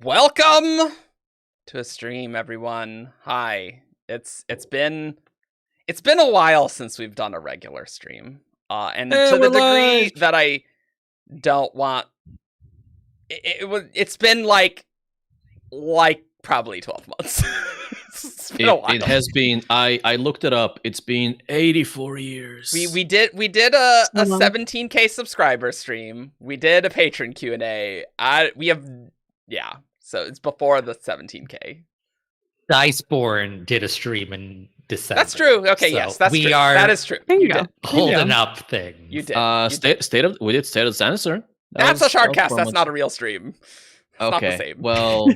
Welcome to a stream, everyone. Hi. It's been a while since we've done a regular stream. And Hey, to the we're degree live! that I don't want it's been like probably 12 months. It's been a while. It has been. I looked it up. It's been 84 years. We did a 17k subscriber stream. We did a patron Q&A. So it's before the 17k. Mistborn did a stream in December. That's true. Okay, so yes, that's true. That is true. You did. Holding up things. You did. We did State of the Sinister. That's a shardcast. That's not a real stream. It's not the same. Well,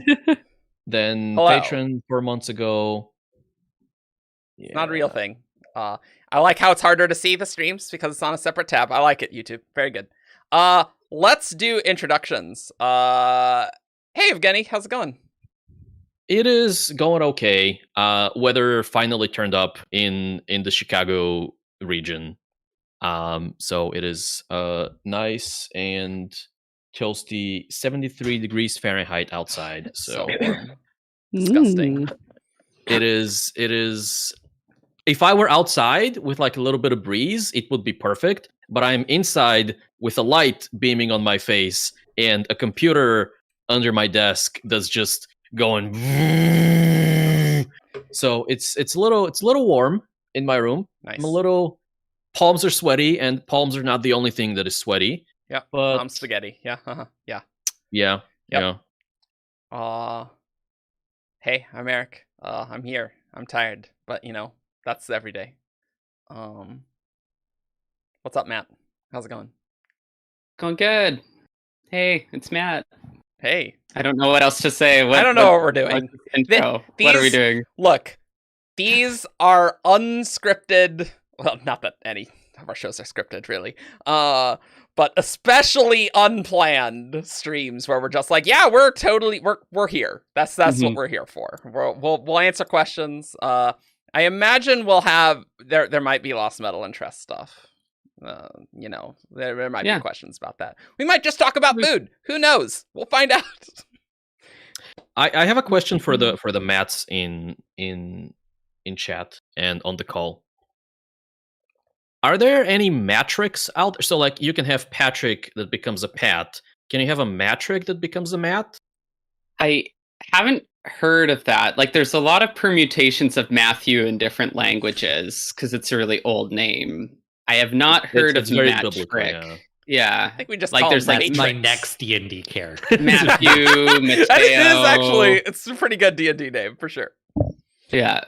then Hello. Patron 4 months ago. Yeah. It's not a real thing. I like how it's harder to see the streams because it's on a separate tab. I like it, YouTube. Very good. Let's do introductions. Hey, Evgeny, how's it going? It is going okay. Weather finally turned up in the Chicago region. So it is nice and toasty, 73 degrees Fahrenheit outside. So Disgusting. It is. If I were outside with like a little bit of breeze, it would be perfect. But I'm inside with a light beaming on my face and a computer under my desk that's just going. So it's a little warm in my room. Nice. I'm a little. Palms are sweaty, and palms are not the only thing that is sweaty. Yeah, but palm spaghetti. Yeah, yeah. Yeah. Yep. Yeah. Hey, I'm Eric. I'm here. I'm tired, but that's every day. What's up, Matt? How's it going? Going good. Hey, it's Matt. Hey. I don't know what else to say. I don't know what we're doing. What are we doing? Look, these are unscripted. Well, not that any of our shows are scripted, really. But especially unplanned streams where we're just like, yeah, we're here. That's what we're here for. We'll answer questions. I imagine we'll have there might be Lost Metal and Tress stuff. There might be questions about that. We might just talk about food. Who knows? We'll find out. I have a question for the Matts in chat and on the call. Are there any matrix out there? So, like, you can have Patrick that becomes a Pat. Can you have a matric that becomes a Matt? I haven't heard of that. Like, there's a lot of permutations of Matthew in different languages because it's a really old name. I have not heard of matric. Yeah. I think we just like there's That's like my next D&D character. Matthew, Mateo. That is actually, it's a pretty good D&D name for sure. Yeah.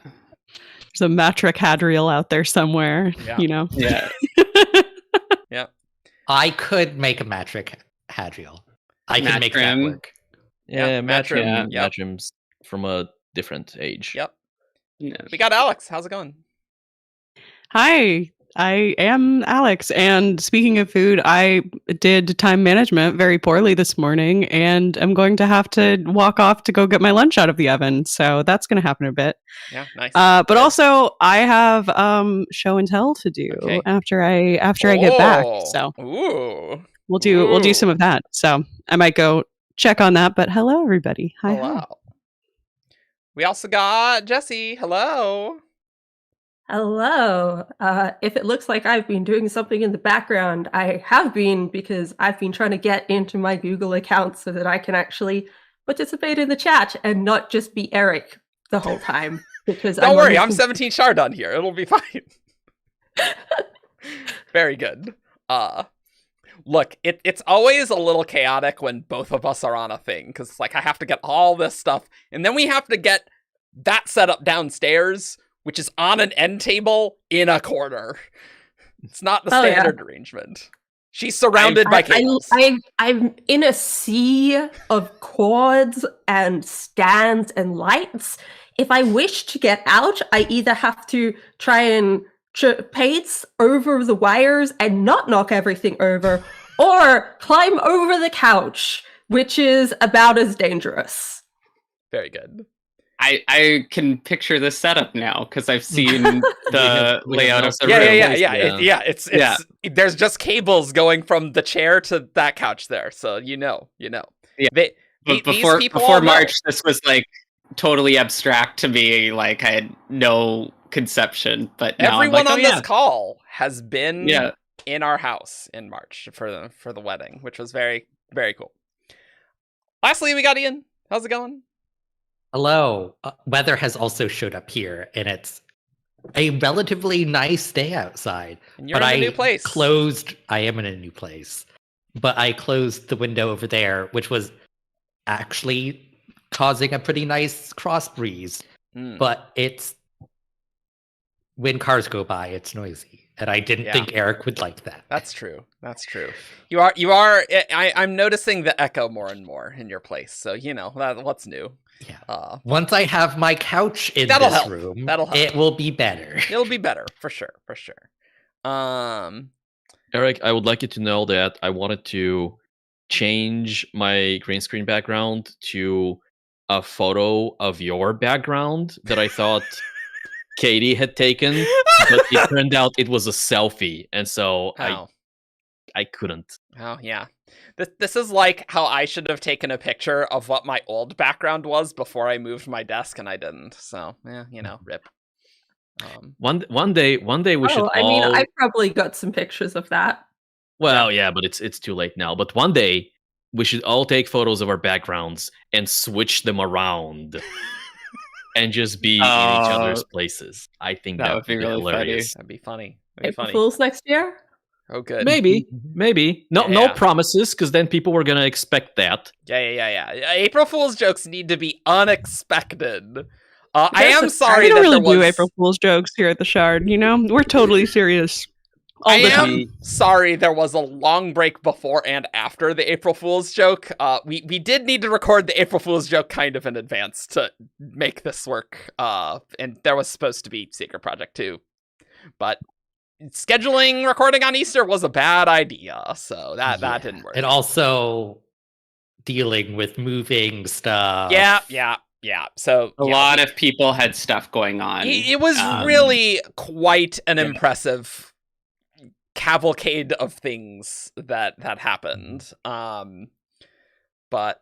There's a matric Hadriel out there somewhere, Yeah. Yeah. Yeah. I could make a matric Hadriel. I can make that work. Yeah, Matrim. Matrim's from a different age. Yep. Yeah. We got Alex. How's it going? Hi, I am Alex. And speaking of food, I did time management very poorly this morning, and I'm going to have to walk off to go get my lunch out of the oven. So that's going to happen a bit. Yeah, nice. But also, I have show and tell to do after I get back. So we'll do some of that. So I might go check on that. But hello, everybody. Hi. Hello. We also got Jesse. Hello. Hello. If it looks like I've been doing something in the background, I have been, because I've been trying to get into my Google account so that I can actually participate in the chat and not just be Eric the whole time. Because Don't worry, I'm 17 shard on here. It'll be fine. Very good. Look, it's always a little chaotic when both of us are on a thing, because it's like I have to get all this stuff, and then we have to get that set up downstairs, which is on an end table in a corner. It's not the standard arrangement. She's surrounded by cables. I'm in a sea of cords and stands and lights. If I wish to get out, I either have to try and pace over the wires and not knock everything over, or climb over the couch, which is about as dangerous. Very good. I can picture this setup now because I've seen the layout of the room. Yeah. It's there's just cables going from the chair to that couch there, so you know. Yeah. But These before people before all know. March, this was like totally abstract to me. Like I had no conception. But now I'm Everyone like, on oh, this yeah. call has been Yeah. in our house in March for the wedding, which was very, very cool. Lastly, we got Ian. How's it going? Hello. Weather has also showed up here, and it's a relatively nice day outside. And you're but in a I new place. I am in a new place. But I closed the window over there, which was actually causing a pretty nice cross breeze. But it's when cars go by, it's noisy. And I didn't think Eric would like that. That's true. That's true. You are. I'm noticing the echo more and more in your place. So what's new. Yeah. Once I have my couch in That'll this help. room, That'll help. it will be better. It'll be better for sure. For sure. Eric, I would like you to know that I wanted to change my green screen background to a photo of your background that I thought Katie had taken, but it turned out it was a selfie, and so I couldn't. Oh yeah, this is like how I should have taken a picture of what my old background was before I moved my desk, and I didn't. So rip. One day we should. I mean, I probably got some pictures of that. Well, yeah, but it's too late now. But one day we should all take photos of our backgrounds and switch them around. And just be in each other's places. I think that would be really hilarious. That'd be funny. April Fools next year? Oh, good. Maybe. No promises, because then people were gonna expect that. Yeah. April Fool's jokes need to be unexpected. I am sorry. We don't really do April Fool's jokes here at the Shard. We're totally serious. I am sorry there was a long break before and after the April Fool's joke. We did need to record the April Fool's joke kind of in advance to make this work. And there was supposed to be Secret Project 2. But scheduling recording on Easter was a bad idea, so that didn't work. And also dealing with moving stuff. Yeah. So a lot of people had stuff going on. It was really quite an impressive cavalcade of things that happened. But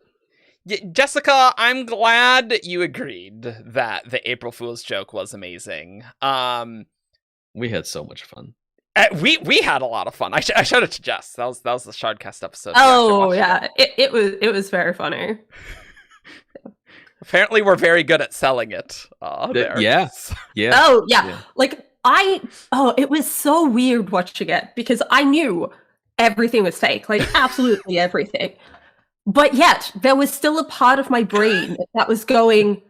Jessica, I'm glad you agreed that the April Fool's joke was amazing. We had so much fun. We had a lot of fun. I showed it to Jess. That was the Shardcast episode. Oh yeah, it was very funny. Apparently, we're very good at selling it. There. Yeah. Oh yeah. Like it was so weird watching it because I knew everything was fake, like absolutely everything. But yet there was still a part of my brain that was going,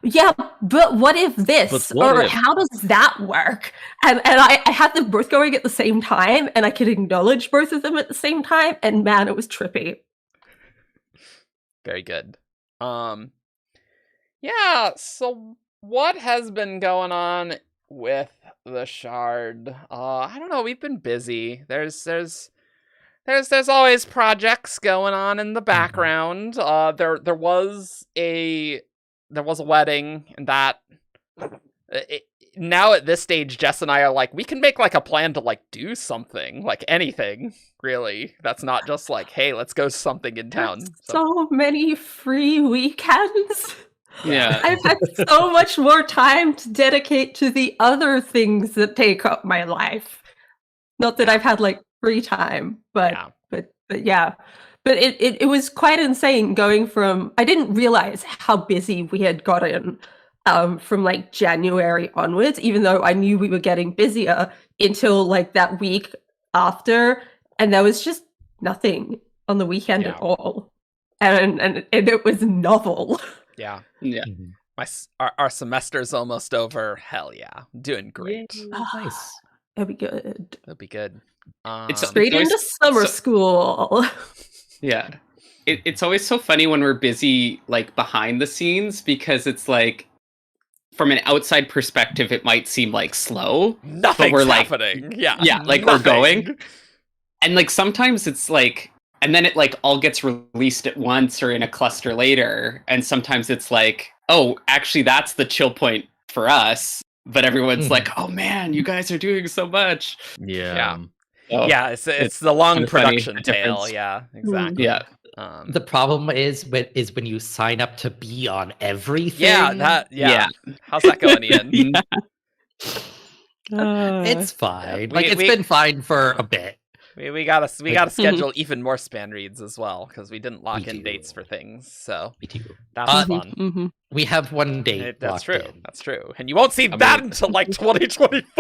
yeah, but what if this? How does that work? And I had them both going at the same time, and I could acknowledge both of them at the same time, and man, it was trippy. Very good. Yeah, so what has been going on with the Shard? I don't know, we've been busy. There's always projects going on in the background. There was a wedding, and that now at this stage, Jess and I are like, we can make like a plan to like do something, like anything really. That's not just like, hey, let's go something in town. So many free weekends. Yeah. I've had so much more time to dedicate to the other things that take up my life. Not that I've had like free time, but yeah. But it was quite insane going from, I didn't realize how busy we had gotten from like January onwards, even though I knew we were getting busier until like that week after. And there was just nothing on the weekend at all. And it was novel. Yeah. Mm-hmm. Our semester's almost over. Hell yeah. Doing great. Nice. That'd be good. That'd be good. It's straight into summer school. Yeah. It's always so funny when we're busy like behind the scenes, because it's like from an outside perspective it might seem like slow. Nothing's but we're happening. Like, yeah, like nothing. We're going. And like sometimes it's like, and then it like all gets released at once or in a cluster later. And sometimes it's like, oh, actually that's the chill point for us. But everyone's like, oh man, you guys are doing so much. Yeah. Yeah, it's the long production tail. Yeah, exactly. Yeah. The problem is when you sign up to be on everything. Yeah. How's that going, Ian? It's fine. It's been fine for a bit. We gotta schedule even more span reads as well, because we didn't lock in dates for things. So we do. That's fun. We have one date. That's true. In. That's true. And you won't see that until like 2024.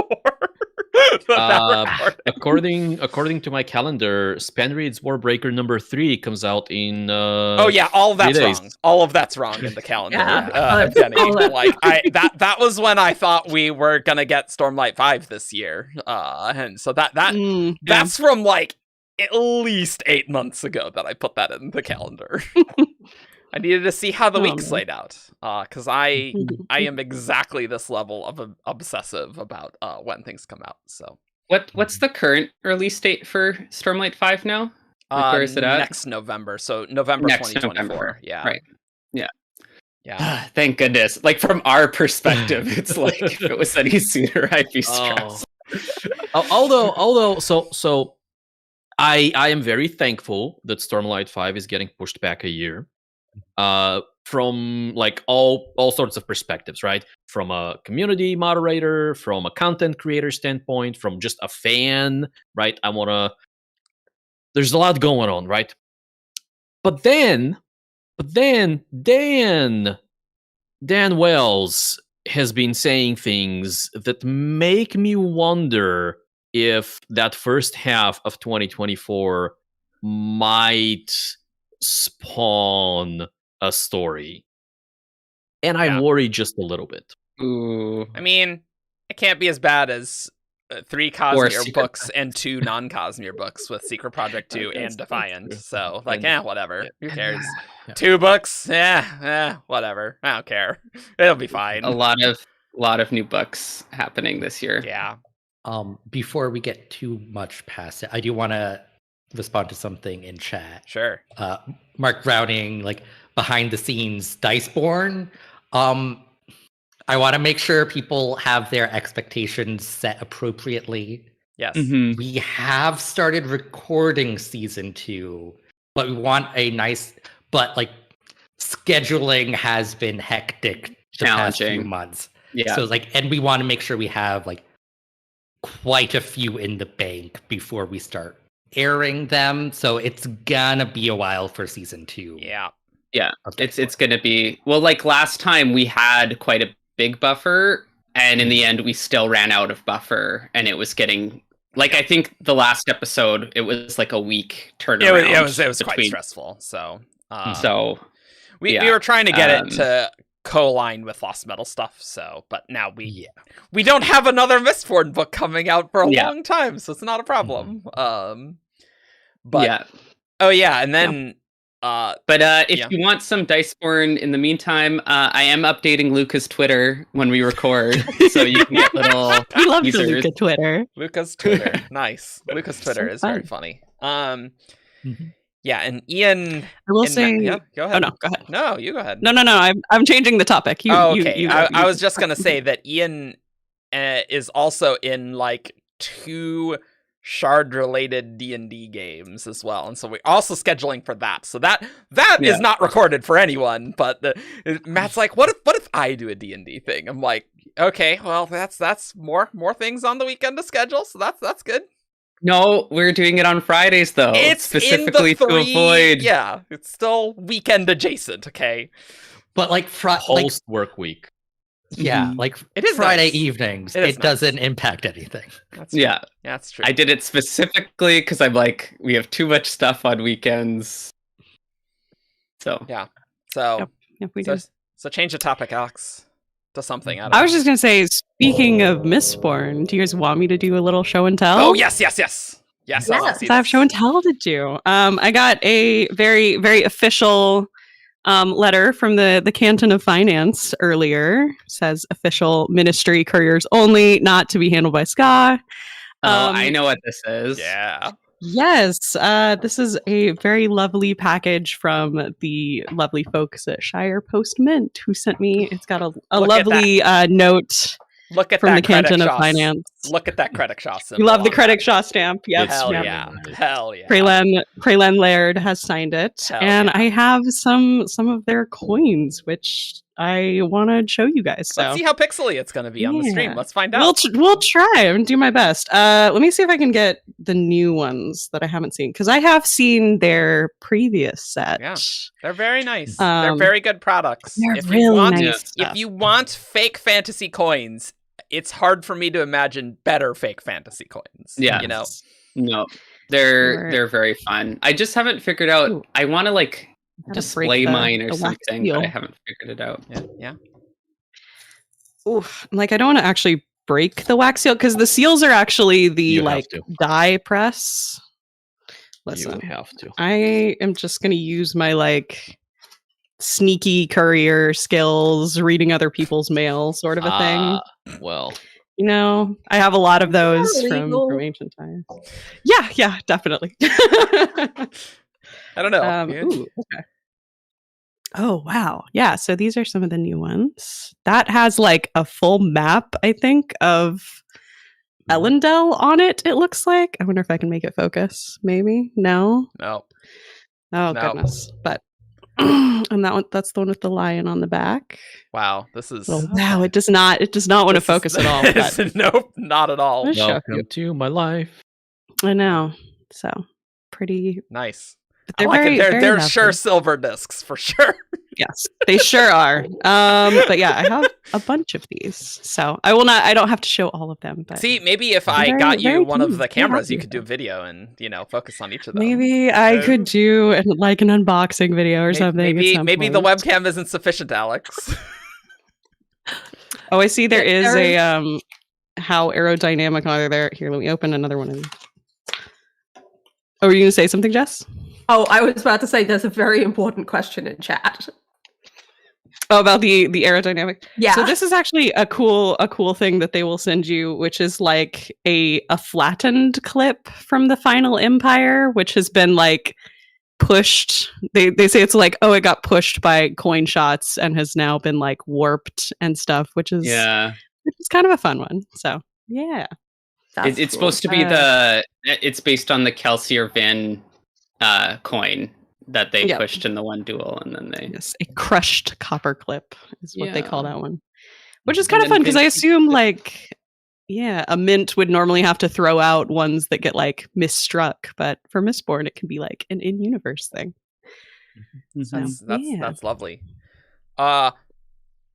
According to my calendar, Span Reads Warbreaker number 3 comes out in all of that's wrong. All of that's wrong in the calendar. Jenny. That was when I thought we were gonna get Stormlight 5 this year. And so that's from like at least 8 months ago that I put that in the calendar. I needed to see how the weeks laid out, because I am exactly this level of obsessive about when things come out. So, what's the current release date for Stormlight 5 now? Where is it at? Next November. So November 2024. November. Yeah. Right. Yeah. Thank goodness. Like from our perspective, it's like if it was any sooner, I'd be stressed. Although, so I am very thankful that Stormlight 5 is getting pushed back a year. From like all sorts of perspectives, right? From a community moderator, from a content creator standpoint, from just a fan, right? There's a lot going on, right? But then Dan Wells has been saying things that make me wonder if that first half of 2024 might spawn a story, and I worry just a little bit. Ooh. I mean, it can't be as bad as 3 Cosmere books and 2 non-Cosmere books with Secret Project 2 and Defiant. So, whatever. Who cares? 2 books? Whatever. I don't care. It'll be fine. A lot of new books happening this year. Yeah. Before we get too much past it, I do want to respond to something in chat. Sure. Mark Browning, behind the scenes Diceborn. I want to make sure people have their expectations set appropriately. Yes. Mm-hmm. We have started recording season 2, but we want a nice, scheduling has been hectic the past few months. Yeah. So and we want to make sure we have quite a few in the bank before we start airing them. So it's gonna be a while for season 2. Yeah. Yeah. It's gonna be, last time we had quite a big buffer, and in the end we still ran out of buffer, and it was getting I think the last episode it was a week turnaround. It was quite stressful. So we were trying to get it to co-align with Lost Metal stuff. So, but now we don't have another Mistborn book coming out for a long time, so it's not a problem. And then. If you want some Diceborn in the meantime, I am updating Luca's Twitter when we record, so you can get little. I love the Luca Twitter. Luca's Twitter, nice. Luca's Twitter is very funny. Yeah, and Ian. I will say. Go ahead. Oh no, go ahead. No, you go ahead. No. I'm changing the topic. Okay. I was just gonna say that Ian is also in 2 Shard-related D&D games as well, and so we're also scheduling for that. So that is not recorded for anyone. But Matt's like, what if I do a D&D thing? I'm like, okay, well that's more things on the weekend to schedule. So that's good. No, we're doing it on Fridays though. It's specifically to avoid. Yeah, it's still weekend adjacent. Okay, but post work week. Yeah, it is Friday nice. Evenings. It doesn't impact anything. That's true. I did it specifically because I'm we have too much stuff on weekends. So we do. So change the topic, Alex, to something. I was just gonna say, speaking of Mistborn, do you guys want me to do a little show and tell? Oh yes. Yes. I have show and tell to do. I got a very, very official letter from the Canton of Finance earlier. Says official ministry couriers only, not to be handled by SCA. I know what this is. Yeah. Yes, this is a very lovely package from the lovely folks at Shire Post Mint who sent me. It's got a lovely note. Look at from that the Canton of Joss. Finance. Look at that Credit Shaw symbol. You love the on Credit that. Shaw stamp. Yes. Hell yep. yeah. Hell yeah. Praylen Laird has signed it. Hell and yeah. I have some of their coins, which I want to show you guys. So Let's see how pixely it's going to be on the stream. Let's find out. We'll try and do my best. Let me see if I can get the new ones that I haven't seen, because I have seen their previous set. Yeah, they're very nice. They're very good products. They're really nice. If you want fake fantasy coins, it's hard for me to imagine better fake fantasy coins. Yeah, you know. No, they're very fun. I just haven't figured out. Ooh. I want to like Gotta display break mine or the wax something, seal. but I haven't figured it out. Yeah. Oof. Like, I don't want to actually break the wax seal, because the seals are actually the You have like to. die press. Listen, You have to. I am just going to use my like sneaky courier skills, reading other people's mail sort of a thing. Well, You know, I have a lot of those Illegal. from ancient times. Yeah, definitely. I don't know. Ooh, okay. Oh, wow. Yeah, so these are some of the new ones. That has like a full map, I think, of Ellendale on it, it looks like. I wonder if I can make it focus. Maybe? No? No. Oh, No. goodness. But, and that's the one with the lion on the back. Wow. This is. Oh, wow, it does not want to focus at all. But Nope, not at all. Let's show you. welcome to my life. I know. So, pretty. Nice. But I they're like very, it. very They're lovely. sure silver discs for sure. Yes, they sure are. But yeah, I have a bunch of these, so I don't have to show all of them. But See, maybe if I Very, got you very one of keen. the Very cameras, happy you with could do them. video and focus on each of them. maybe I could do like an unboxing video or something. at Maybe some maybe the point. webcam isn't sufficient, Alex. Oh, I see. There is There a how aerodynamic are there? Here, let me open another one. Oh, were you gonna say something, Jess? Oh, I was about to say there's a very important question in chat. Oh, about the aerodynamic. Yeah. So this is actually a cool thing that they will send you, which is like a flattened clip from the Final Empire, which has been like pushed. They say it's like, oh, it got pushed by coin shots and has now been like warped and stuff, which is kind of a fun one. So yeah. That's It's cool. supposed to be it's based on the Kelsier Vin coin that they Yep. pushed in the one duel, and then they Yes, a crushed copper clip is what they call Yeah. that one. Which is And kind of then fun because I Vince- assume like a mint would normally have to throw out ones that get like misstruck, but for Mistborn it can be like an in-universe thing. So, That's lovely.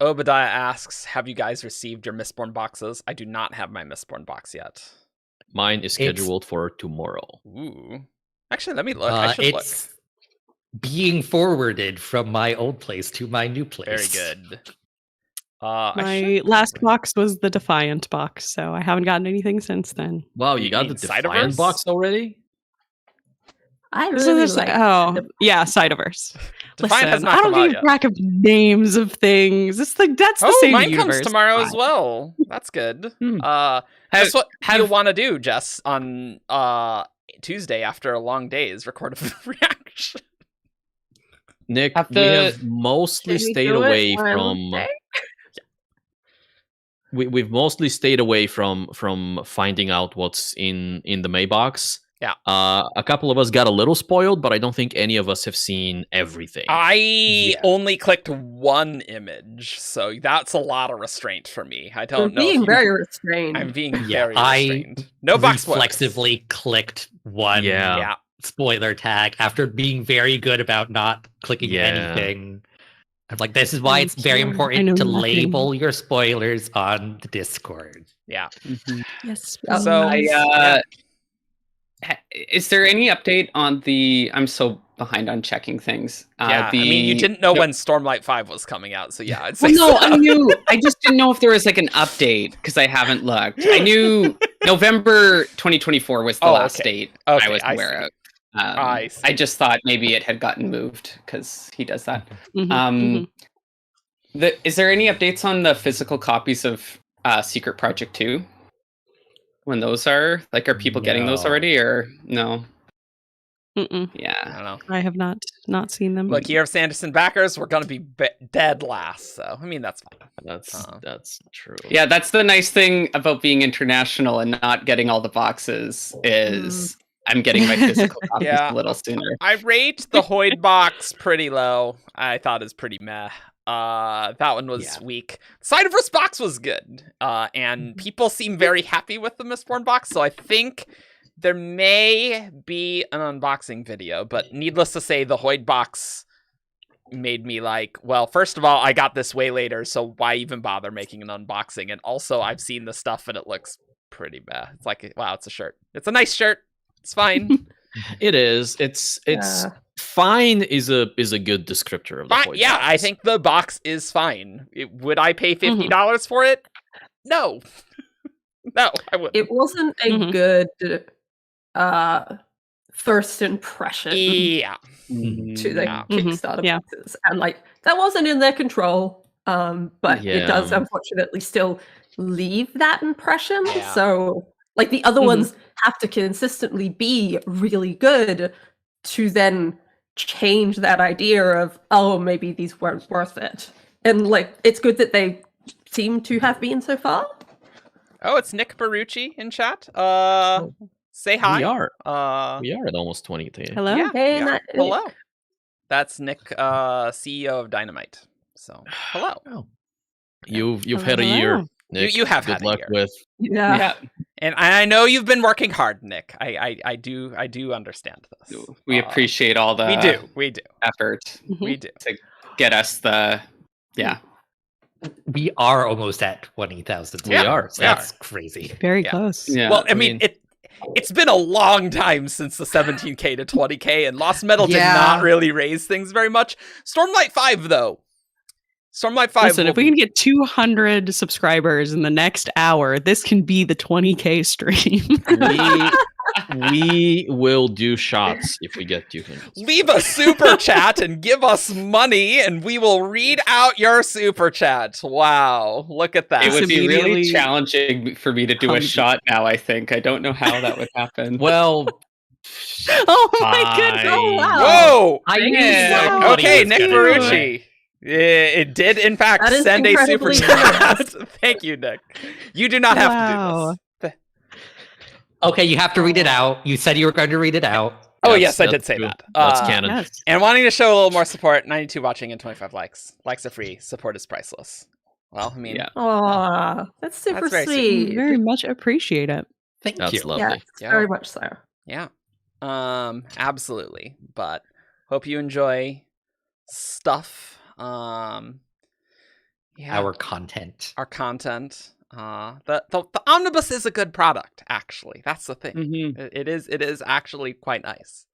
Obadiah asks, have you guys received your Mistborn boxes? I do not have my Mistborn box yet. Mine is scheduled for tomorrow. Ooh. Actually, let me look. I should look. It's being forwarded from my old place to my new place. Very good. my last box was the Defiant box, so I haven't gotten anything since then. Wow, you You got the mean Defiant Ciderverse? box already? I So really there's like Ciderverse. Defiant has Listen, not I come don't out keep yet. track of names of things. It's like that's the same mine universe. comes tomorrow as Fine. well. That's good. Hmm. That's what have- you want to do, Jess, on Tuesday after a long day is record a reaction. Nick, Have we the- have mostly Can we stayed do it away on from. Wednesday? We've mostly stayed away from finding out what's in the May box. Yeah. A couple of us got a little spoiled, but I don't think any of us have seen everything. I only clicked one image, so that's a lot of restraint for me. I You're don't know. if being you- very restrained. I'm being Yeah, very I restrained. No box spoilers. reflexively clicked one Yeah. Yeah. spoiler tag after being very good about not clicking Yeah. anything. I'm like, this is why it's very Thank you. I important know to nothing. label your spoilers on the Discord. Yeah. Yes. So is there any update on the? I'm so behind on checking things. Yeah, I mean, you didn't know when Stormlight 5 was coming out, so yeah, I'd say Well, no, so. I knew. I just didn't know if there was like an update because I haven't looked. I knew November 2024 was the Oh, last okay. date Okay, I was I aware see. of. I see. I just thought maybe it had gotten moved because he does that. Mhm. Is there any updates on the physical copies of Secret Project 2? When those are like, are people getting those No. already or no? Mm-mm. I Yeah. don't know. I have not seen them. Look, year of Sanderson backers, we're gonna be dead last. So I mean, that's fine. That's true. Yeah, that's the nice thing about being international and not getting all the boxes is I'm getting my physical copies Yeah. a little sooner. I rate the Hoyd box pretty low. I thought it was pretty meh. That one was weak. Ciderverse box was good. And people seem very happy with the Mistborn box, so I think there may be an unboxing video, but needless to say, the Hoyd box made me like, well, first of all, I got this way later, so why even bother making an unboxing? And also, I've seen the stuff and it looks pretty bad. It's like, wow, it's a shirt. It's a nice shirt. It's fine. It is. It's fine is a good descriptor of the Hoyd Yeah, box. I think the box is fine. Would I pay $50 for it? No. No, I wouldn't. It wasn't a good first impression Yeah. to the Yeah. Kickstarter Yeah. boxes, and like that wasn't in their control. But it does unfortunately still leave that impression. Yeah. So like the other ones have to consistently be really good to then change that idea of, oh, maybe these weren't worth it. And like it's good that they seem to have been so far. Oh, it's Nick Barucci in chat. Say hi. We are at almost 20K. Hello. Yeah, Hey, yeah. Nick. Hello. That's Nick, CEO of Dynamite. So, hello. Oh. You've had a year. Nick. You have Good had a luck year. with. Yeah. And I know you've been working hard, Nick. I do understand this. We appreciate all the We do. effort We do. to get us the We are almost at 20,000. Yeah, we are. That's crazy. Very Yeah. close. Yeah. Well, I mean, it's been a long time since the 17K to 20K, and Lost Metal did not really raise things very much. Stormlight 5, though. Stormlight 5. Listen, if we can get 200 subscribers in the next hour, this can be the 20K stream. We will do shots if we get 200. Leave a super chat and give us money, and we will read out your super chat. Wow, look at that. It would be really Immediately challenging for me to do a shot now, I think. I don't know how that would happen. Well, Oh my goodness! Oh, wow. Whoa! Wow. Okay, was Nick gonna Barucci. It did, in fact, That is send a super incredibly chat. Thank you, Nick. You do not have to do this. Okay, you have to read it out. You said you were going to read it out. Oh, Yes, yes, I did that's say true. that. That's canon. Yes. And wanting to show a little more support, 92 watching and 25 likes. Likes are free. Support is priceless. Well, I mean, Yeah. Aw, that's super That's very sweet. We very much appreciate it. Thank That's you. lovely. Yes, Yeah. very much so. yeah. Absolutely. But hope you enjoy stuff. Yeah. Our content. Our content. The omnibus is a good product, actually. That's the thing. Mhm. It is actually quite nice.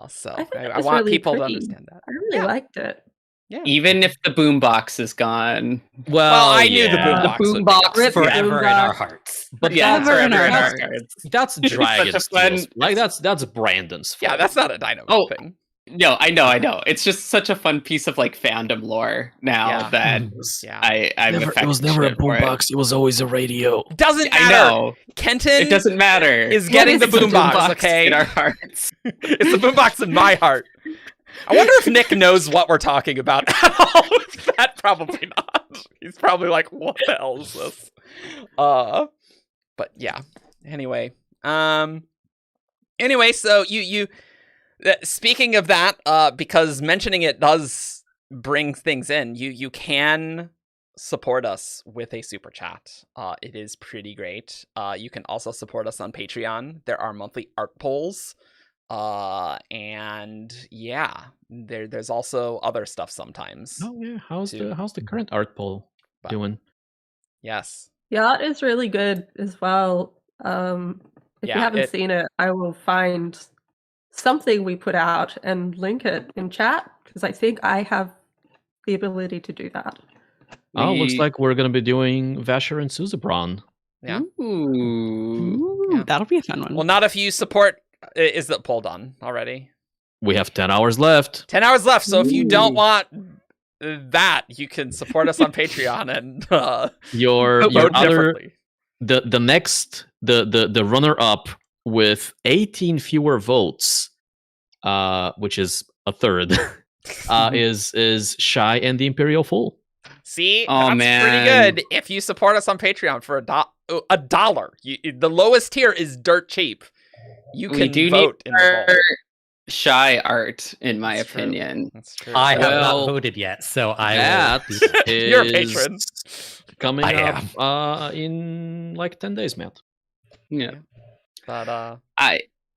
So I think it I was want really people to pretty. understand that. I really Yeah. liked it. Yeah. Even if the boombox is gone. Well, I knew the yeah. boombox would be Boombox Rip forever in boombox. our hearts. But Yeah, that's, Forever in our hearts. that's Dragon's fun- Tales. Like that's Brandon's fault. Yeah, that's not a dynamite Oh, thing. No, I know. It's just such a fun piece of like fandom lore now Yeah. that Yeah. I'm it was never a affectionate for it. boombox. It was always a radio. Doesn't matter. I know. Kenton It doesn't matter. is getting the It's a boombox, okay? in our hearts. It's the boombox in my heart. I wonder if Nick knows what we're talking about at all. That probably not. He's probably like, what the hell is this? But yeah. Anyway. So you speaking of that, because mentioning it does bring things in, you can support us with a super chat. It is pretty great. You can also support us on Patreon. There are monthly art polls. And yeah, there's also other stuff sometimes. Oh yeah, how's too. the current art poll But- doing? Yes. Yeah, it is really good as well. If Yeah, you haven't it- seen it, I will find something we put out and link it in chat because I think I have the ability to do that. Oh, looks We- like we're gonna be doing Vasher and Suzabron. Yeah. Ooh. Ooh, Yeah. that'll be a fun one. Well, not if you support. Is the poll done already? We have 10 hours left. 10 hours left. So if you don't Ooh. want that, you can support us on Patreon and Your vote other differently. the next the runner up with 18 fewer votes which is a third, is Shy and the Imperial Fool. See, Oh, that's man. pretty good. If you support us on Patreon for $1, the lowest tier is dirt cheap. You We can do vote need in the poll. Shy art, in my That's true. opinion. That's true. I have Well, not voted yet, so I That will. do that. You're a is patron. coming I up in like 10 days, Matt. Yeah. But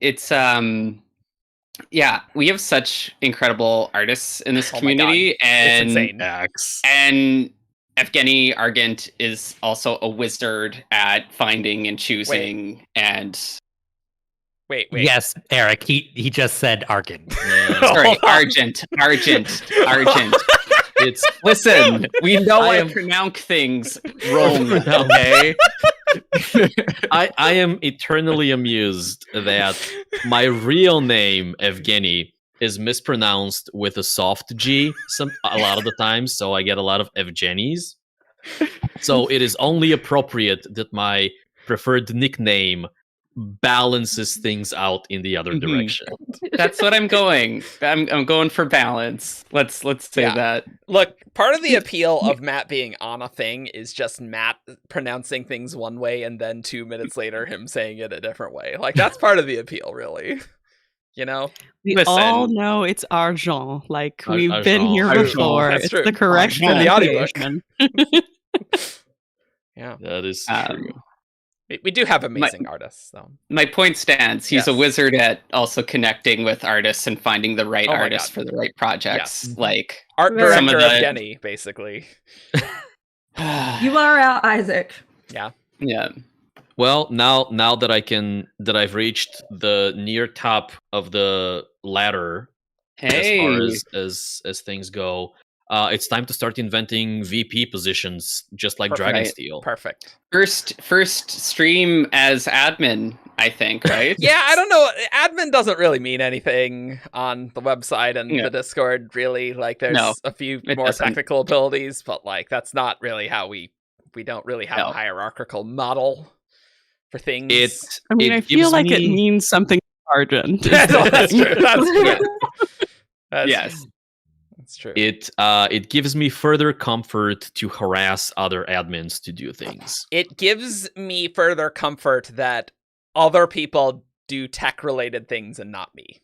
It's yeah, we have such incredible artists in this Oh my community, it's and insane. and Evgeny Argent is also a wizard at finding and choosing. And Wait. Yes, Eric. He just said Arkin. sorry, Hold on. Argent. It's Listen, we know I I am- pronounce things wrong. Okay. I am eternally amused that my real name, Evgeny, is mispronounced with a soft G a lot of the time, so I get a lot of Evgenies. So it is only appropriate that my preferred nickname balances things out in the other Mhm. direction. That's what I'm going. I'm going for balance. Let's say Yeah. that. Look, part of the appeal of Matt being on a thing is just Matt pronouncing things one way and then 2 minutes later him saying it a different way. Like, that's part of the appeal, really. You know? We Listen. all know it's argent. Like we've been Argent. here Argent. before. That's It's true. the correct In the audiobook. pronunciation. Yeah. That is Um, true. We do have amazing artists, though. My point stands. He's a Yes. wizard at also connecting with artists and finding the right Oh my artists God. for the right projects. Yes. Like Art Very director Some of of the- Denny, basically. You are our Isaac. Yeah. yeah. Well, now that I've reached the near top of the ladder Hey. as far as things go, it's time to start inventing VP positions, just like Perfect. Dragonsteel. Perfect. First stream as admin, I think, right? Yeah, I don't know. Admin doesn't really mean anything on the website and Yeah. the Discord, really. Like, there's No, a few it more doesn't. technical abilities, but, like, that's not really how we don't really have No. a hierarchical model for things. I mean, I feel gives like it me- means something argent. No, that's true. That's true. Yeah. That's, Yes. That's true. It gives me further comfort to harass other admins to do things. It gives me further comfort that other people do tech-related things and not me.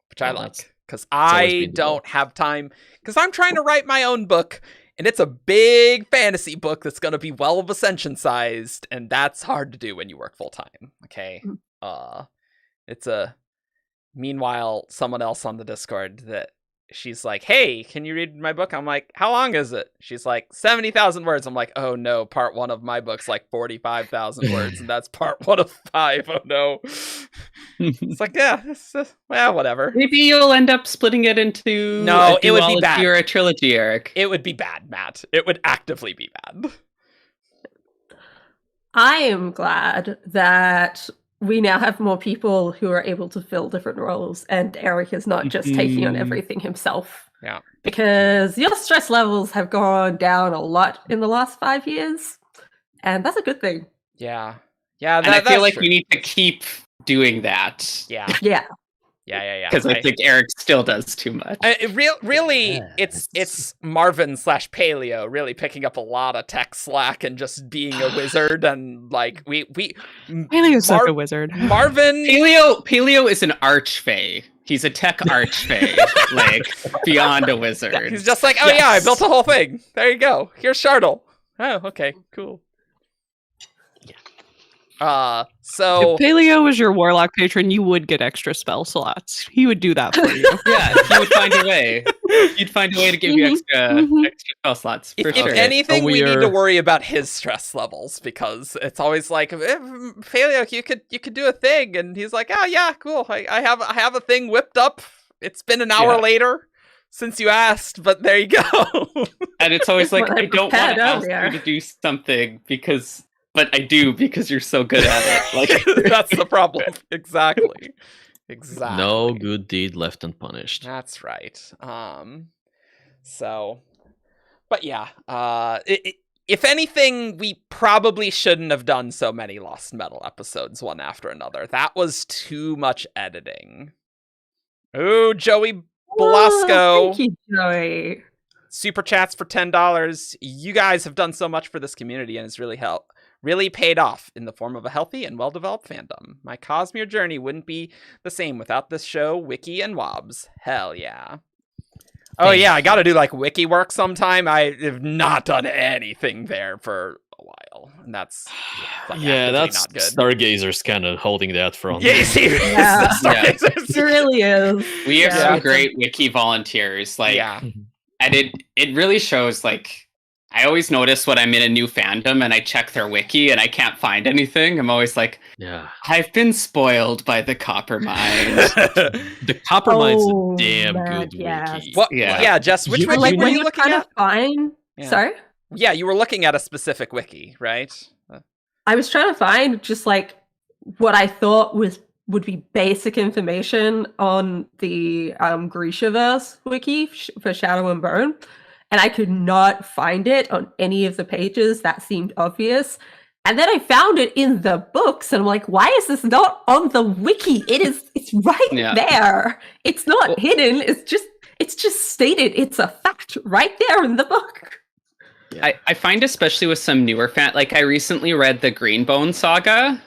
Which I Well, that's- like. Because always I been the don't goal. have time. Because I'm trying to write my own book, and it's a big fantasy book that's going to be well of Ascension sized, and that's hard to do when you work full-time. Okay? It's a... Meanwhile, someone else on the Discord that she's like, hey, can you read my book? I'm like, how long is it? She's like, 70,000 words. I'm like, oh no, part 1 of my book's like 45,000 words, and that's part 1 of 5. Oh no. It's like, yeah, well, whatever. Maybe you'll end up splitting it into No, a it would be duology bad. or a trilogy, Eric. It would be bad, Matt. It would actively be bad. I am glad that we now have more people who are able to fill different roles, and Eric is not just taking on everything himself. Yeah. Because your stress levels have gone down a lot in the last 5 years, and that's a good thing. Yeah. Yeah, And I feel that's like true. we need to keep doing that. Yeah. Yeah. Yeah. Because I think Eric still does too much. Really, Yes. it's Marvin/Paleo really picking up a lot of tech slack and just being a wizard, and like we Paleo's like a wizard. Marvin. Paleo is an archfey. He's a tech archfey, like beyond a wizard. He's just like, oh yeah, I Yes. built a whole thing. There you go. Here's Shardle. Oh, okay, cool. So If Paleo was your warlock patron, you would get extra spell slots. He would do that for you. Yeah, you would find a way. You'd find a way to give you Mhm. extra spell slots for if sure. anything, So we need to we're- worry about his stress levels, because it's always like, Paleo, you could do a thing, and he's like, oh yeah, cool. I have a thing whipped up. It's been an hour Yeah. later since you asked, but there you go. And it's always like, What I I don't want prepared to ask earlier. you to do something but I do because you're so good at it. Like That's the problem. Exactly. No good deed left unpunished. That's right. So, but yeah, if anything, we probably shouldn't have done so many Lost Metal episodes one after another. That was too much editing. Ooh, Joey Oh, Belasco. thank you, Joey. Super chats for $10. You guys have done so much for this community and it's really paid off in the form of a healthy and well-developed fandom. My Cosmere journey wouldn't be the same without this show, Wiki, and Wobs. Hell yeah. Oh yeah, I gotta do like wiki work sometime. I have not done anything there for a while, and that's like, that's not good. Stargazer's kind of holding that from. Yeah, seriously, Yeah. Stargazers. It really is. We have Yeah. some great wiki volunteers. Like, Yeah. and it really shows. Like, I always notice when I'm in a new fandom and I check their wiki and I can't find anything. I'm always like, Yeah. I've been spoiled by the copper mine. The Coppermine's Oh, a damn man, good yes. wiki. What? Yeah. Yeah, Jess. Which wiki Like were when you you're looking trying at? to find. Yeah. Sorry, Yeah, you were looking at a specific wiki, right? I was trying to find just like what I thought would be basic information on the Grishaverse wiki for Shadow and Bone, and I could not find it on any of the pages that seemed obvious. And then I found it in the books, and I'm like, why is this not on the wiki? It's right Yeah. there. It's not hidden. It's just stated. It's a fact right there in the book. I find especially with some newer like I recently read the Greenbone saga,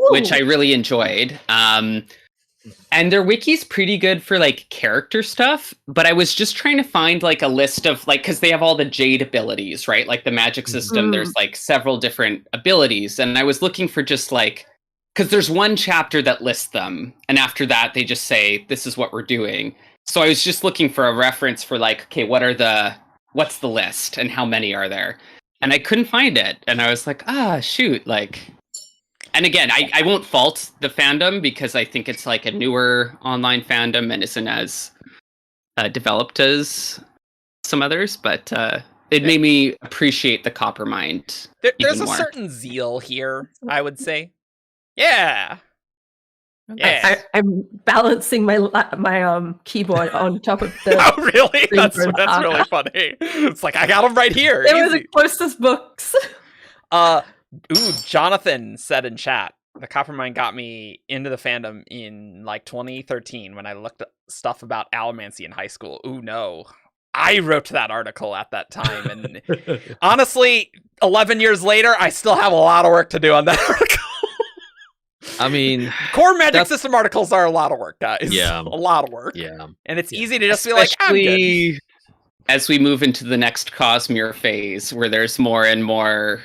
which I really enjoyed. And their wiki's pretty good for like character stuff, but I was just trying to find like a list of like, because they have all the Jade abilities, right? Like the magic system, there's like several different abilities, and I was looking for just like, because there's one chapter that lists them, and after that they just say this is what we're doing. So I was just looking for a reference for like, okay, what's the list and how many are there? And I couldn't find it, and I was like, shoot, like. And again, I won't fault the fandom because I think it's like a newer online fandom and isn't as developed as some others, but it made me appreciate the Coppermind. There's a more. certain zeal here, I would say. Yeah. Yeah. I'm balancing my keyboard on top of the. Oh, really? That's Greenbone really funny. It's like, I got them right here. They were the Easy. closest books. Ooh, Jonathan said in chat, the Coppermine got me into the fandom in like 2013 when I looked at stuff about allomancy in high school. Ooh, no. I wrote that article at that time, and honestly, 11 years later, I still have a lot of work to do on that article. I mean, core magic system articles are a lot of work, guys. Yeah. A lot of work. Yeah. And it's easy to just be like, I'm good. Especially as we move into the next Cosmere phase, where there's more and more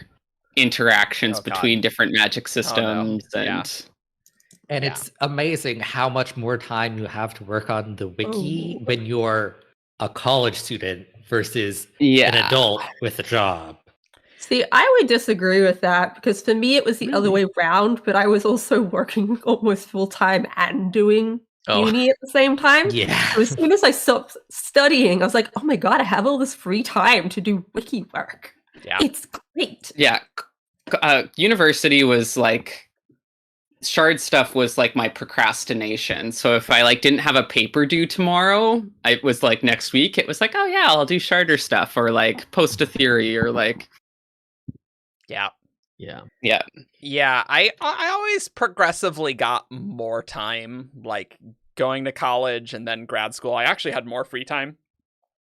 interactions between different magic systems and it's amazing how much more time you have to work on the wiki when you're a college student versus an adult with a job. See, I would disagree with that because for me it was the other way around, but I was also working almost full time and doing uni at the same time. Yeah. So as soon as I stopped studying, I was like, oh my god, I have all this free time to do wiki work. Yeah. It's great. Yeah. University was like, shard stuff was like my procrastination. So if I like didn't have a paper due tomorrow, it was like next week, it was like, oh yeah, I'll do sharder stuff or like post a theory or like. Yeah. I always progressively got more time, like going to college and then grad school. I actually had more free time.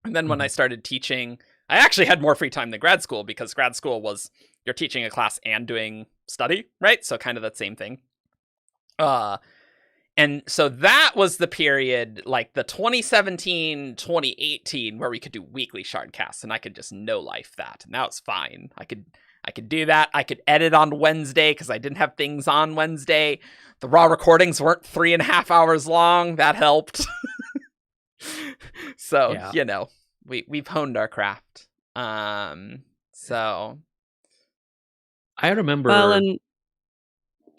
And then when I started teaching, I actually had more free time than grad school because grad school was you're teaching a class and doing study, right? So kind of that same thing. And so that was the period, like the 2017, 2018, where we could do weekly shardcasts, and I could just no life that. And that was fine. I could do that. I could edit on Wednesday because I didn't have things on Wednesday. The raw recordings weren't 3.5 hours long. That helped. So, you know, we've honed our craft. So I remember. Well, and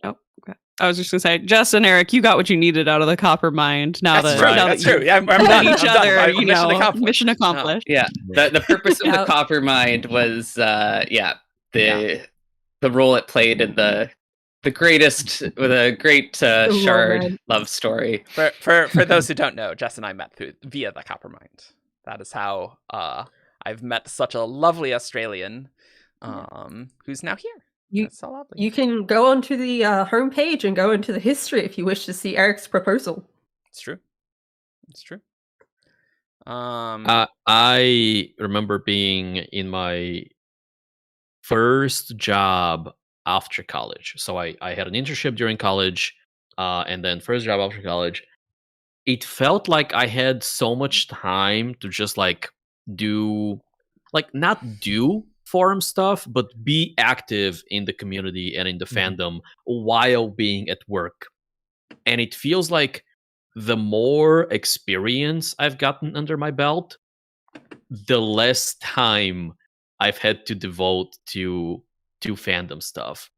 okay. I was just gonna say, Jess and Eric, you got what you needed out of the Copper Mind. Now that's that true. now That's that true. Yeah, I'm met done. each I'm other, done. you Mission know, accomplished. mission accomplished. Yeah. The purpose of the Coppermind was the role it played in the greatest with a great shard love story. For those who don't know, Jess and I met via the Coppermind. That is how I've met such a lovely Australian who's now here. That's so lovely. You can go onto the homepage and go into the history if you wish to see Eric's proposal. It's true. It's true. I remember being in my first job after college. So I had an internship during college, and then first job after college. It felt like I had so much time to just not do forum stuff, but be active in the community and in the fandom while being at work. And it feels like the more experience I've gotten under my belt, the less time I've had to devote to fandom stuff.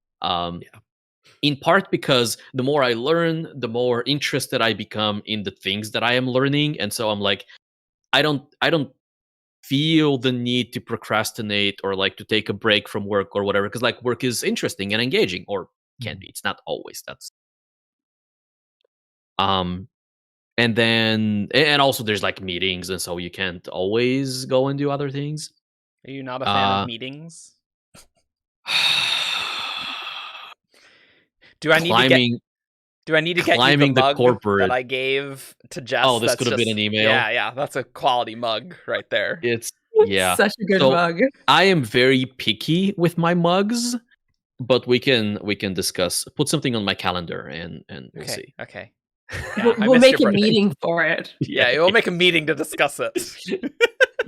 In part because the more I learn, the more interested I become in the things that I am learning, and so I'm like, I don't feel the need to procrastinate or like to take a break from work or whatever, because like work is interesting and engaging, or can be. It's not always. That's and then also there's like meetings, and so you can't always go and do other things. Are you not a fan of meetings? Do I need to get you the mug that I gave to Jess? Oh, this could have been an email. Yeah, that's a quality mug right there. It's such a good mug. I am very picky with my mugs, but we can discuss. Put something on my calendar, and we'll see. Okay. Yeah, we'll make a meeting for it. Yeah, we'll make a meeting to discuss it.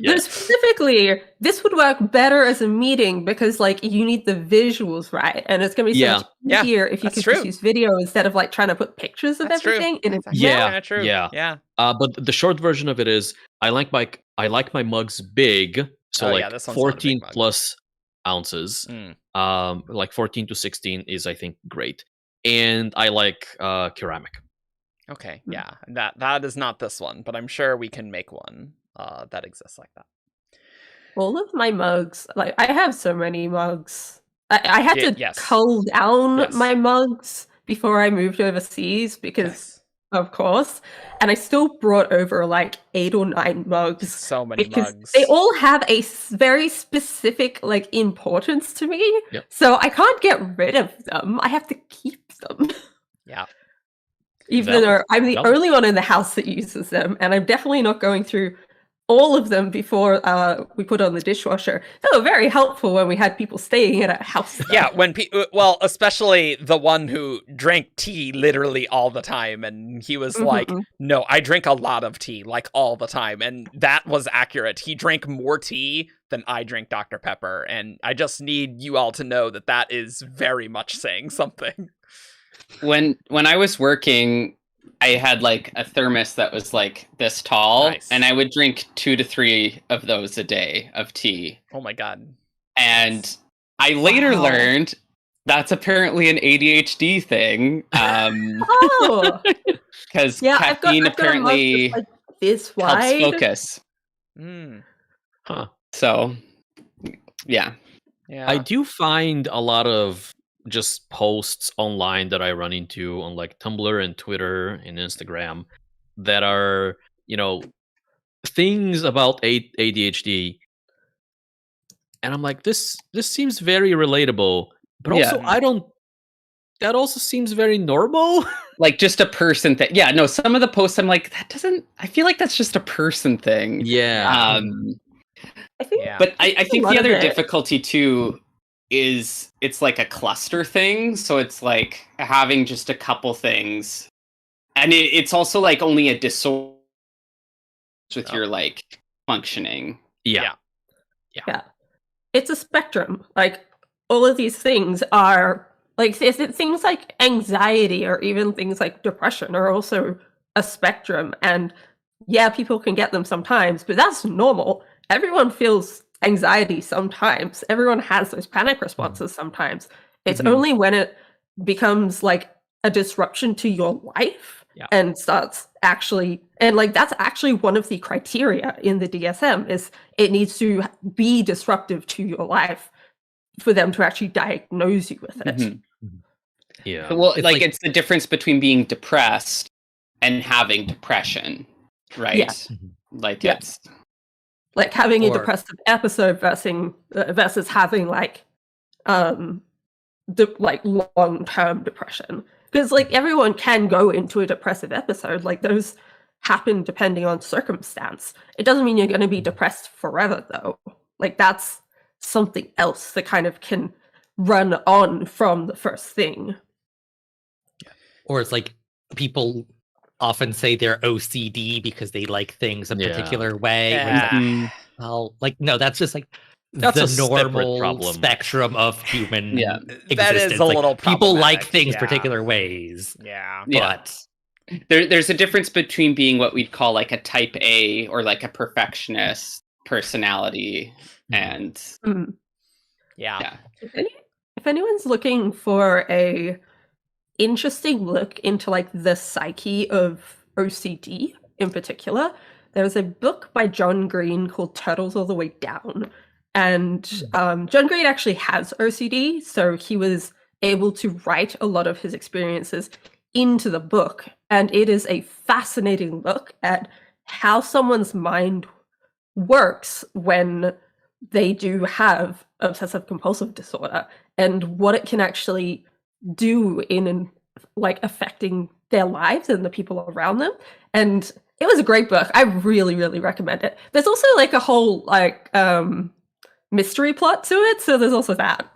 But specifically, this would work better as a meeting because, like, you need the visuals right, and it's going to be so much easier if you could just use video instead of like trying to put pictures of everything. Yeah. But the short version of it is, I like my mugs big, so 14 plus ounces. Like 14 to 16 is, I think, great, and I like ceramic. Okay, yeah, that is not this one, but I'm sure we can make one that exists like that. All of my mugs, like I have so many mugs. I had to cull down my mugs before I moved overseas because, of course, and I still brought over like 8 or 9 mugs. So many mugs. They all have a very specific like importance to me, so I can't get rid of them. I have to keep them. Yeah. Even though I'm the only one in the house that uses them, and I'm definitely not going through all of them before we put on the dishwasher. They were very helpful when we had people staying at our house. Yeah, especially the one who drank tea literally all the time, and he was like, no, I drink a lot of tea, like all the time, and that was accurate. He drank more tea than I drink Dr. Pepper, and I just need you all to know that is very much saying something. When I was working, I had like a thermos that was like this tall, and I would drink 2 to 3 of those a day of tea. Oh my god. And I later learned that's apparently an ADHD thing. Because caffeine apparently like this wide. helps focus. Huh. So, yeah. I do find a lot of just posts online that I run into on like Tumblr and Twitter and Instagram that are, things about ADHD. And I'm like, this seems very relatable, but also that also seems very normal. Like just a person thing. Yeah, no, some of the posts I'm like, I feel like that's just a person thing. Yeah. I think, but I think the other difficulty too is it's like a cluster thing, so it's like having just a couple things, and it's also like only a disorder with your like functioning. Yeah, it's a spectrum. Like all of these things are like things like anxiety or even things like depression are also a spectrum, and people can get them sometimes, but that's normal. Everyone feels anxiety sometimes. Everyone has those panic responses sometimes. It's only when it becomes like a disruption to your life and starts actually, and like that's actually one of the criteria in the DSM is it needs to be disruptive to your life for them to actually diagnose you with it. Yeah. Well, it's the difference between being depressed and having depression, right? Yeah. It's like having a depressive episode versus having like long-term depression, because like everyone can go into a depressive episode. Like those happen depending on circumstance. It doesn't mean you're going to be depressed forever, though. Like, that's something else that kind of can run on from the first thing. Or it's like people often say they're OCD because they like things a particular way. Yeah. Well, like, no, that's just like That's the a separate normal problem. spectrum of human existence. That is a Like, little people like problematic, things yeah. particular ways. Yeah. But There's a difference between being what we'd call like a type A or like a perfectionist personality and Yeah. If anyone's looking for a interesting look into like the psyche of OCD in particular, there's a book by John Green called Turtles All the Way Down. And John Green actually has OCD, so he was able to write a lot of his experiences into the book. And it is a fascinating look at how someone's mind works when they do have obsessive compulsive disorder and what it can actually do in like affecting their lives and the people around them. And it was a great book. I really, really recommend it. There's also like a whole like mystery plot to it, so there's also that.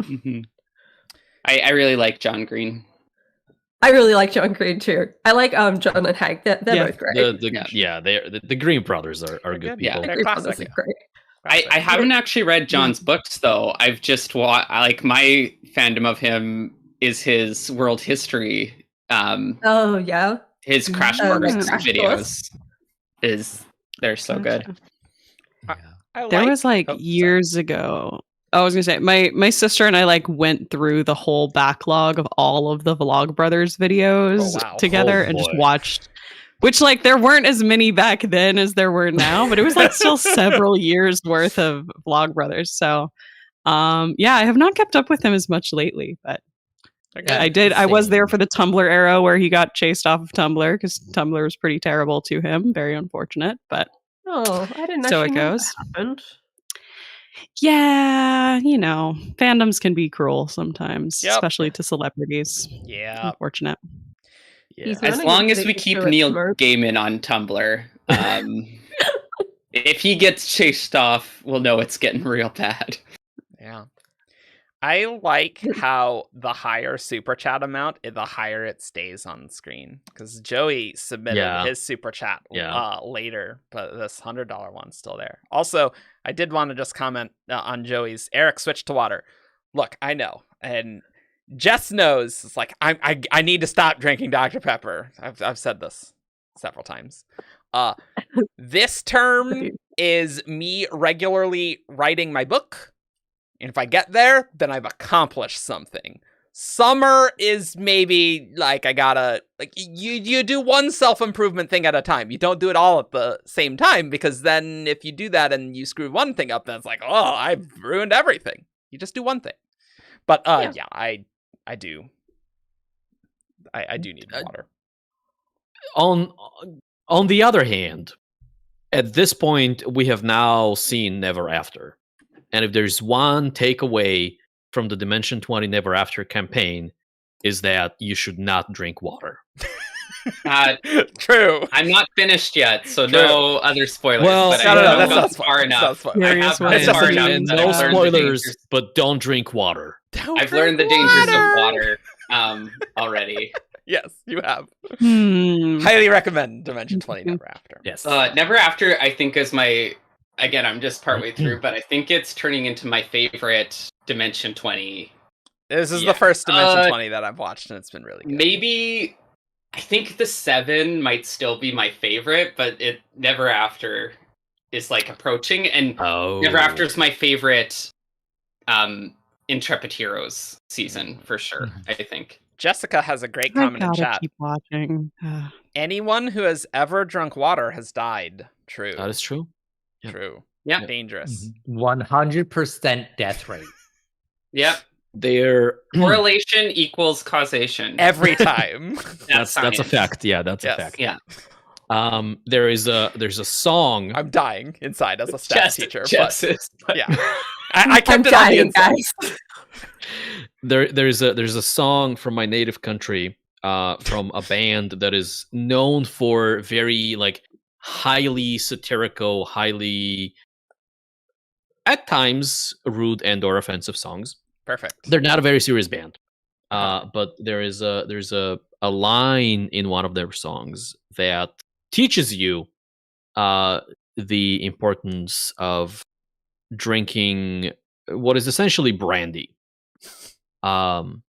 I really like John Green. I really like John Green too. I like John and Hank. They're both great. The Green brothers are good people. They're Green classic. Brothers are great. I haven't actually read John's books though. I've just like my fandom of him is his world history. Oh yeah, his Crash Course Crash videos they're so good. There was like years ago. I was gonna say my sister and I like went through the whole backlog of all of the Vlog Brothers videos together and just watched. Which like there weren't as many back then as there were now, but it was like still several years worth of Vlog Brothers. So, yeah, I have not kept up with him as much lately, but I did. I was there for the Tumblr era where he got chased off of Tumblr because Tumblr was pretty terrible to him. Very unfortunate, but I didn't. So it actually know goes. that happened. Yeah, you know, fandoms can be cruel sometimes, Yep. especially to celebrities. Yeah. Unfortunate. He's As running long into as we the keep issue at Neil Merc. Gaiman on Tumblr, if he gets chased off, we'll know it's getting real bad. Yeah. I like how the higher super chat amount, the higher it stays on screen. Because Joey submitted his super chat later, but this $100 one's still there. Also, I did want to just comment on Joey's Eric switch to water. Look, I know, and Jess knows. It's like I need to stop drinking Dr. Pepper. I've said this several times. This term is me regularly writing my book. And if I get there, then I've accomplished something. Summer is maybe like I gotta like you do one self-improvement thing at a time. You don't do it all at the same time, because then if you do that and you screw one thing up, then it's like, oh, I've ruined everything. You just do one thing. But I do need water. On the other hand, at this point, we have now seen Never After. And if there's one takeaway from the Dimension 20 Never After campaign, is that you should not drink water. True. I'm not finished yet, so no other spoilers. Well, but that's I not have far enough. I have gone far enough And that no I've learned the spoilers, dangers- but don't drink water. I've learned the dangers of water already. Yes, you have. Hmm. Highly recommend Dimension 20 Never After. Yes. Never After, I think, is my... Again, I'm just partway through, but I think it's turning into my favorite Dimension 20. This is the first Dimension 20 that I've watched, and it's been really good. Maybe... I think the 7 might still be my favorite, but Never After is, like, approaching, and Never After is my favorite Intrepid Heroes season, for sure, I think. Jessica has a great I comment in gotta chat. keep watching. Anyone who has ever drunk water has died. True. That is true. Yep. True. Yeah. Dangerous. 100% death rate. Yep. They're Correlation equals causation. Every time. that's a fact. Yeah, that's a Yes. fact. Yeah. There's a song. I'm dying inside as a stats teacher. But yeah. I kept I'm it on the dying, inside. guys. There's a song from my native country, from a band that is known for very like highly satirical, highly at times rude and or offensive songs. Perfect. They're not a very serious band, but there's a line in one of their songs that teaches you the importance of drinking what is essentially brandy. And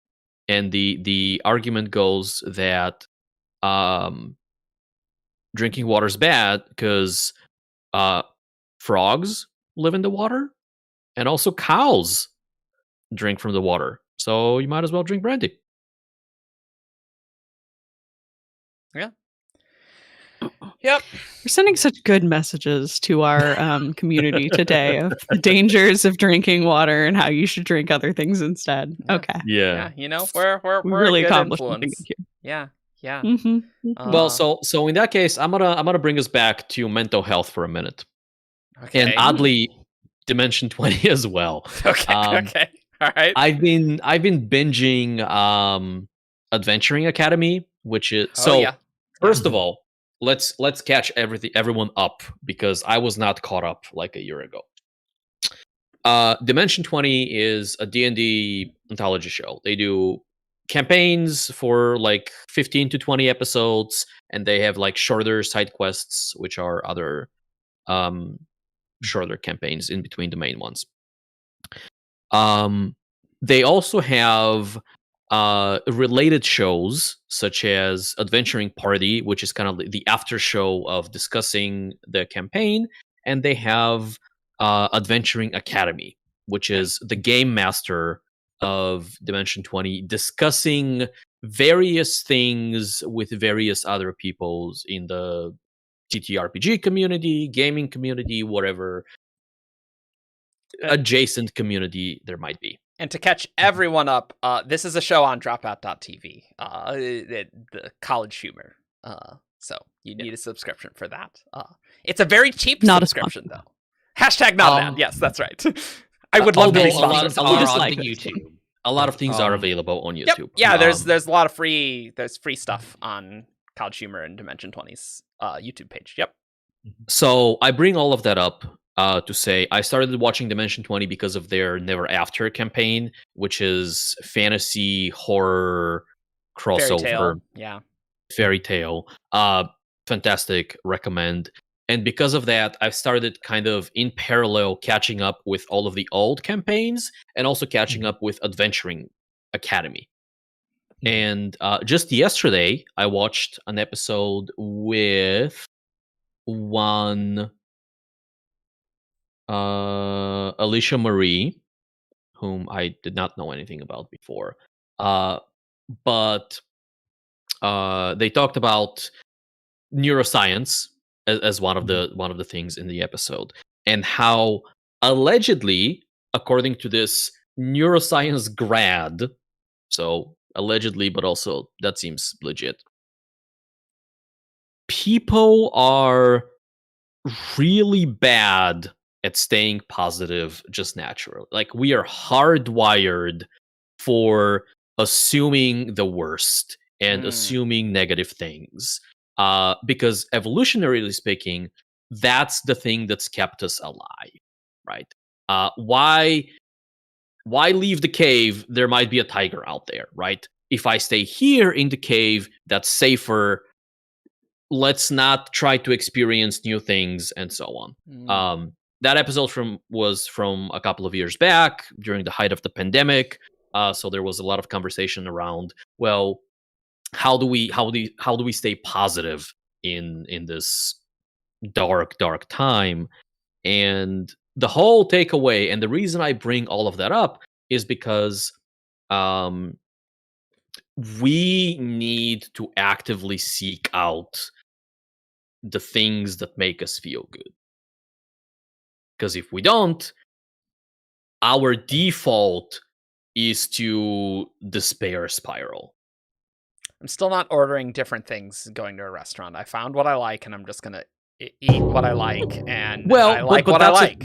the argument goes that drinking water is bad because frogs live in the water, and also cows drink from the water. So you might as well drink brandy. Yeah. Yep. We're sending such good messages to our community today of the dangers of drinking water and how you should drink other things instead. Yeah. Okay. Yeah, you know, we're really a good accomplished something influence. here. Yeah. Well, so in that case, I'm gonna bring us back to mental health for a minute, okay. and oddly, Dimension 20 as well. Okay. Okay. All right. I've been binging Adventuring Academy, which is First of all, let's catch everyone up, because I was not caught up like a year ago. Dimension 20 is a D&D anthology show. They do campaigns for like 15 to 20 episodes, and they have like shorter side quests, which are other shorter campaigns in between the main ones. They also have related shows such as Adventuring Party, which is kind of the after show of discussing the campaign, and they have Adventuring Academy, which is the game master of Dimension 20 discussing various things with various other peoples in the TTRPG community, gaming community, whatever adjacent community there might be. And to catch everyone up, this is a show on dropout.tv, the college humor. So you need a subscription for that. It's a very cheap subscription, though. Hashtag not an ad. Yes, that's right. I would love to be sponsored. A lot of things are available on YouTube. Yep. Yeah, there's a lot of free stuff on College Humor and Dimension 20's YouTube page. Yep. So I bring all of that up to say I started watching Dimension 20 because of their Never After campaign, which is fantasy horror crossover. Fairy tale. Fantastic. Recommend. And because of that, I've started kind of in parallel catching up with all of the old campaigns and also catching up with Adventuring Academy. And just yesterday, I watched an episode with one Alicia Marie, whom I did not know anything about before. But they talked about neuroscience as one of the things in the episode, and how allegedly, according to this neuroscience grad, so allegedly, but also that seems legit, people are really bad at staying positive just naturally. Like, we are hardwired for assuming the worst and assuming negative things. Because evolutionarily speaking, that's the thing that's kept us alive, right? Why leave the cave? There might be a tiger out there, right? If I stay here in the cave, that's safer. Let's not try to experience new things and so on. That episode was from a couple of years back during the height of the pandemic. So there was a lot of conversation around, well, how do we stay positive in this dark time? And the whole takeaway, and the reason I bring all of that up, is because we need to actively seek out the things that make us feel good. Because if we don't, our default is to despair spiral. I'm still not ordering different things going to a restaurant. I found what I like, and I'm just gonna eat what I like, and I like what I like.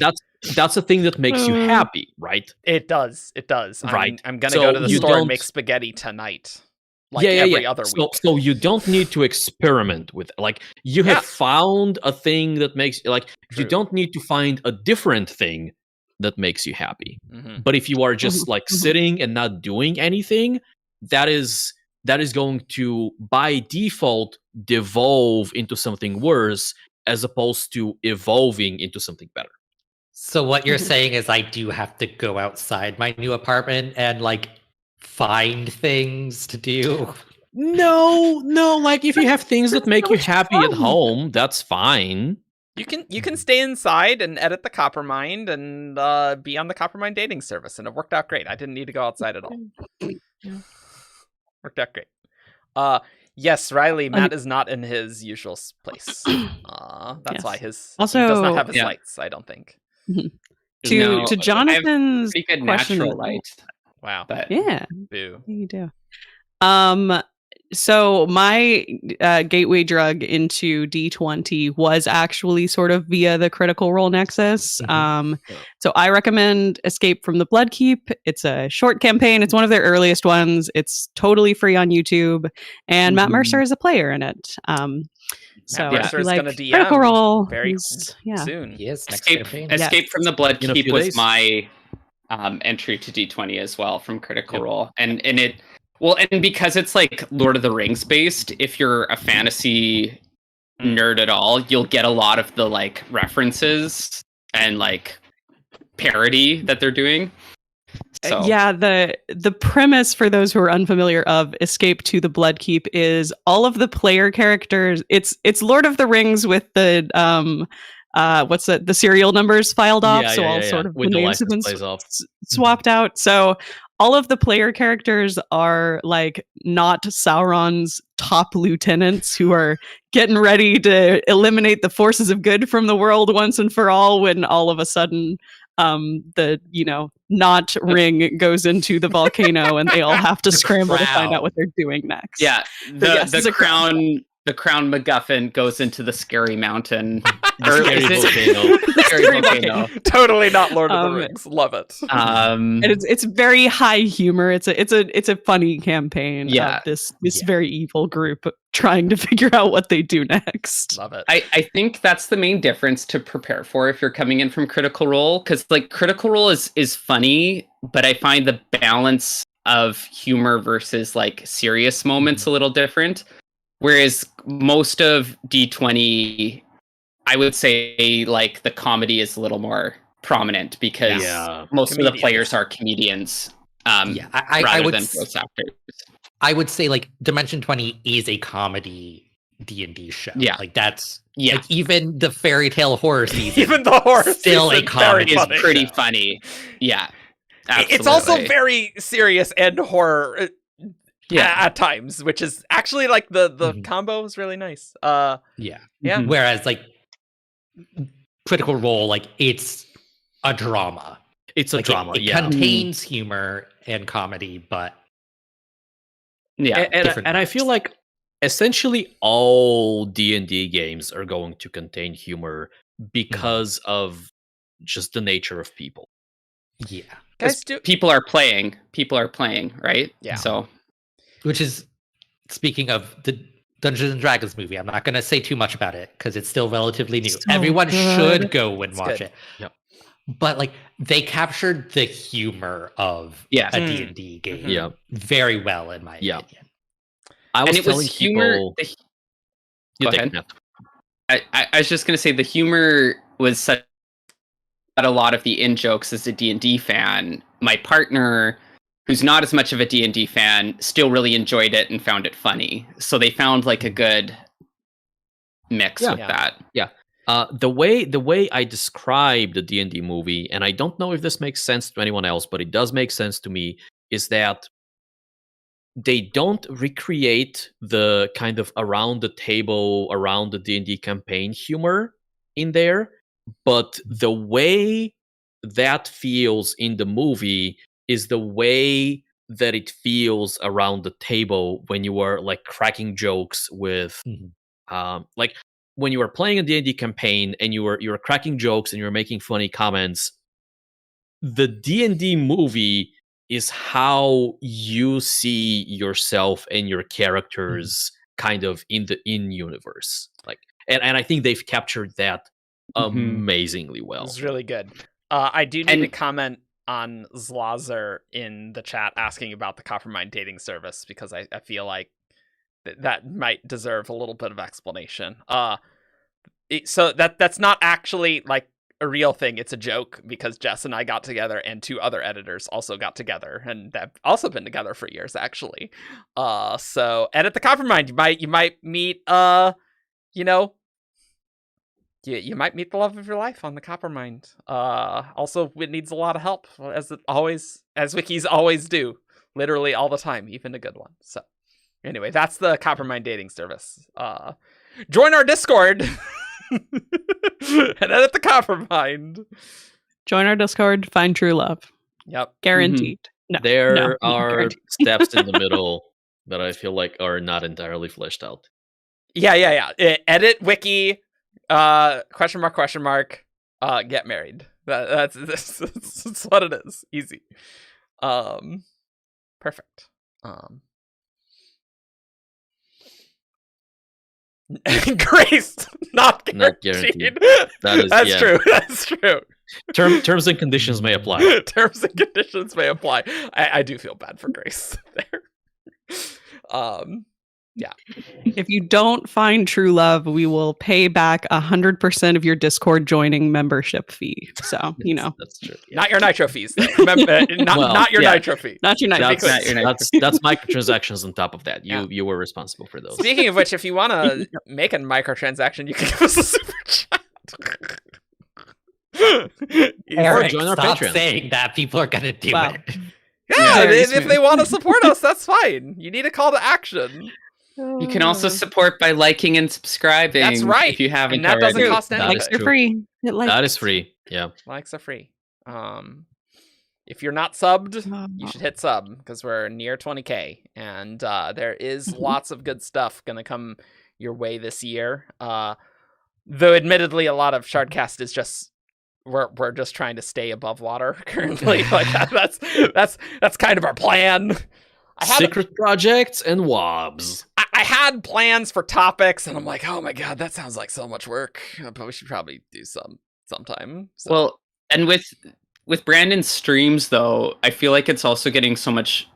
That's the thing that makes you happy, right? It does. Right. I'm gonna go to the store and make spaghetti tonight. like every other week. So you don't need to experiment with you have found a thing that makes you don't need to find a different thing that makes you happy. But if you are just sitting and not doing anything, that is going to by default devolve into something worse as opposed to evolving into something better. So what you're saying is I do have to go outside my new apartment and find things to do? No, if you have things that make you happy at home, that's fine. You can stay inside and edit the Coppermind and be on the Coppermind dating service, and it worked out great. I didn't need to go outside at all. Worked out great. Yes, Riley, Matt is not in his usual place. That's why he does not have his lights, I don't think. To Jonathan's pretty good question, natural light. Wow. But boo. You do. So my gateway drug into D20 was actually sort of via the Critical Role Nexus. So I recommend Escape from the Bloodkeep. It's a short campaign. It's one of their earliest ones. It's totally free on YouTube, and Matt Mercer is a player in it. So Matt Mercer is going to DM Critical Role very soon. Yes, Escape from the Bloodkeep was my entry to D20 as well from Critical Role, and it. Well, and because it's Lord of the Rings based, if you're a fantasy nerd at all, you'll get a lot of the references and parody that they're doing. So. The premise for those who are unfamiliar of Escape to the Bloodkeep is all of the player characters. It's Lord of the Rings with the the serial numbers filed off, sort of the names have been swapped out. So all of the player characters are not Sauron's top lieutenants who are getting ready to eliminate the forces of good from the world once and for all, when all of a sudden the not ring goes into the volcano and they all have to scramble to find out what they're doing next. The crown MacGuffin goes into the scary mountain. Scary volcano. Totally not Lord of the Rings. Love it. And it's very high humor. It's a funny campaign. Of this very evil group trying to figure out what they do next. Love it. I think that's the main difference to prepare for if you're coming in from Critical Role, because Critical Role is funny, but I find the balance of humor versus serious moments a little different. Whereas most of D20, I would say the comedy is a little more prominent because most of the players are comedians rather than voice actors. I would say Dimension 20 is a comedy D&D show. Yeah. That's even the fairy tale horror season. Even the horror still a comedy is pretty funny. Yeah. Absolutely. It's also very serious and horror. At times, which is actually the combo is really nice. Whereas Critical Role, it's a drama. It's a drama. It contains humor and comedy, but and I feel essentially all D&D games are going to contain humor because of just the nature of people. Yeah, guys, people are playing, right? Yeah. So. Which is, speaking of the Dungeons and Dragons movie, I'm not going to say too much about it because it's still relatively new. Everyone should go and watch it. Yep. But they captured the humor of a D&D game very well, in my opinion. I was telling people... Go ahead. I was just going to say the humor was such that a lot of the in-jokes as a D&D fan, my partner... who's not as much of a D&D fan, still really enjoyed it and found it funny. So they found a good mix with that. Yeah. The way I describe the D&D movie, and I don't know if this makes sense to anyone else, but it does make sense to me, is that they don't recreate the kind of around the table, around the D&D campaign humor in there, but the way that feels in the movie is the way that it feels around the table when you are cracking jokes with when you are playing a D&D campaign and you are cracking jokes and you're making funny comments. The D&D movie is how you see yourself and your characters kind of in universe. Like, and I think they've captured that amazingly well. It's really good. I do need to comment on Zlazer in the chat asking about the Coppermind dating service, because I feel like that might deserve a little bit of explanation. So that's not actually like a real thing. It's a joke, because Jess and I got together, and 2 other editors also got together, and they've also been together for years, actually. So edit the Coppermind. You might meet you know, you might meet the love of your life on the Coppermind. Also, it needs a lot of help, as wikis always do, literally all the time, even a good one. So, anyway, that's the Coppermind dating service. Join our Discord and edit the Coppermind. Join our Discord. Find true love. Yep, guaranteed. No, there are guaranteed. steps in the middle that I feel like are not entirely fleshed out. Yeah. Edit wiki. Question mark. Get married. That's what it is. Easy. Perfect. Grace, not guaranteed. That's true. That's true. Terms and conditions may apply. Terms and conditions may apply. I do feel bad for Grace there. Yeah. If you don't find true love, we will pay back 100% of your Discord joining membership fee. So, you know. That's true. Yeah. Not your nitro fees, though. Remember, not your nitro fee. Not your nitro fee. That's microtransactions on top of that. You were responsible for those. Speaking of which, if you want to make a microtransaction, you can give us a super chat. Eric, join our stop Patreon. saying that. People are going to do it. Yeah, if they want to support us, that's fine. You need a call to action. You can also support by liking and subscribing. That's right. If you haven't, and that already. doesn't cost anything. Likes are free. That is free. Yeah, likes are free. If you're not subbed, you should hit sub, because we're near 20k, and there is lots of good stuff gonna come your way this year. Though, admittedly, a lot of Shardcast is just we're just trying to stay above water currently. Like that's kind of our plan. Secret projects and WOBs. I had plans for topics, and I'm like, oh my god, that sounds like so much work. But we should probably do sometime. So. Well, and with Brandon's streams, though, I feel like it's also getting so much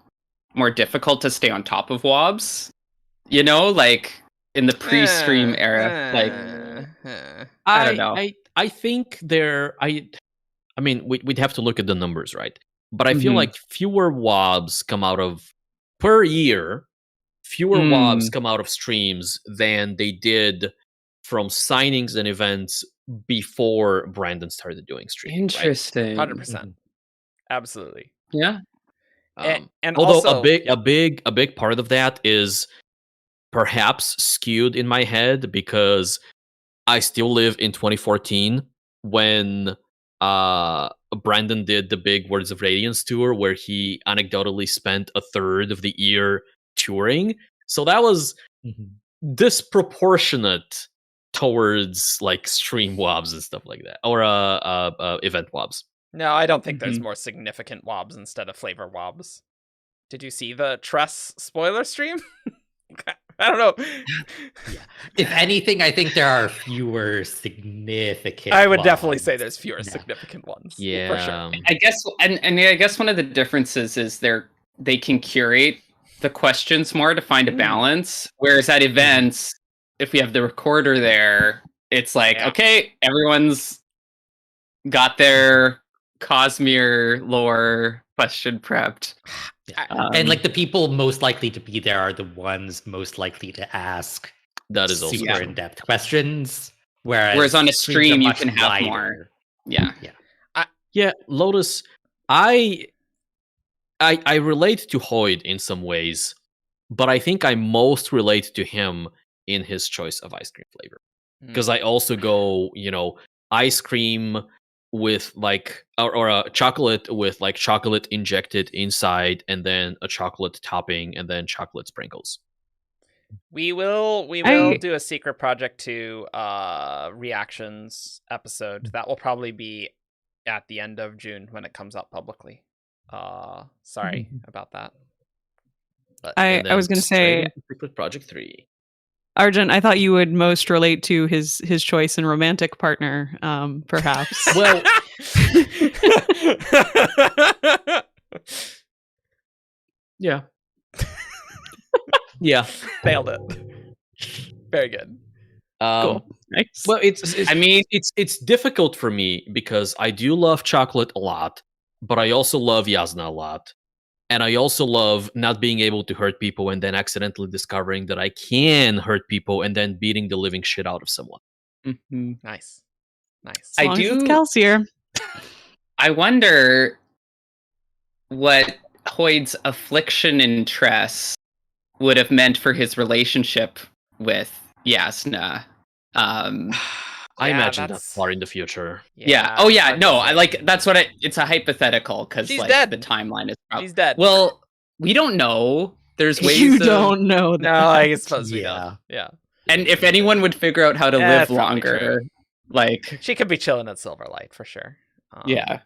more difficult to stay on top of WOBs. You know, like in the pre-stream era. I don't know. I think I mean, we'd have to look at the numbers, right? But I feel like fewer WOBs come out of per year. Fewer WOBs come out of streams than they did from signings and events before Brandon started doing streams. Interesting. Right? 100%. Absolutely. Yeah. And although also, a big part of that is perhaps skewed in my head, because I still live in 2014 when Brandon did the big Words of Radiance tour, where he anecdotally spent a third of the year touring. So that was disproportionate towards like stream WOBs and stuff like that, or event WOBs. No, I don't think there's more significant WOBs instead of flavor WOBs. Did you see the Tress spoiler stream? I don't know. Yeah. If anything, I think there are fewer significant. I would definitely say there's fewer significant ones. Yeah, for sure. I guess, and I guess one of the differences is they can curate the questions more to find a balance. Whereas at events, if we have the recorder there, it's like, okay, everyone's got their Cosmere lore question prepped. And like the people most likely to be there are the ones most likely to ask that is also super in-depth questions. Whereas on a stream you can have more. Yeah, Lotus, I relate to Hoyd in some ways, but I think I most relate to him in his choice of ice cream flavor. Because I also go, ice cream with like or a chocolate with like chocolate injected inside, and then a chocolate topping, and then chocolate sprinkles. We will do a secret project to reactions episode that will probably be at the end of June when it comes out publicly. Sorry about that. But I was going to say, Secret Project 3. Arjun, I thought you would most relate to his choice in romantic partner, perhaps. Well, yeah. Yeah. Nailed it. Very good. Cool. Nice. Well, it's difficult for me because I do love chocolate a lot, but I also love Yasna a lot. And I also love not being able to hurt people and then accidentally discovering that I can hurt people and then beating the living shit out of someone. Mm-hmm. Nice. As long as it's Kelsier. I wonder what Hoyd's affliction in Tress would have meant for his relationship with Yasna. I imagine that's far in the future. Yeah. Oh yeah. No, I like that's what it's a hypothetical because like dead. the timeline is probably She's dead. Well, we don't know. There's ways You don't know that. No, I suppose we don't. Yeah. And if anyone would figure out how to live longer, like she could be chilling at Silverlight for sure. Yeah.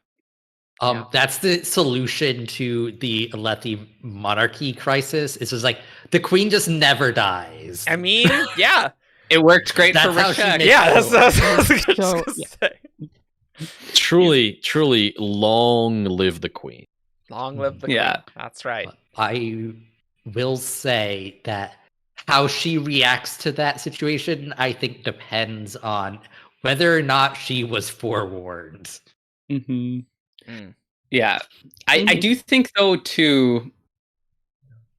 That's the solution to the Alethi monarchy crisis. It's just like the queen just never dies. I mean, yeah. It worked great That's for how she Rashek. makes Yeah, it. that's So, say. Truly, long live the queen. Long live the queen. Yeah. That's right. I will say that how she reacts to that situation, I think, depends on whether or not she was forewarned. Mm-hmm. Mm. Yeah. I do think, though, too...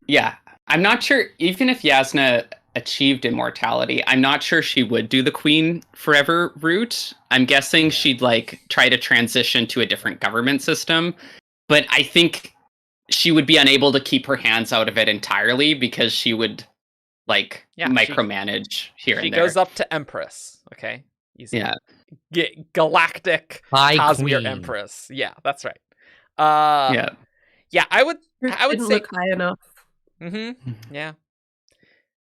Yeah. I'm not sure, even if Yasna achieved immortality, I'm not sure she would do the queen forever route. I'm guessing she'd like try to transition to a different government system, but I think she would be unable to keep her hands out of it entirely because she would like micromanage here and there. She goes up to Empress, okay? Easy. Yeah. Galactic Cosmere Empress. Yeah, that's right. Yeah, I would Didn't say look high enough. Yeah.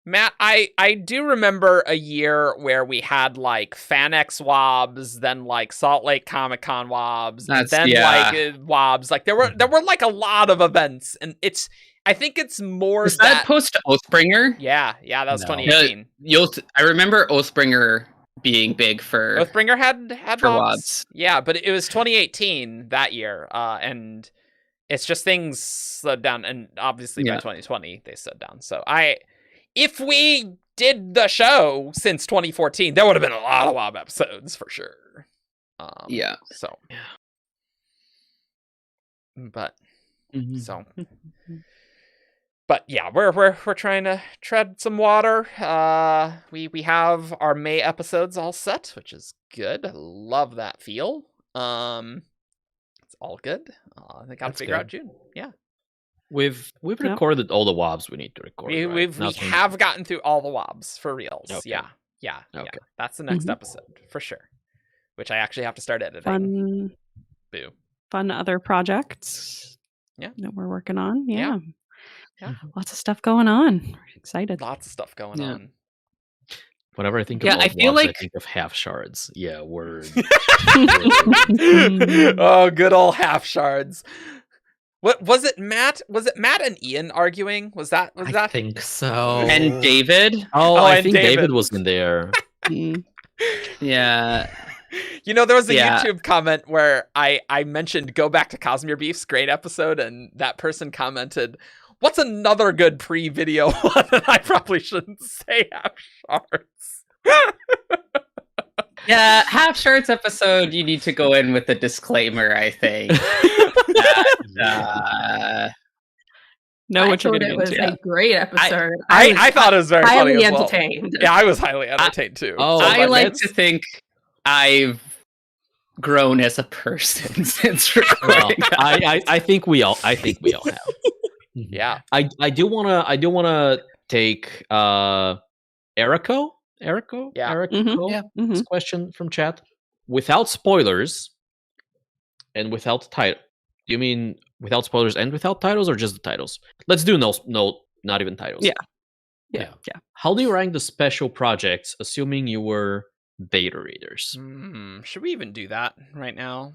Matt, I do remember a year where we had like FanX WOBs, then like Salt Lake Comic Con WOBs, and then WOBs. Like there were like a lot of events, and I think it's more Was that post Oathbringer? Yeah, that was 2018. I remember Oathbringer being big for Oathbringer had for WOBs. WOBs. Yeah, but it was 2018 that year, and it's just things slowed down, and obviously by 2020 they slowed down. So if we did the show since 2014, there would have been a lot of WoB episodes for sure. So, but but yeah, we're trying to tread some water. We have our May episodes all set, which is good. I love that feel. It's all good. They got to figure out June. Yeah. We've recorded all the WOBs we need to record. We have gotten through all the WOBs for reals. Okay. Yeah. That's the next episode for sure. Which I actually have to start editing. Fun other projects. Yeah. That we're working on. Yeah. Lots of stuff going on. We're excited. Lots of stuff going on. Whenever I think of I feel WOBs, I think of half shards. Yeah, word. Oh, good old half shards. What was it, Matt? Was it Matt and Ian arguing? Was that? I think so. And David? I think David was in there. Yeah. You know, there was a YouTube comment where I mentioned Go Back to Cosmere Beef's great episode, and that person commented, "What's another good pre-video one?" And I probably shouldn't say half shards. Yeah, half shards episode, you need to go in with a disclaimer, I think. Know what you're It getting was into. a great episode. I thought it was very funny highly as well. entertained. Yeah, I was highly entertained too. I like to think I've grown as a person since recording. I think we all have. Yeah. I do wanna take Erico. This question from chat. Without spoilers and without title. Do you mean without spoilers and without titles, or just the titles? Let's do no, not even titles. Yeah. How do you rank the special projects, assuming you were beta readers? Should we even do that right now?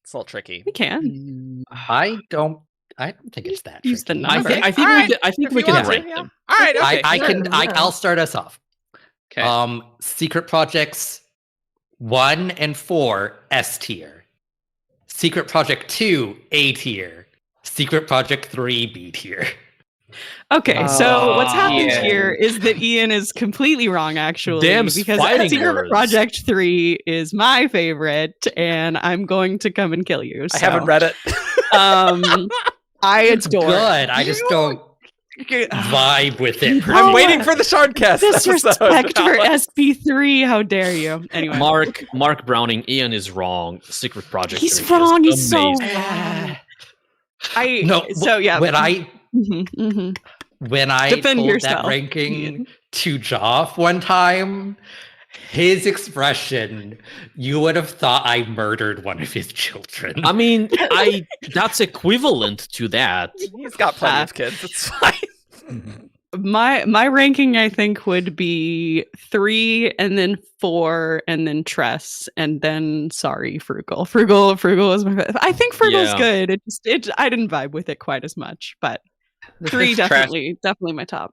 It's a little tricky. We can. I don't think it's that Use the tricky. number. I think Alright, we you can want to, rank yeah. them. All right, okay. I'll start us off. Okay. Secret Projects 1 and 4 S tier. Secret Project 2 A tier. Secret Project 3 B tier. Okay, so what's happened yeah. here is that Ian is completely wrong, actually, Them's because fighting Secret words. Project 3 is my favorite, and I'm going to come and kill you. I haven't read it. I It's adore good. I just don't vibe with it. I'm waiting for the Shardcast disrespect episode. for SP3. How dare you? Anyway, Mark Browning, Ian is wrong. Secret Project. he's 3 is wrong. He's so amazing. wrong. When I Mhm. when I Defend told yourself, that ranking Ian. to Joff one time, his expression, you would have thought I murdered one of his children. I mean, that's equivalent to that. He's got plenty of kids. It's fine. My ranking, I think, would be 3, and then 4, and then Tress, and then Frugal. Frugal is my favorite. I think Frugal's Yeah. good. I didn't vibe with it quite as much, but 3 is trash. definitely my top.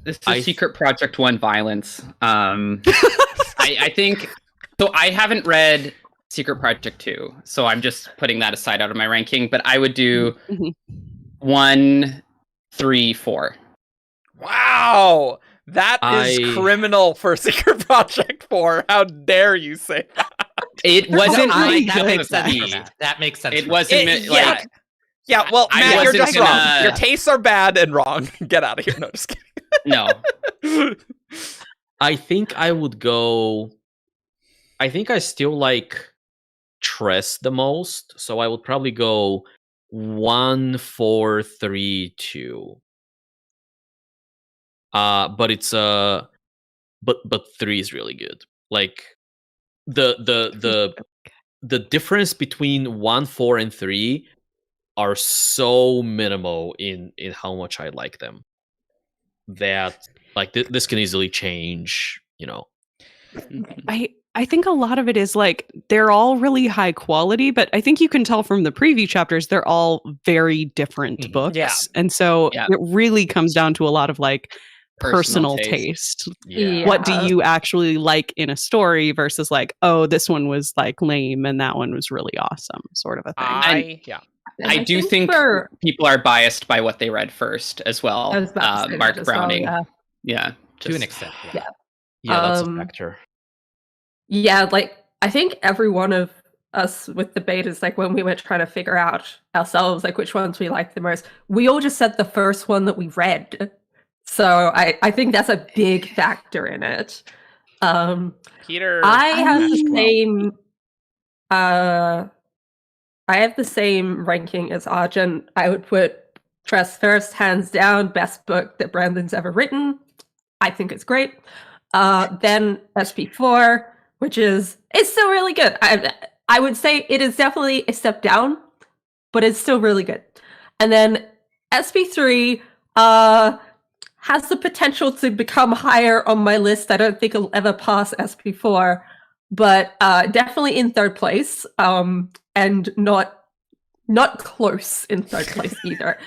This is Secret Project 1 violence. I think so. I haven't read Secret Project 2, so I'm just putting that aside out of my ranking. But I would do 1, 3, 4. Wow. That is criminal for Secret Project 4. How dare you say that? It wasn't my that cup makes of sense. tea. That makes sense. It for me. wasn't like Yeah, well, I Matt, you're wasn't just wrong. gonna- Your tastes are bad and wrong. Get out of here. No, just kidding. no. I think I would go. I think I still like Tress the most, so I would probably go 1, 4, 3, 2. But it's but 3 is really good. Like the difference between 1, 4, and 3 are so minimal in how much I like them that like this can easily change. I think a lot of it is like they're all really high quality, but I think you can tell from the preview chapters they're all very different books. Yeah. And so Yeah. it really comes down to a lot of like Personal personal taste. taste. Yeah. What do you actually like in a story versus like, oh, this one was like lame and that one was really awesome, sort of a thing. I do think people are biased by what they read first as well. I was about to say Mark that as well, Browning. yeah. Yeah. To an extent. Yeah. Yeah, that's a factor. Yeah, like I think every one of us with the betas, like when we were trying to figure out ourselves, like which ones we liked the most, we all just said the first one that we read. So I think that's a big factor in it. Peter, I have the well. same. I have the same ranking as Argent. I would put Tress first, hands down, best book that Brandon's ever written. I think it's great. Then SP4, which is still really good. I would say it is definitely a step down, but it's still really good. And then SP3 has the potential to become higher on my list. I don't think it'll ever pass SP4, but definitely in third place, and not close in third place either.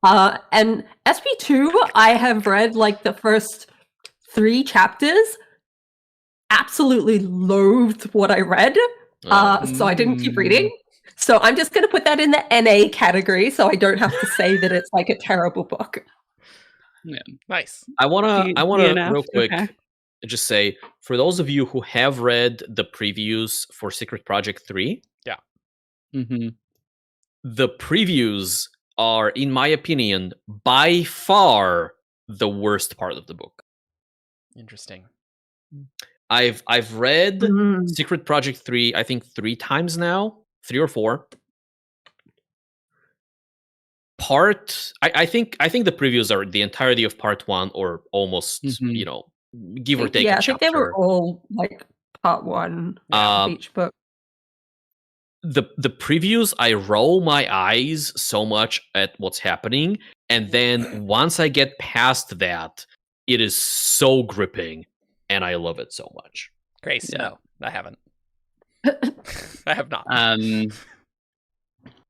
And SP2, I have read like the first 3 chapters, absolutely loathed what I read, so I didn't keep reading. So I'm just going to put that in the NA category, so I don't have to say that it's like a terrible book. Yeah. Nice. I wanna DNF, real quick okay. just say, for those of you who have read the previews for Secret Project 3, Mm-hmm. the previews are, in my opinion, by far the worst part of the book. Interesting. I've read Secret Project 3, I think 3 times now, 3 or 4. I think the previews are the entirety of part 1, or almost, give or take a I chapter. think they were all like part 1 of each book. The previews, I roll my eyes so much at what's happening, and then once I get past that, it is so gripping, and I love it so much. Grace, Yeah. no, I haven't. I have not.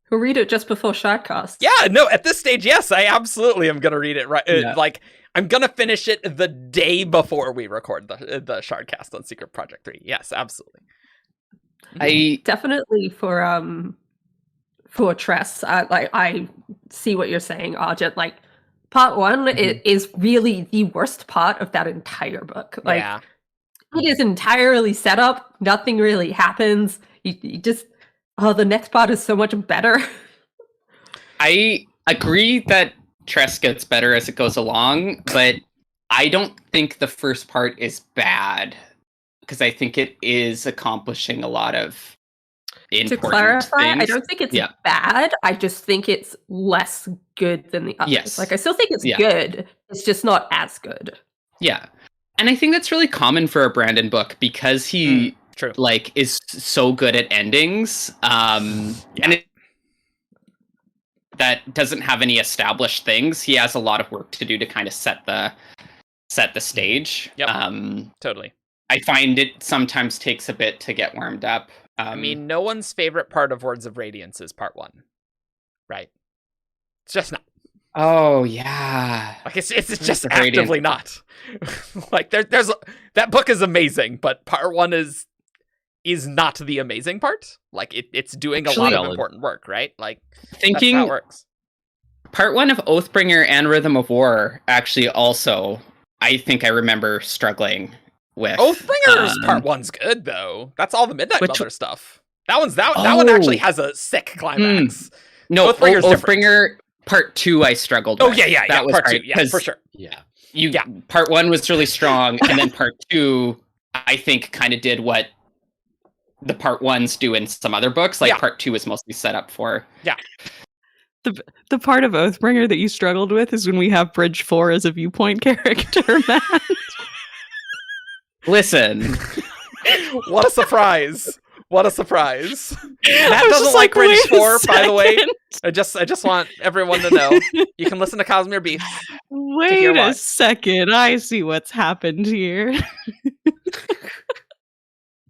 We'll read it just before Shardcast. Yeah, no, at this stage, yes, I absolutely am gonna read it right. Yeah. Like, I'm gonna finish it the day before we record the Shardcast on Secret Project 3. Yes, absolutely. I Definitely for Tress. I see what you're saying, Arjun. Like, part 1 is really the worst part of that entire book. Like, Yeah. it is entirely set up. Nothing really happens. You just the next part is so much better. I agree that Tress gets better as it goes along, but I don't think the first part is bad because I think it is accomplishing a lot of important To clarify, things. I don't think it's bad. I just think it's less good than the others. Yes. Like, I still think it's good. It's just not as good. Yeah. And I think that's really common for a Brandon book because he True. like is so good at endings. And that doesn't have any established things. He has a lot of work to do to kind of set the stage. Yep. Totally. I find it sometimes takes a bit to get warmed up. I mean, no one's favorite part of Words of Radiance is part 1, right? It's just not. Oh yeah, Like, it's just actively not. Like, there's that book is amazing, but part 1 is not the amazing part. Like, it's doing a lot of important work, right? Like, thinking that's how it works. Part 1 of Oathbringer and Rhythm of War actually also, I think I remember struggling with. Oathbringer's part 1's good though. That's all the Midnight Mother stuff. That one actually has a sick climax. No, Oathbringer's Oathbringer part 2 I struggled with. That was part 2, for sure. Part 1 was really strong, and then part 2 I think kind of did what the part 1s do in some other books. Like part 2 is mostly set up for The part of Oathbringer that you struggled with is when we have Bridge 4 as a viewpoint character, Matt. Listen. What a surprise. What a surprise. Matt was doesn't just like like, Bridge wait a 4, by the way. second. I just want everyone to know. You can listen to Cosmere Beefs. Wait a second. I see what's happened here.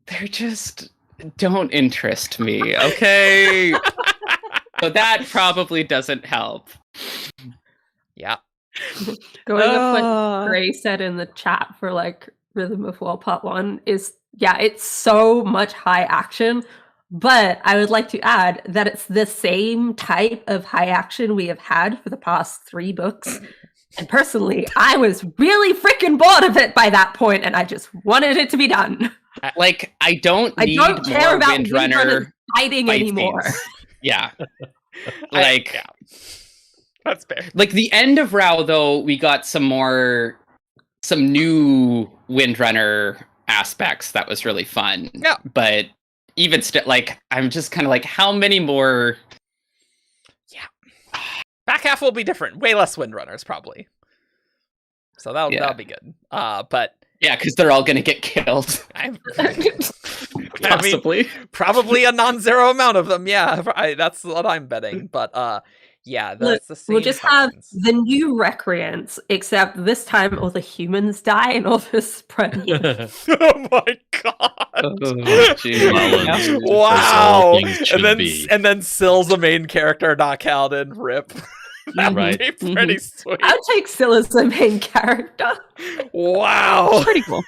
They're just don't interest me, okay? So that probably doesn't help. Yeah. Going with what Gray said in the chat for like Rhythm of War Part 1 is, it's so much high action, but I would like to add that it's the same type of high action we have had for the past 3 books. And personally, I was really freaking bored of it by that point, and I just wanted it to be done. Like, I don't care more about Windrunner fighting anymore. Yeah. Like, that's fair. Like, the end of Rao, though, we got some new Windrunner aspects that was really fun. Yeah. But even still, like, I'm just kind of like, how many more? Back half will be different. Way less Windrunners, probably. So that'll be good. But yeah, because they're all going to get killed. I Possibly. mean, probably a non-zero amount of them. Yeah, that's what I'm betting. But that's the same. We'll just have the new recreants, except this time all the humans die and all the spread. Oh my god! Oh, wow! And then Sill's the main character, not Kaladin. Rip. That would be pretty sweet. I'll take Syl as the main character. Wow. That's pretty cool.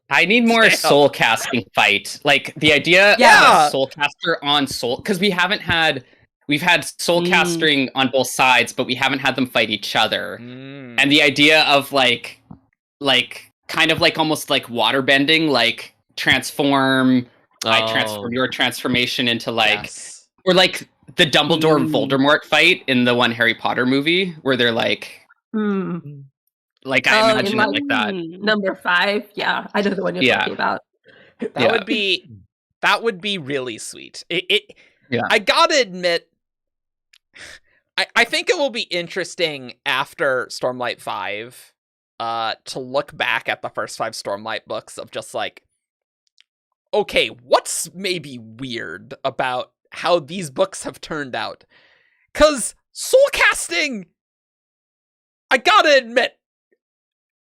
I need more soul casting fight. Like the idea of a soul caster on soul, because we've had soul casting on both sides, but we haven't had them fight each other. And the idea of like kind of like almost like water bending, like transform your transformation into like or like the Dumbledore Voldemort fight in the one Harry Potter movie where they're like like I imagine it like that. Number 5, I know the one you're talking about. That would be really sweet. I gotta admit, I think it will be interesting after Stormlight 5 to look back at the first 5 Stormlight books of just like, okay, what's maybe weird about how these books have turned out? Because soul casting, I gotta admit,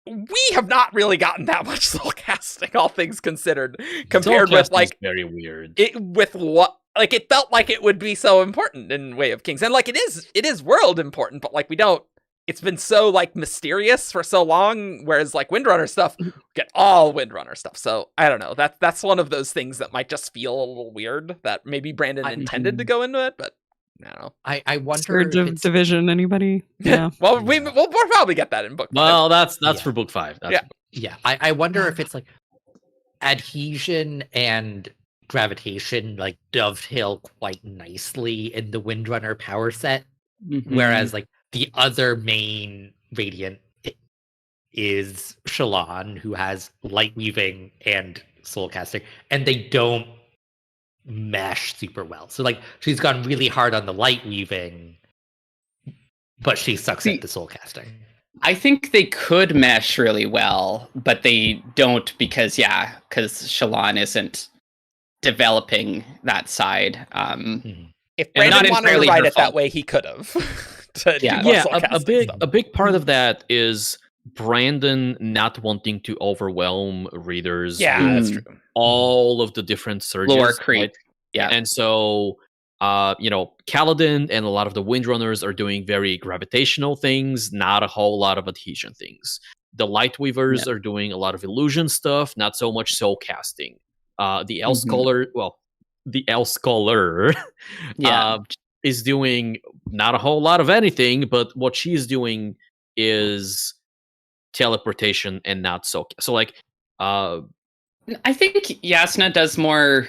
we have not really gotten that much soul casting, all things considered, compared with like very weird. With what like it felt like it would be so important in Way of Kings, and like it is world important, but like we don't. It's been so like mysterious for so long, whereas like Windrunner stuff, we get all Windrunner stuff. So I don't know. That's one of those things that might just feel a little weird. That maybe Brandon intended to go into it, but I don't know. I wonder Scourge of Division. Anybody? Yeah. Well, we'll probably get that in book 5. Well, that's for book 5. I wonder if it's like adhesion and gravitation like dovetail quite nicely in the Windrunner power set, whereas like the other main Radiant is Shallan, who has light weaving and soul casting, and they don't mesh super well. So like she's gone really hard on the light weaving, but she sucks at the soul casting. I think they could mesh really well, but they don't because Shallan isn't developing that If Brandon wanted to write it that way, he could have. A big part of that is Brandon not wanting to overwhelm readers. Yeah, that's true. All of the different surges, lore creep. Right? Yeah, and so Kaladin and a lot of the Windrunners are doing very gravitational things, not a whole lot of adhesion things. The Lightweavers are doing a lot of illusion stuff, not so much soul casting. The Elf Scholar, is doing not a whole lot of anything, but what she's doing is teleportation and not so like I think Yasna does more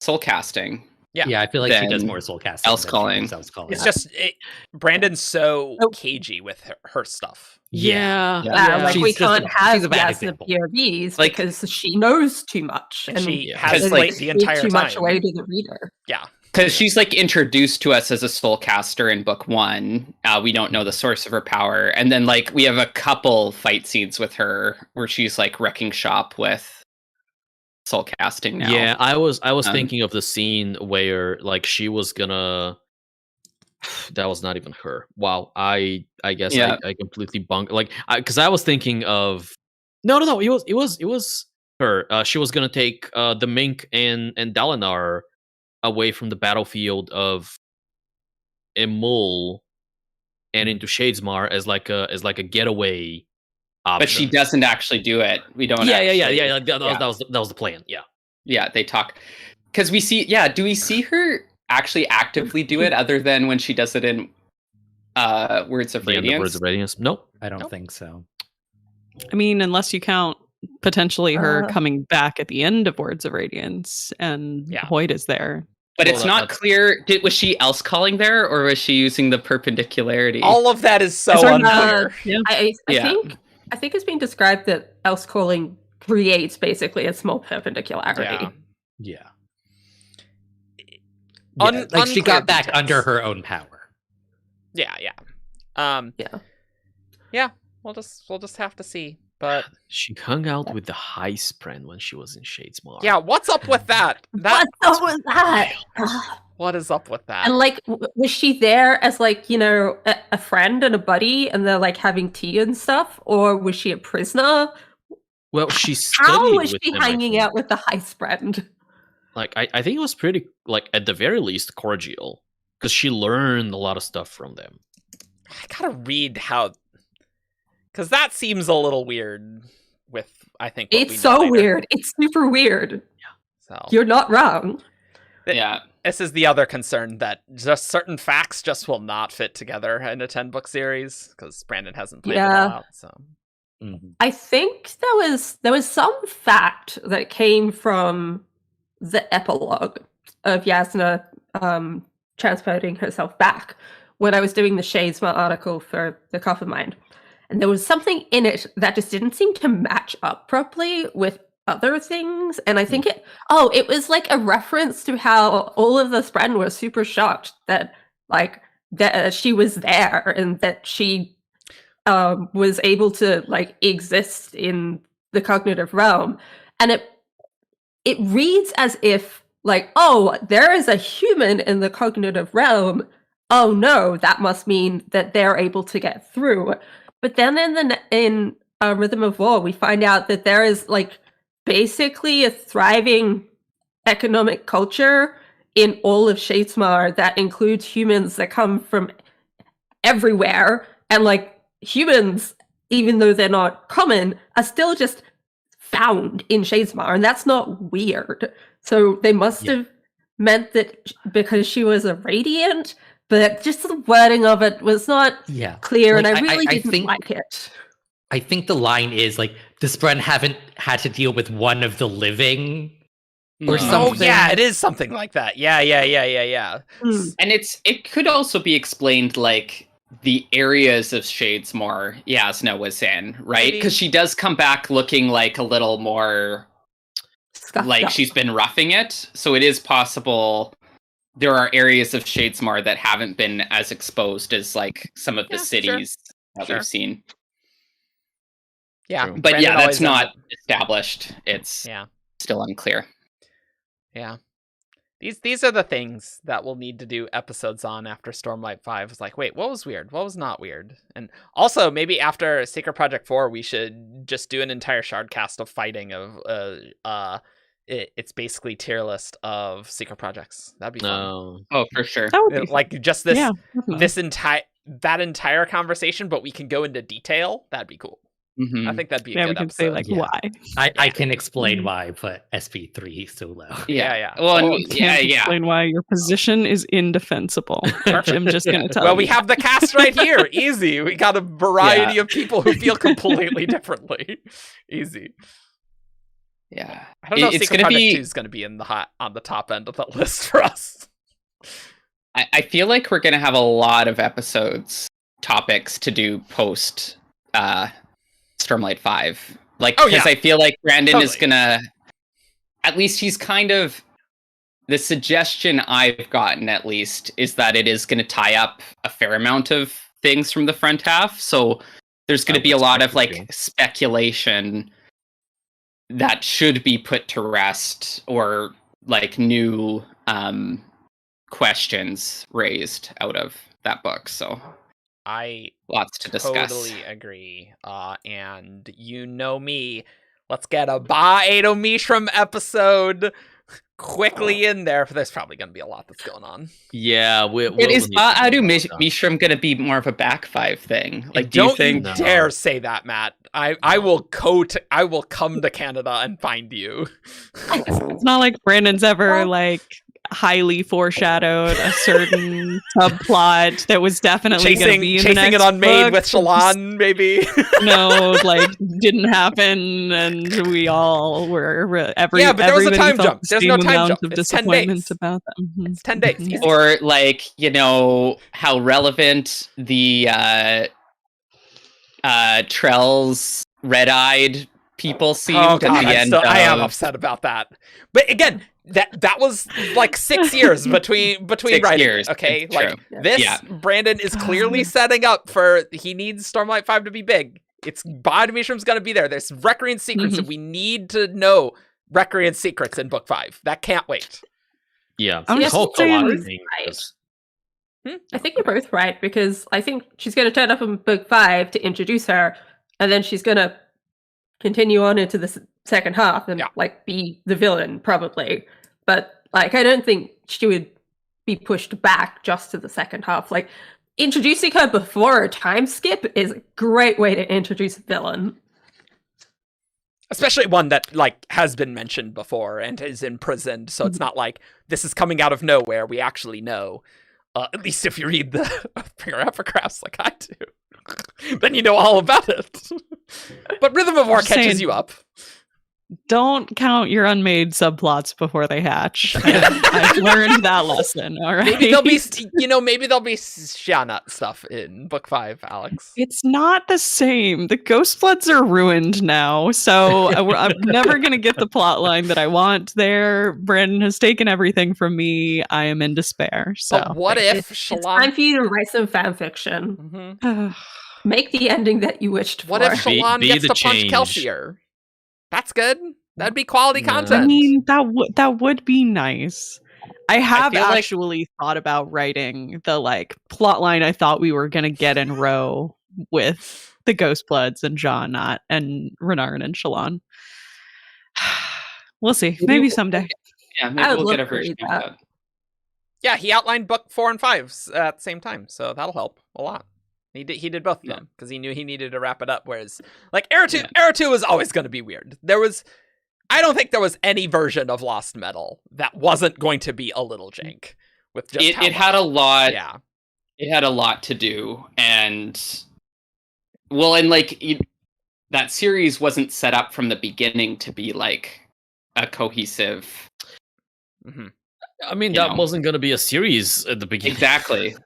soul casting. Yeah, I feel like she does more soul casting. Else calling. It's just Brandon's so cagey with her stuff. Like we can't have Yasna POVs like, because she knows too much, and she has like the entire too time. much away to the reader. Yeah. Because she's like introduced to us as a soul caster in book 1. We don't know the source of her power. And then like we have a couple fight scenes with her where she's like wrecking shop with soul casting now. Yeah, I was thinking of the scene where like she was gonna that was not even her. Wow. I guess I completely bunked like because I was thinking of no, it was her. She was gonna take the Mink and Dalinar away from the battlefield of Emul and into Shadesmar as like a getaway option. But she doesn't actually do it. We don't. Yeah. That was the plan. Yeah. They talk because we see. Yeah, do we see her actually actively do it other than when she does it in Words of Radiance? Words of Radiance. Nope. I don't think so. I mean, unless you count potentially her coming back at the end of Words of Radiance, and Hoyt is there. But it's not clear. Was she else calling there, or was she using the perpendicularity? All of that is so unclear. I think it's being described that else calling creates basically a small perpendicularity. Yeah. Like she got back under her own power. Yeah. We'll just have to see. But she hung out with the High Spren when she was in Shadesmar. Yeah, what's up with that? What's up with that? What is up with that? And like, was she there as like, a friend and a buddy, and they're like having tea and stuff, or was she a prisoner? Well, she's how was she hanging out with the High Spren? Like, I think it was pretty, like, at the very least, cordial, because she learned a lot of stuff from them. I gotta read how. Because that seems a little weird with, I think, what it's so weird. It's super weird. Yeah. So you're not wrong. Yeah. This is the other concern, that just certain facts just will not fit together in a 10-book series, because Brandon hasn't played it all out. So I think there was some fact that came from the epilogue of Yasna transporting herself back when I was doing the Shadesmar article for the Copper Mind. And there was something in it that just didn't seem to match up properly with other things. And I think it was like a reference to how all of the Spren were super shocked that she was there and that she was able to like exist in the cognitive realm. And it reads as if like, oh, there is a human in the cognitive realm. Oh no, that must mean that they're able to get through. But then in Rhythm of War, we find out that there is like basically a thriving economic culture in all of Shadesmar that includes humans that come from everywhere, and like humans, even though they're not common, are still just found in Shadesmar, and that's not weird. So they must have meant that because she was a radiant, but just the wording of it was not clear, Like, and I really didn't think, like it. I think the line is like, does Bren haven't had to deal with one of the living or something? Oh yeah, it is something like that. Yeah. And it could also be explained like the areas of Shadesmar Yasna was in, right? Because she does come back looking like a little more Scuffed like up. she's been roughing it. So it is possible there are areas of Shadesmar that haven't been as exposed as like some of the cities that we've seen. Yeah, but Brandon that's always not established. It's still unclear. Yeah. These are the things that we'll need to do episodes on after Stormlight 5. It's like, wait, what was weird? What was not weird? And also, maybe after Secret Project 4, we should just do an entire shardcast of fighting of it's basically tier list of secret projects. That'd be fun. Oh, for sure. That would be Like just this definitely. that entire conversation, but we can go into detail. That'd be cool. Mm-hmm. I think that'd be a we good can episode. say like why. I can explain why, but SP3 so low. Yeah. Well, Can't explain why your position is indefensible. I'm just gonna tell you. Well, we have the cast right here. Easy. We got a variety of people who feel completely differently. Easy. Yeah. I don't know if It's Secret gonna Project be 2 is going to be on the top end of that list for us. I feel like we're gonna have a lot of episodes topics to do post Stormlight 5. Like, because I feel like Brandon is gonna, at least he's kind of, the suggestion I've gotten at least is that it is going to tie up a fair amount of things from the front half. So there's going to be a lot of like speculation that should be put to rest, or like new questions raised out of that book. So I lots to discuss. Totally agree. And you know me. Let's get a Ba Edo Mishram episode quickly in there. There's probably going to be a lot that's going on. Yeah, is Ba Edo Mishram going to be more of a back 5 thing? Like, do you think? Don't dare say that, Matt. I will come to Canada and find you. It's not like Brandon's ever like highly foreshadowed a certain subplot that was definitely going to be in the next chasing it unmade book. with Shallan, maybe. No, like didn't happen, and we all were but there was a time jump. There's no time jump. Of it's 10 disappointment days. About them. It's 10 days. Or like, you know, how relevant the Trell's red-eyed people seemed at the end. I am upset about that. But again, that was like 6 years between 6 writing. years. Okay, It's like true. this, Brandon is clearly setting up for he needs Stormlight 5 to be big. It's Ba Edo Mishram's gonna be there. There's Requiem secrets, and we need to know Requiem secrets in book 5. That can't wait. Yeah, I'm just saying. I think you're both right, because I think she's going to turn up in book 5 to introduce her, and then she's going to continue on into the second half and like be the villain probably. But like, I don't think she would be pushed back just to the second half. Like, introducing her before a time skip is a great way to introduce a villain. Especially one that like has been mentioned before and is imprisoned, so it's not like this is coming out of nowhere. We actually know. At least if you read the Finger Epigraphs like I do, then you know all about it. But Rhythm of War catches you up. Don't count your unmade subplots before they hatch. I've learned that lesson. All right. Maybe there'll be, maybe there'll be Shanat stuff in book 5, Alex. It's not the same. The Ghostbloods are ruined now, so I'm never gonna get the plot line that I want there. Brandon has taken everything from me. I am in despair. So, but what if Shallan? It's time for you to write some fan fiction. Make the ending that you wished for. What if Shallan gets to punch Kelsier? That's good. That'd be quality content. I mean, that would be nice. I have actually thought about writing the like plot line I thought we were gonna get in Row with the Ghostbloods and John and Renarin and Shallan. We'll see. Maybe someday. Yeah, maybe we'll get a version of that. Yeah, he outlined book 4 and 5 at the same time, so that'll help a lot. He did both of them because he knew he needed to wrap it up. Whereas, like Era 2 was always going to be weird. I don't think there was any version of Lost Metal that wasn't going to be a little jank with just it had a lot. Yeah, it had a lot to do, and that series wasn't set up from the beginning to be like a cohesive. Mm-hmm. I mean, that wasn't going to be a series at the beginning. Exactly.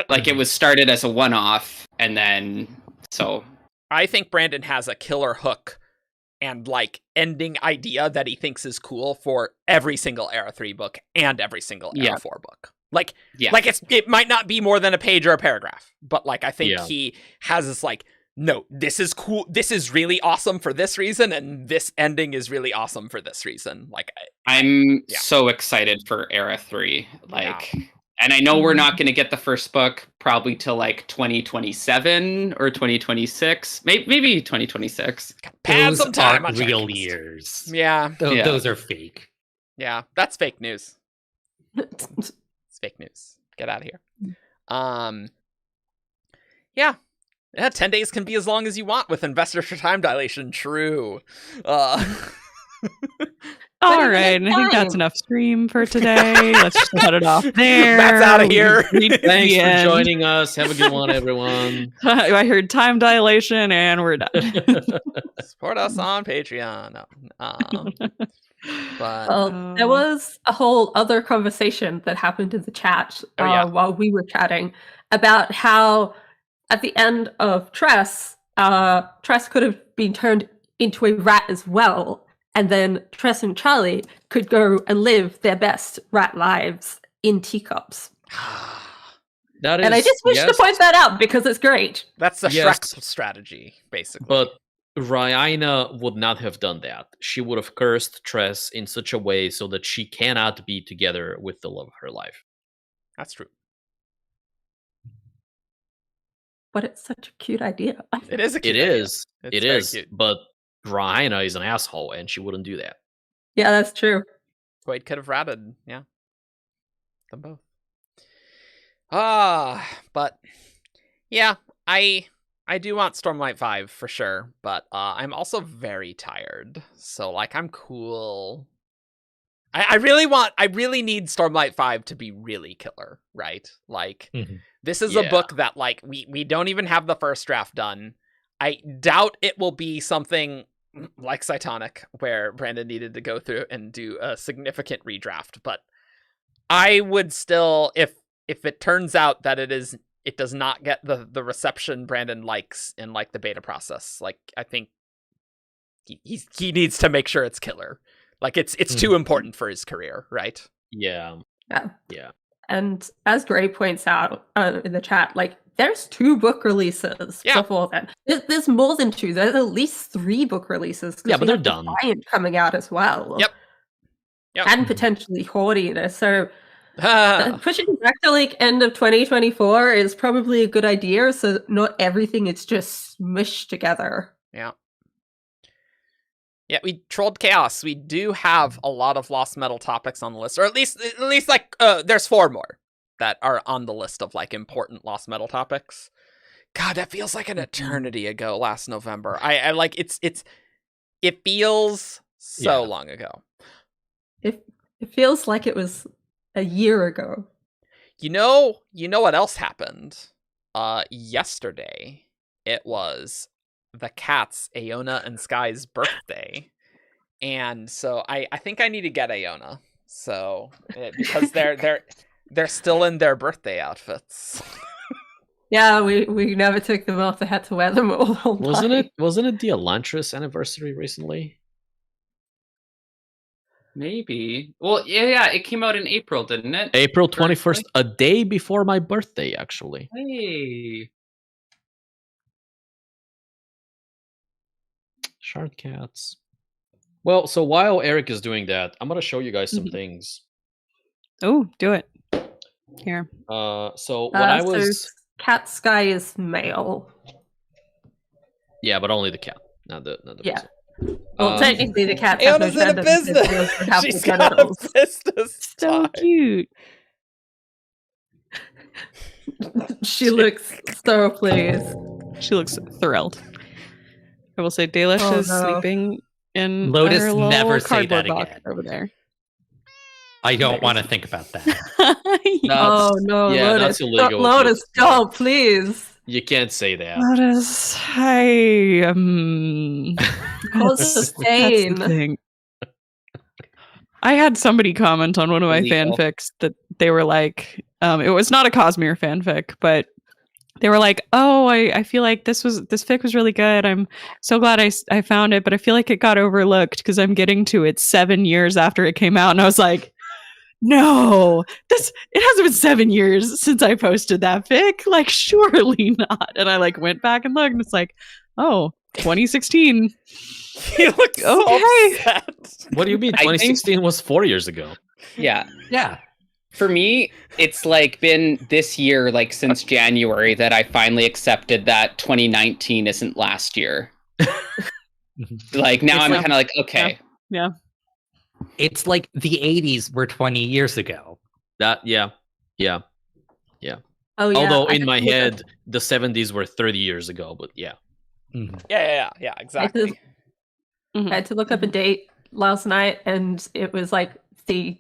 Like it was started as a one-off, and then so I think Brandon has a killer hook and like ending idea that he thinks is cool for every single Era 3 book and every single Era 4 book. Like it might not be more than a page or a paragraph, but like I think he has this like, no, this is cool. This is really awesome for this reason, and this ending is really awesome for this reason. Like I'm so excited for Era 3. And I know we're not going to get the first book probably till like 2027 or 2026, maybe 2026. Those some time aren't real years. Yeah. Those are fake. Yeah, that's fake news. It's fake news. Get out of here. Yeah, 10 days can be as long as you want with investors for time dilation. True. All right, I think that's enough stream for today. Let's just cut it off there. Matt's out of here. Thanks for joining us. Have a good one, everyone. I heard time dilation, and we're done. Support us on Patreon. But there was a whole other conversation that happened in the chat while we were chatting about how at the end of Tress, Tress could have been turned into a rat as well. And then Tress and Charlie could go and live their best rat lives in teacups. And I just wish to point that out because it's great. That's the Shrek strategy, basically. But Raina would not have done that. She would have cursed Tress in such a way so that she cannot be together with the love of her life. That's true. But it's such a cute idea. It is a cute idea. It is. Cute. But Raina is an asshole, and she wouldn't do that. Yeah, that's true. Quaid could have ratted, them both. But yeah, I do want Stormlight 5 for sure, but I'm also very tired. So like I'm cool. I really need Stormlight 5 to be really killer, right? Like this is a book that like we don't even have the first draft done. I doubt it will be something like Cytonic, where Brandon needed to go through and do a significant redraft. But I would still, if it turns out that it does not get the reception Brandon likes in like the beta process, like I think he needs to make sure it's killer. Like it's too important for his career, right? Yeah. And as Gray points out in the chat, like there's 2 book releases before then. There's more than 2. There's at least 3 book releases. Yeah, but they're done. Defiant coming out as well. Yep. And potentially Hoarding. So pushing back to like end of 2024 is probably a good idea. So not everything is just smushed together. Yeah. Yeah, we trolled chaos. We do have a lot of Lost Metal topics on the list, or at least like there's 4 more that are on the list of like important Lost Metal topics. God, that feels like an eternity ago. Last November, I like it feels so long ago. It feels like it was a year ago. You know what else happened? Yesterday, it was the cats, Aona and Sky's birthday. And so I think I need to get Aona. So because they're still in their birthday outfits. Yeah, we never took them off. They had to wear them all. Wasn't it the Elantris anniversary recently? Maybe. Well, yeah, it came out in April, didn't it? April 21st, a day before my birthday, actually. Hey. Shard cats. Well, so while Eric is doing that, I'm going to show you guys some things. Oh, do it. Here. So when I was... So Cat Sky is male. Yeah, but only the cat, not the yeah. person. Well, technically the cat has no Aona's in a gender. business. She's got a business. So cute. She looks so pleased. She looks thrilled. I will say Dalish Oh, is no. sleeping in Lotus, her little never say that cardboard box again. over there. I don't want to think about that. Oh no, yeah, Lotus! that's illegal. Don't, Lotus, don't, please. You can't say that. Lotus, Cause that's the sustain. thing. I had somebody comment on one of my Illegal. fanfics that they were like, it was not a Cosmere fanfic, but they were like, "Oh, I feel like this fic was really good. I'm so glad I found it, but I feel like it got overlooked because I'm getting to it 7 years after it came out." And I was like, "No, it hasn't been 7 years since I posted that fic. Like, surely not." And I like went back and looked, and it's like, "Oh, 2016." You look so Okay. upset. What do you mean? I think- 2016 was 4 years ago. Yeah. Yeah. For me, it's like been this year, like since January, that I finally accepted that 2019 isn't last year. Like now It's I'm like- kind of like, okay. It's like the 80s were 20 years ago. Yeah. Oh yeah. Although I in had my to look up- head, the 70s were 30 years ago, but yeah. Yeah, exactly. I had to look up a date last night, and it was like the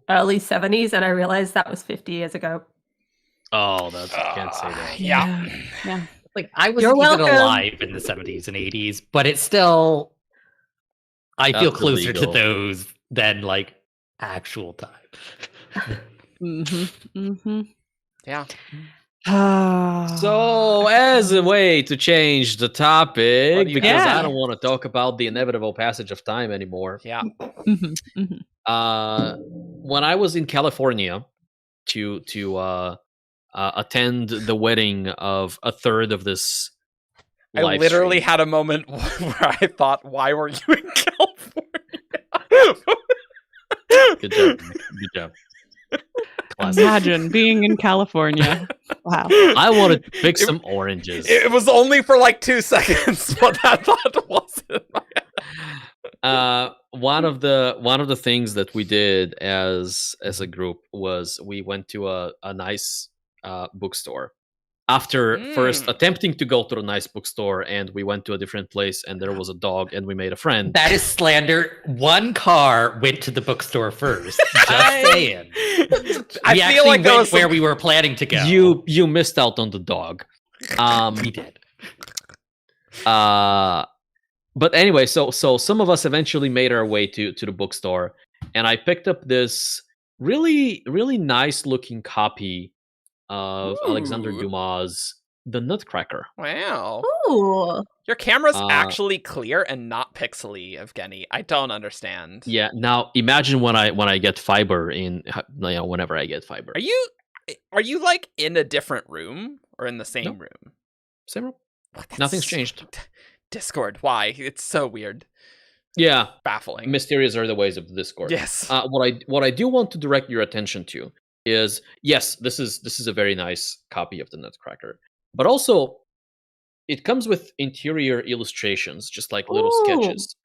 early 70s, and I realized that was 50 years ago. Oh, you can't say that. Yeah. Like I was You're even welcome. alive in the 70s and 80s, but it's still I feel That's closer illegal. to those than like actual time. Yeah. So, as a way to change the What topic, do you because have? I don't want to talk about the inevitable passage of time anymore. Yeah. When I was in California to attend the wedding of a third of this, I live literally stream. had a moment where I thought, why were you in California? Good job. Good job. Classic. Imagine being in California. Wow. I wanted to pick some oranges. It was only for like 2 seconds, but that thought was in my head. One of the things that we did as a group was we went to a nice bookstore. After first attempting to go to a nice bookstore, and we went to a different place, and there was a dog, and we made a friend. That is slander. One car went to the bookstore first. Just saying. I We feel actually like there went was where some... we were planning to go. You missed out on the dog. We did. But anyway, so some of us eventually made our way to the bookstore, and I picked up this really nice looking copy of Alexander Ooh. Dumas' The Nutcracker. Wow. Ooh. Your camera's Uh, actually clear and not pixely, Evgeny. I don't understand. Yeah. Now imagine when I get fiber in, whenever I get fiber. Are you like in a different room or in the same No. room? Same room. What? Nothing's That's changed. Discord. Why? It's so weird. Yeah. Baffling. Mysterious are the ways of Discord. Yes. What I do want to direct your attention to is, yes, this is a very nice copy of the Nutcracker, but also it comes with interior illustrations, just like little Ooh. sketches.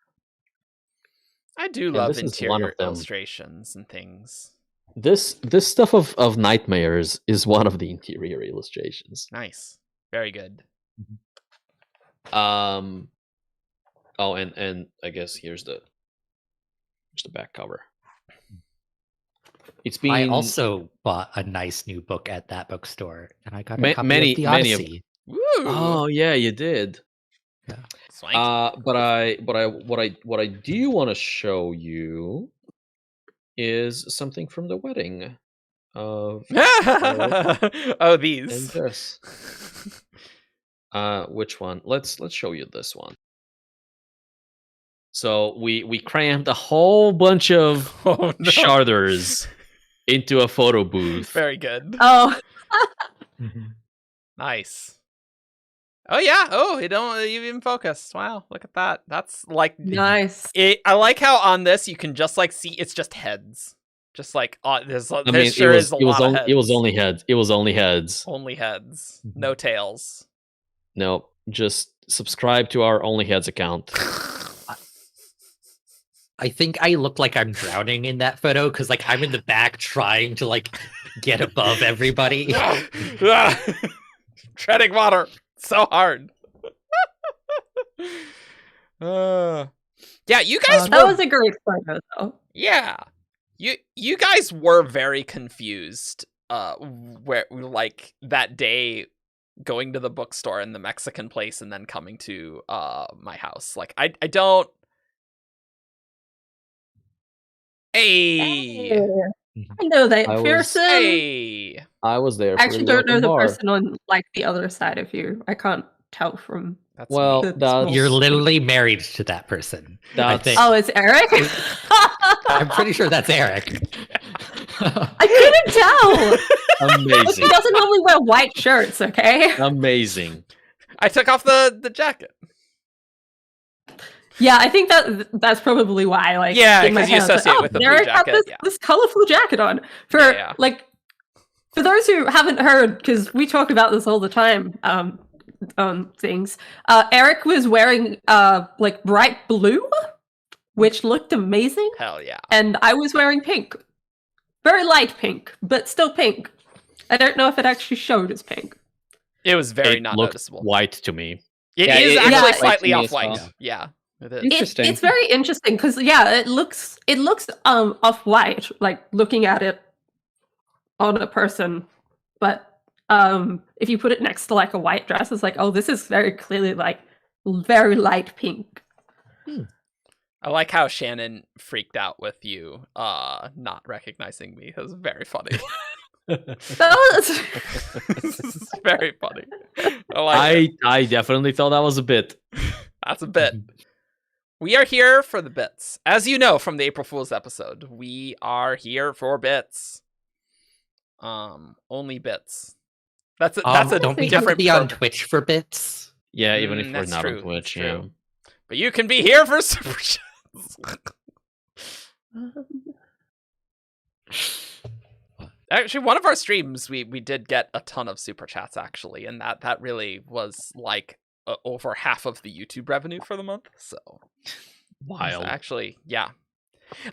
I do Yeah, love this is one of interior them. illustrations and things. This stuff of nightmares is one of the interior illustrations. Nice. Very good. Oh, and I guess here's the back cover. It's been I also bought a nice new book at that bookstore, and I got a Ma- copy many- of the many of- Odyssey. Woo! Oh yeah, you did. Swank. What I do want to show you is something from the wedding of Oh, and these. this. Which one? Let's show you this one. So we crammed a whole bunch of Oh, no. sharders into a photo booth. Very good. Oh. Nice. Oh yeah. Oh, you don't even focus. Wow, look at that. That's like Nice. I like how on this you can just like see it's just heads. Just like there's I there mean, sure is a it was lot of only, heads. it was only heads. It was only heads. Only heads. Mhm. No tails. No, just subscribe to our Only Heads account. I think I look like I'm drowning in that photo because like I'm in the back trying to like get above everybody. Treading water so hard. Yeah, you guys That were... was a great photo, though. Yeah. You guys were very confused where like that day going to the bookstore in the Mexican place and then coming to my house. Like I don't... Hey. I know that I was- person. Hey. I was there. I for actually the don't know open the bar. person on like the other side of you. I can't tell from. That's Well, me. that's You're literally married to that person. I That's- think. Oh, it's Eric. I'm pretty sure that's Eric. I couldn't tell. Look, amazing. he doesn't normally wear white shirts. Okay. Amazing. I took off the jacket. Yeah, I think that's probably why. Like, Yeah, in my 'cause you head, I was associate like, with the blue Eric had jacket, yeah. this colorful jacket on. For Yeah. like, for those who haven't heard, because we talk about this all the time. Things. Eric was wearing like bright blue, which looked amazing, Hell yeah. and I was wearing pink, very light pink, but still pink. I don't know if it actually showed as pink. It was very It not looked noticeable. white to me. It Yeah, is it- actually yeah, slightly like to me as off-white. well. Yeah, it is. Interesting. It's very interesting because it looks off white, like looking at it on a person, but if you put it next to like a white dress, it's like, oh, this is very clearly like very light pink. I like how Shannon freaked out with you not recognizing me. It was very funny. That was It's very funny. I like it. I definitely thought that was a bit. That's a bit. We are here for the bits. As you know from the April Fool's episode, we are here for bits. Only bits. That's a Don't we have to different be on purpose. Twitch for bits? Yeah, even if Mm, we're that's not true, on Twitch. that's Yeah. true. But you can be here for super chats. Actually, one of our streams, we did get a ton of super chats actually, and that really was like over half of the YouTube revenue for the month. So Wild. actually, yeah.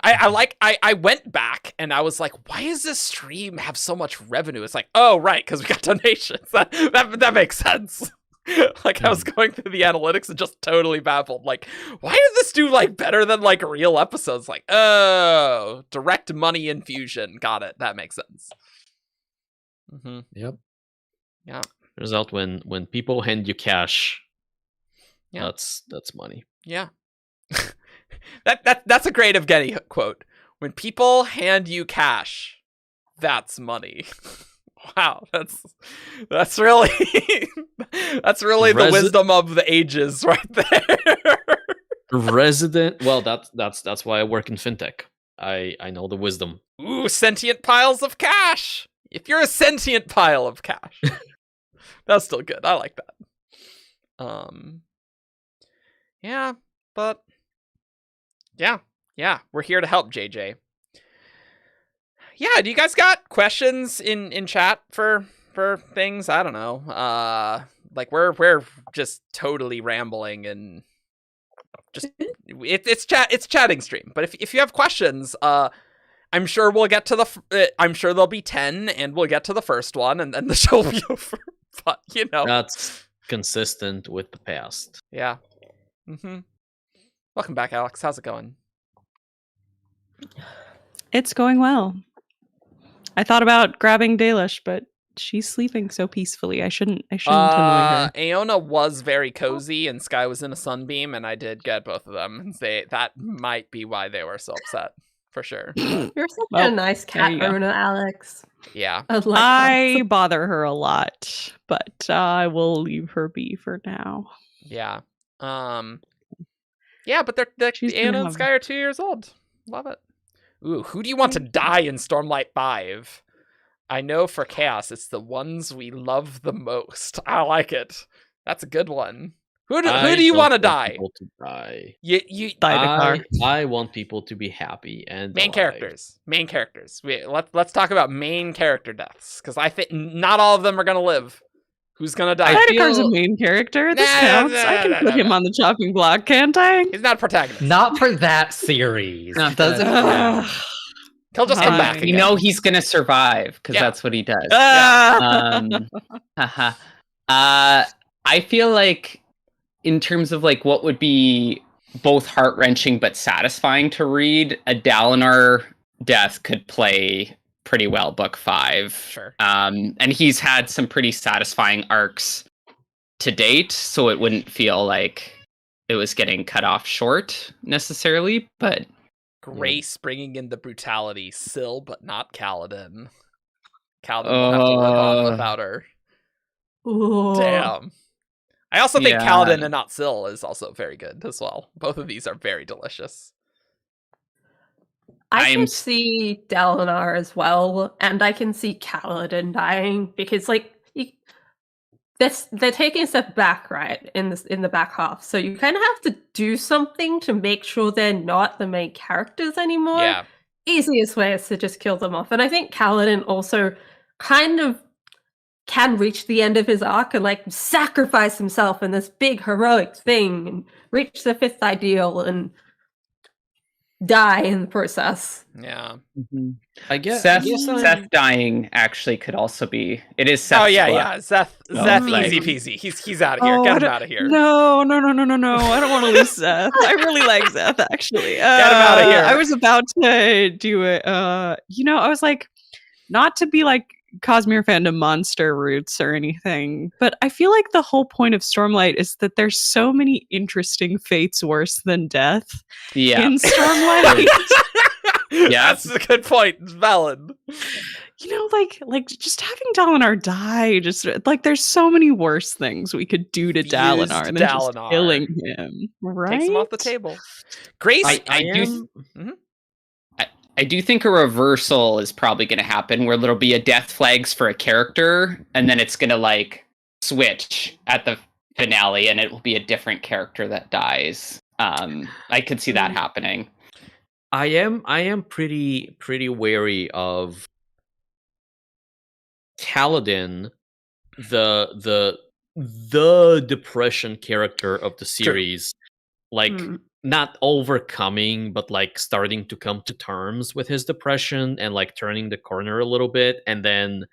I went back and I was like, why does this stream have so much revenue? It's like, oh right, because we got donations. That makes sense. Like I was going through the analytics and just totally baffled. Like, why did this do like better than like real episodes? Like, oh, direct money infusion. Got it. That makes sense. Mm-hmm. Yep. Yeah. Turns out when people hand you cash, Yeah. that's money. Yeah. That's a great Evgeny quote. When people hand you cash, that's money. Wow, that's really the wisdom of the ages right there. Resident. Well, that's why I work in fintech. I know the wisdom. Ooh, sentient piles of cash. If you're a sentient pile of cash, that's still good. I like that. Yeah, but yeah, we're here to help, JJ. Yeah, do you guys got questions in chat for things? I don't know. Like we're just totally rambling and just it's chatting stream. But if you have questions, I'm sure we'll get to I'm sure there'll be 10 and we'll get to the first one and then the show will be over. But you know, That's consistent with the past. yeah. Mm-hmm. Welcome back, Alex. How's it going? It's going well. I thought about grabbing Dalish, but she's sleeping so peacefully. I shouldn't annoy her. Aona was very cozy, and Sky was in a sunbeam, and I did get both of them. And that might be why they were so upset, for sure. You're such Well, a nice there cat you go. owner, Alex. Yeah. I bother her a lot, but I will leave her be for now. Yeah. Yeah, but they're She's gonna Aona and have- Sky are 2 years old. Love it. Ooh, who do you want to die in Stormlight 5? I know for Chaos, it's the ones we love the most. I like it. That's a good one. Who do you want to die? People to die. You I want people to be happy and main alive. Main characters. Let's talk about main character deaths because I think not all of them are gonna live. Who's gonna die? Lydecar's a main character. This counts. I can put him on the chopping block, can't I? He's not a protagonist. Not for that series. Not Doesn't that- count. He'll just come Hi. back You again. know he's gonna survive because Yeah. that's what he does. Ah! Haha. I feel like in terms of like what would be both heart-wrenching but satisfying to read, a Dalinar death could play pretty well book 5. Sure. And he's had some pretty satisfying arcs to date, so it wouldn't feel like it was getting cut off short necessarily, but Grace bringing in the brutality, Syl, but not Kaladin. Kaladin will have to live on without her. Ooh. Damn. I also think Yeah. Kaladin and not Syl is also very good as well. Both of these are very delicious. I I'm can s- see Dalinar as well, and I can see Kaladin dying because, like, they're taking a step back, right, in the back half. So you kind of have to do something to make sure they're not the main characters anymore. Yeah. Easiest way is to just kill them off, and I think Kaladin also kind of can reach the end of his arc and like sacrifice himself in this big heroic thing and reach the 5th ideal and die in the process. Yeah. I guess. Seth dying actually could also be. It is Seth's Oh yeah, book. yeah. Zeth like- easy peasy. He's out of here. Oh, Get I him don't- out of here. No. I don't want to lose Seth. I really like Seth, actually. Get him outta here. I was about to do it. I was like, not to be like Cosmere fandom monster roots or anything, but I feel like the whole point of Stormlight is that there's so many interesting fates worse than death Yeah. in Stormlight. Yeah. That's a good point. It's valid. Like just having Dalinar die, just like there's so many worse things we could do to Fused Dalinar than just Dalinar. killing him. Right? Takes him off the table. Grace, I do think a reversal is probably going to happen where there'll be a death flags for a character, and then it's going to like switch at the finale, and it will be a different character that dies. I could see that happening. I am pretty wary of Kaladin, the depression character of the series, like not overcoming, but like starting to come to terms with his depression and like turning the corner a little bit, and then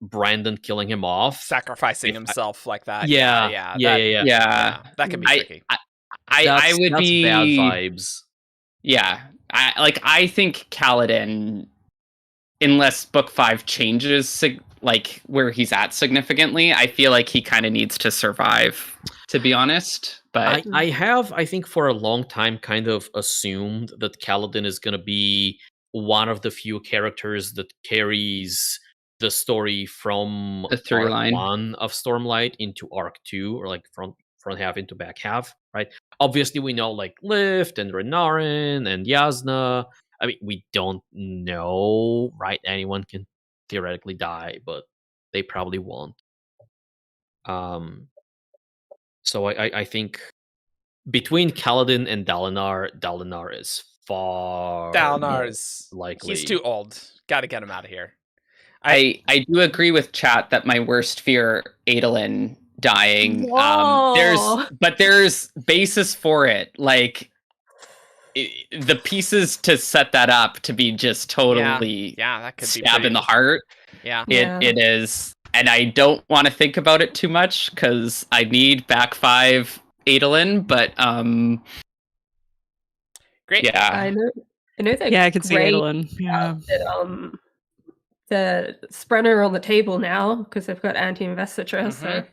Brandon killing him off, sacrificing himself like that. Yeah. That can be tricky. I would that's be bad vibes. Yeah, I think Kaladin, unless Book 5 changes like where he's at significantly, I feel like he kind of needs to survive, to be honest. But I think for a long time kind of assumed that Kaladin is going to be one of the few characters that carries the story from The through arc line. 1 of Stormlight into arc 2, or like front half into back half, right? Obviously we know like Lift and Renarin and Yasna. I mean, we don't know, right? Anyone can theoretically die, but they probably won't. So I think between Kaladin and Dalinar is far Dalinar's more likely. He's too old. Got to get him out of here. I do agree with chat that my worst fear, Adolin dying. Whoa. There's basis for it. Like the pieces to set that up to be just totally that could be stab pretty- in the heart. Yeah. It is, and I don't want to think about it too much because I need back 5 Adolin, but Great. yeah. I know that. Yeah, I can see Grey Adolin. Yeah. that, the Sprenner on the table now because they've got anti-investiture. So I think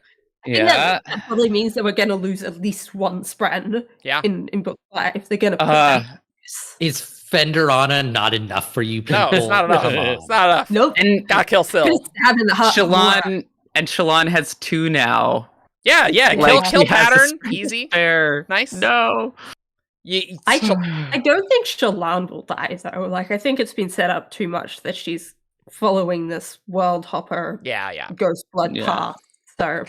Yeah. that probably means that we're going to lose at least one Spren. Yeah. In Book 5, they're going to put that. Is Fenderana not enough for you people? No, it's not enough. Come on. It's not enough. Nope. And Gotta kill Syl. Gonna stab in the heart. Shallan has 2 now. Yeah. Like, Kill he has a pattern. sprint Easy. Fair. Nice. No. I don't think Shallan will die though. Like I think it's been set up too much that she's following this world hopper Yeah. ghost blood Yeah. path. So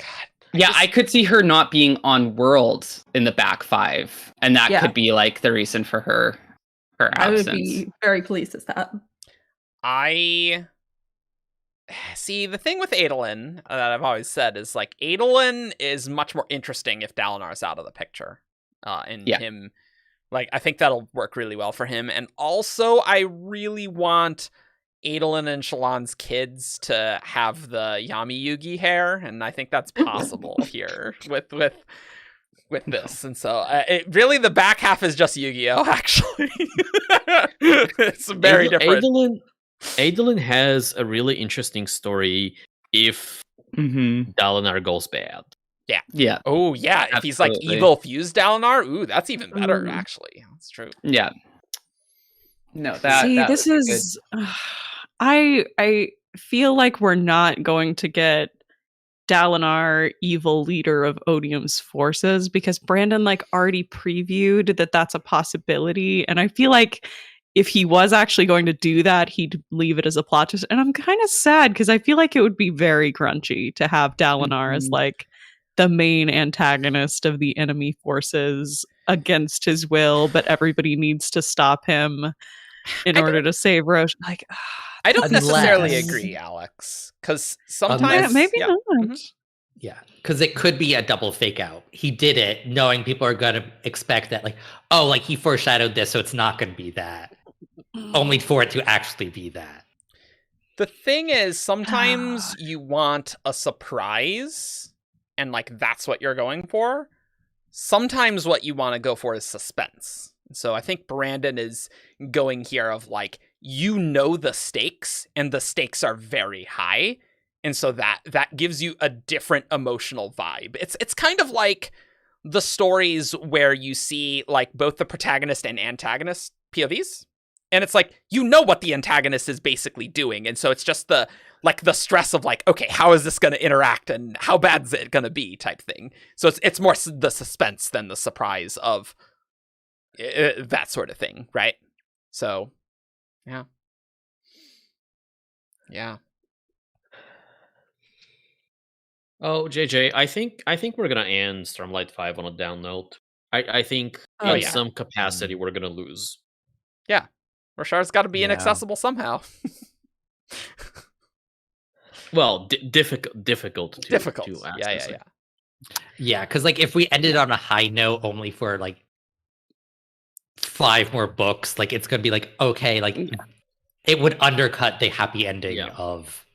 Yeah, I could see her not being on World in the back 5, and that could be like the reason for her I absence. would be very pleased with that. I see the thing with Adolin that I've always said is like Adolin is much more interesting if Dalinar's out of the picture. And him Like, I think that'll work really well for him. And also, I really want Adolin and Shallan's kids to have the Yami Yugi hair, and I think that's possible here with this. And so, really, the back half is just Yu-Gi-Oh. Actually, it's very different. Adolin has a really interesting story if Dalinar goes bad. Yeah. Oh, yeah. If he's like evil fused Dalinar, ooh, that's even better, actually. That's true. Yeah. No, this is... I feel like we're not going to get Dalinar, evil leader of Odium's forces, because Brandon like already previewed that that's a possibility, and I feel like if he was actually going to do that, he'd leave it as a plot twist. And I'm kind of sad because I feel like it would be very crunchy to have Dalinar as like the main antagonist of the enemy forces against his will, but everybody needs to stop him in order to save Roche. Like, I don't necessarily agree, Alex, because sometimes maybe not. Yeah, because it could be a double fake out. He did it knowing people are going to expect that, like, oh, like he foreshadowed this, so it's not going to be that. Only for it to actually be that. The thing is, sometimes you want a surprise, and like that's what you're going for. Sometimes what you want to go for is suspense. So I think Brandon is going here of like, you know the stakes, and the stakes are very high. And so that gives you a different emotional vibe. It's kind of like the stories where you see like both the protagonist and antagonist POVs. And it's like, you know what the antagonist is basically doing. And so it's just the stress of like, okay, how is this going to interact and how bad is it going to be type thing. So it's more the suspense than the surprise of that sort of thing, right? So, yeah. Yeah. Oh, JJ, I think we're gonna end Stormlight 5 on a down note. I think in some capacity we're gonna lose. Yeah. Roshar's got to be inaccessible somehow. Well, difficult to access. Yeah, because like if we ended on a high note only for like 5 more books, like it's gonna be like, okay, like it would undercut the happy ending of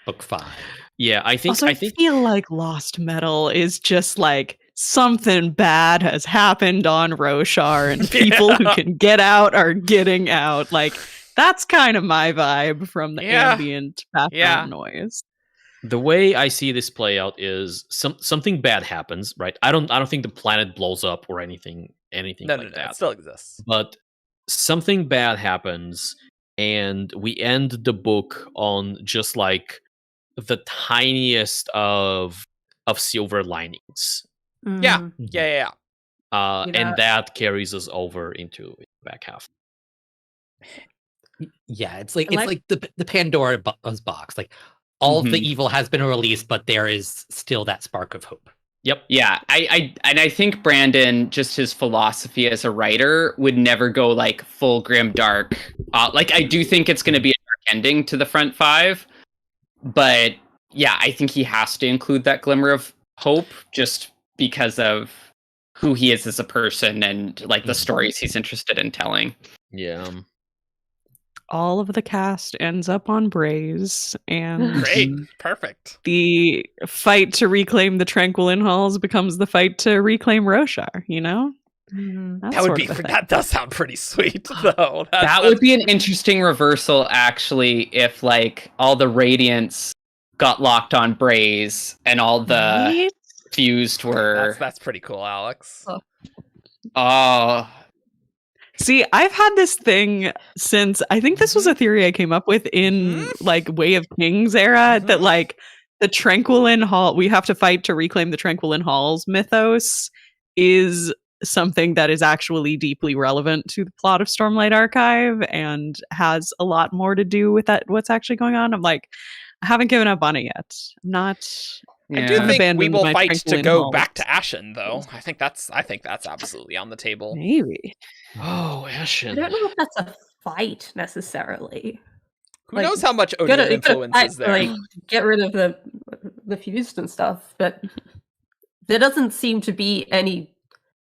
book 5. Yeah, I think I feel like Lost Metal is just like something bad has happened on Roshar, and people who can get out are getting out. Like that's kind of my vibe from the ambient background noise. The way I see this play out is something bad happens, right? I don't think the planet blows up or anything like that. No, it still exists. But something bad happens, and we end the book on just like the tiniest of silver linings. Yeah. And that carries us over into the back half. Yeah, it's like the Pandora box. Like all the evil has been released, but there is still that spark of hope. Yep. Yeah, I think Brandon, just his philosophy as a writer, would never go like full grim dark. Like I do think it's going to be a dark ending to the front 5, but yeah, I think he has to include that glimmer of hope just because of who he is as a person and like the stories he's interested in telling. Yeah. All of the cast ends up on Braze, and great, perfect. The fight to reclaim the Tranquilin Halls becomes the fight to reclaim Roshar. You know, that does sound pretty sweet, though. That would be an interesting reversal, actually, if like all the Radiants got locked on Braze and all the fused were. That's pretty cool, Alex. Oh. See, I've had this thing since, I think this was a theory I came up with in like Way of Kings era, that like the Tranquilin Hall, we have to fight to reclaim the Tranquilin Halls mythos is something that is actually deeply relevant to the plot of Stormlight Archive and has a lot more to do with that, what's actually going on. I'm like, I haven't given up on it yet. I do think we will fight to go back to Ashen, though. I think that's absolutely on the table. Maybe. Oh, Ashen. I don't know if that's a fight necessarily. Who knows how much Odin influence is there? Like, get rid of the fused and stuff, but there doesn't seem to be any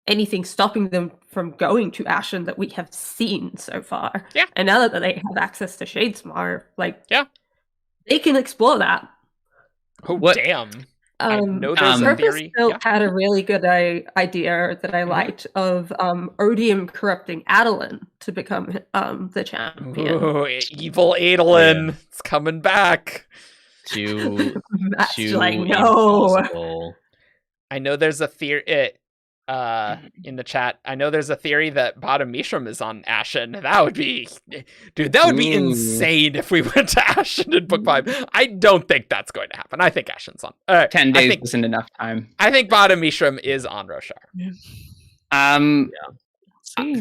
anything stopping them from going to Ashen that we have seen so far. Yeah. And now that they have access to Shadesmar, like, Yeah. they can explore that. Oh, damn. I know there's a theory. Purpose-Built had a really good idea that I liked of Odium corrupting Adeline to become the champion. Ooh, evil Adolin. It's coming back. Matt's like, no. Impossible. I know there's a theory in the chat. I know there's a theory that Bottom Mishram is on Ashen. That would be, dude, that would be insane if we went to Ashen in book 5. I don't think that's going to happen. I think Ashen's on. 10 days isn't enough time. I think Bottom Mishram is on Roshar.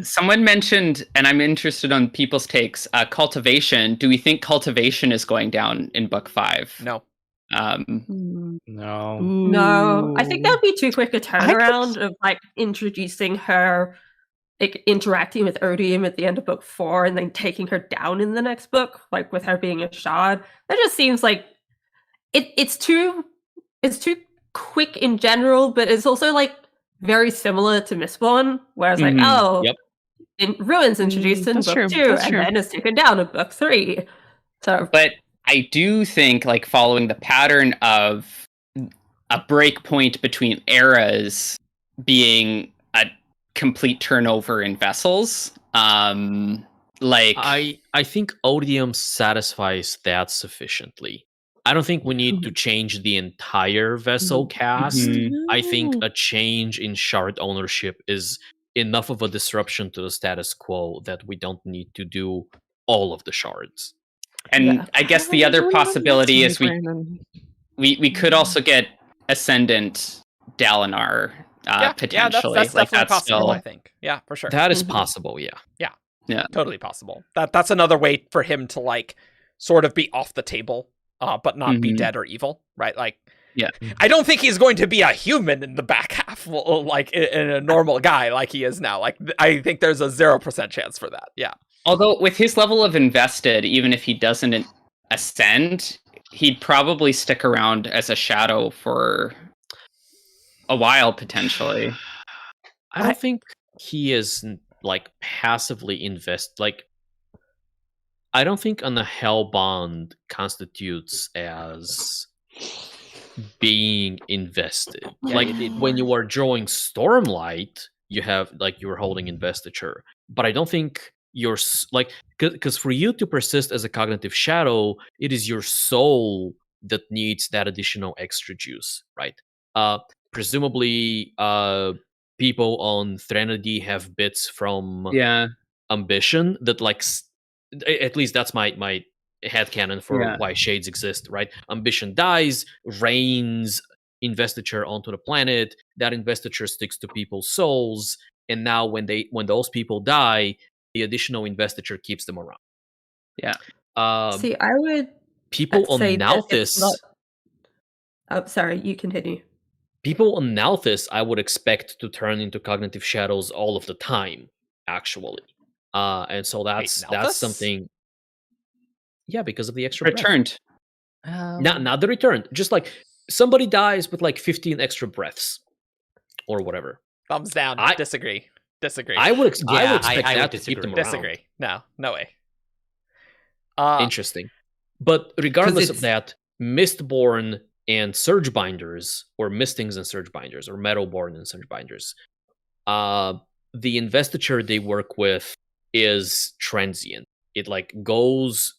Someone mentioned, and I'm interested on people's takes, cultivation. Do we think cultivation is going down in book 5? No. No. I think that would be too quick a turnaround of like introducing her, like interacting with Odium at the end of book 4 and then taking her down in the next book, like with her being a shard. That just seems like it's too quick in general, but it's also like very similar to Mistborn, where it's like, Ruins introduced in book 2 and then is taken down in book 3. So, but I do think, like, following the pattern of a break point between eras being a complete turnover in vessels, like... I think Odium satisfies that sufficiently. I don't think we need to change the entire vessel cast. I think a change in shard ownership is enough of a disruption to the status quo that we don't need to do all of the shards. And I guess the other possibility is we could also get Ascendant Dalinar potentially. That's definitely possible, I think. Yeah, for sure. That is possible, yeah. Yeah, totally possible. That's another way for him to like sort of be off the table, but not be dead or evil, right? Like, I don't think he's going to be a human in the back half, like in a normal guy like he is now. Like, I think there's a 0% chance for that. Yeah. Although with his level of invested, even if he doesn't ascend, he'd probably stick around as a shadow for a while, potentially. I don't think he is, like, passively like, I don't think on the Hellbond constitutes as being invested. Like, when you are drawing Stormlight, you have, like, you are holding investiture. But I don't think you're, like, because for you to persist as a cognitive shadow, it is your soul that needs that additional extra juice, right? Presumably, people on Threnody have bits from Ambition that, like, at least that's my headcanon for why shades exist, right? Ambition dies, rains investiture onto the planet, that investiture sticks to people's souls, and now when those people die, the additional investiture keeps them around. See, I would people on Nalthis. Sorry, you continue. People on Nalthis, I would expect to turn into cognitive shadows all of the time, actually. And so that's something. Yeah, because of the extra returned. Not the return. Just like somebody dies with like 15 extra breaths, or whatever. Thumbs down. Disagree. I would expect that to keep them around. Disagree. No way. Interesting. But regardless of that, Mistborn and Surgebinders, or Mistings and Surgebinders, or Metalborn and Surgebinders, the investiture they work with is transient. It like goes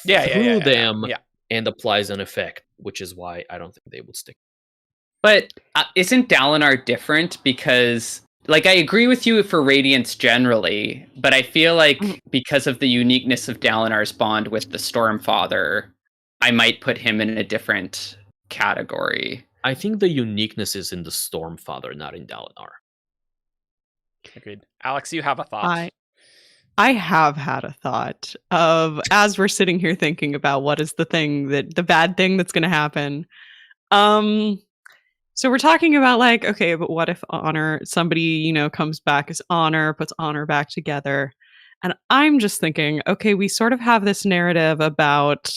through them and applies an effect, which is why I don't think they would stick. But isn't Dalinar different? Because, like, I agree with you for Radiance generally, but I feel like because of the uniqueness of Dalinar's bond with the Stormfather, I might put him in a different category. I think the uniqueness is in the Stormfather, not in Dalinar. Agreed. Alex, you have a thought. I have had a thought of, as we're sitting here thinking about what is the bad thing that's going to happen. So we're talking about like, okay, but what if somebody, comes back as Honor, puts Honor back together. And I'm just thinking, okay, we sort of have this narrative about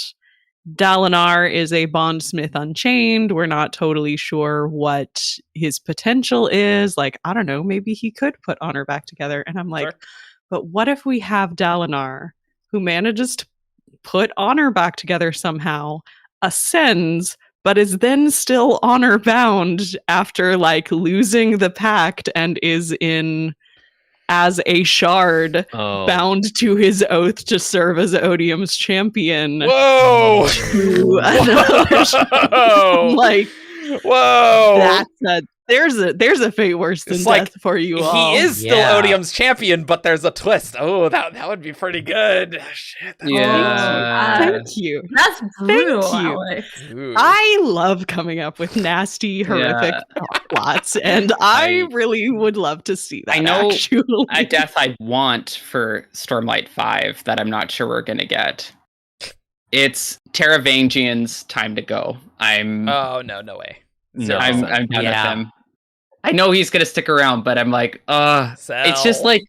Dalinar is a bondsmith unchained. We're not totally sure what his potential is. Like, I don't know, maybe he could put Honor back together. And I'm like, Sure. but what if we have Dalinar, who manages to put Honor back together somehow, ascends, but is then still honor bound after like losing the pact and is in as a shard bound to his oath to serve as Odium's champion. Whoa! Whoa! Like, whoa! There's a fate worse than death for you all. He is still Odium's champion, but there's a twist. Oh, that would be pretty good. Shit. Thank you. That's brutal, Alex. I love coming up with nasty, horrific plots, and I really would love to see that. I know actually. a death I want for Stormlight 5 that I'm not sure we're gonna get. It's Taravangian's time to go. Oh no way. No, I'm done with him. I know he's gonna stick around, but I'm like, it's just like,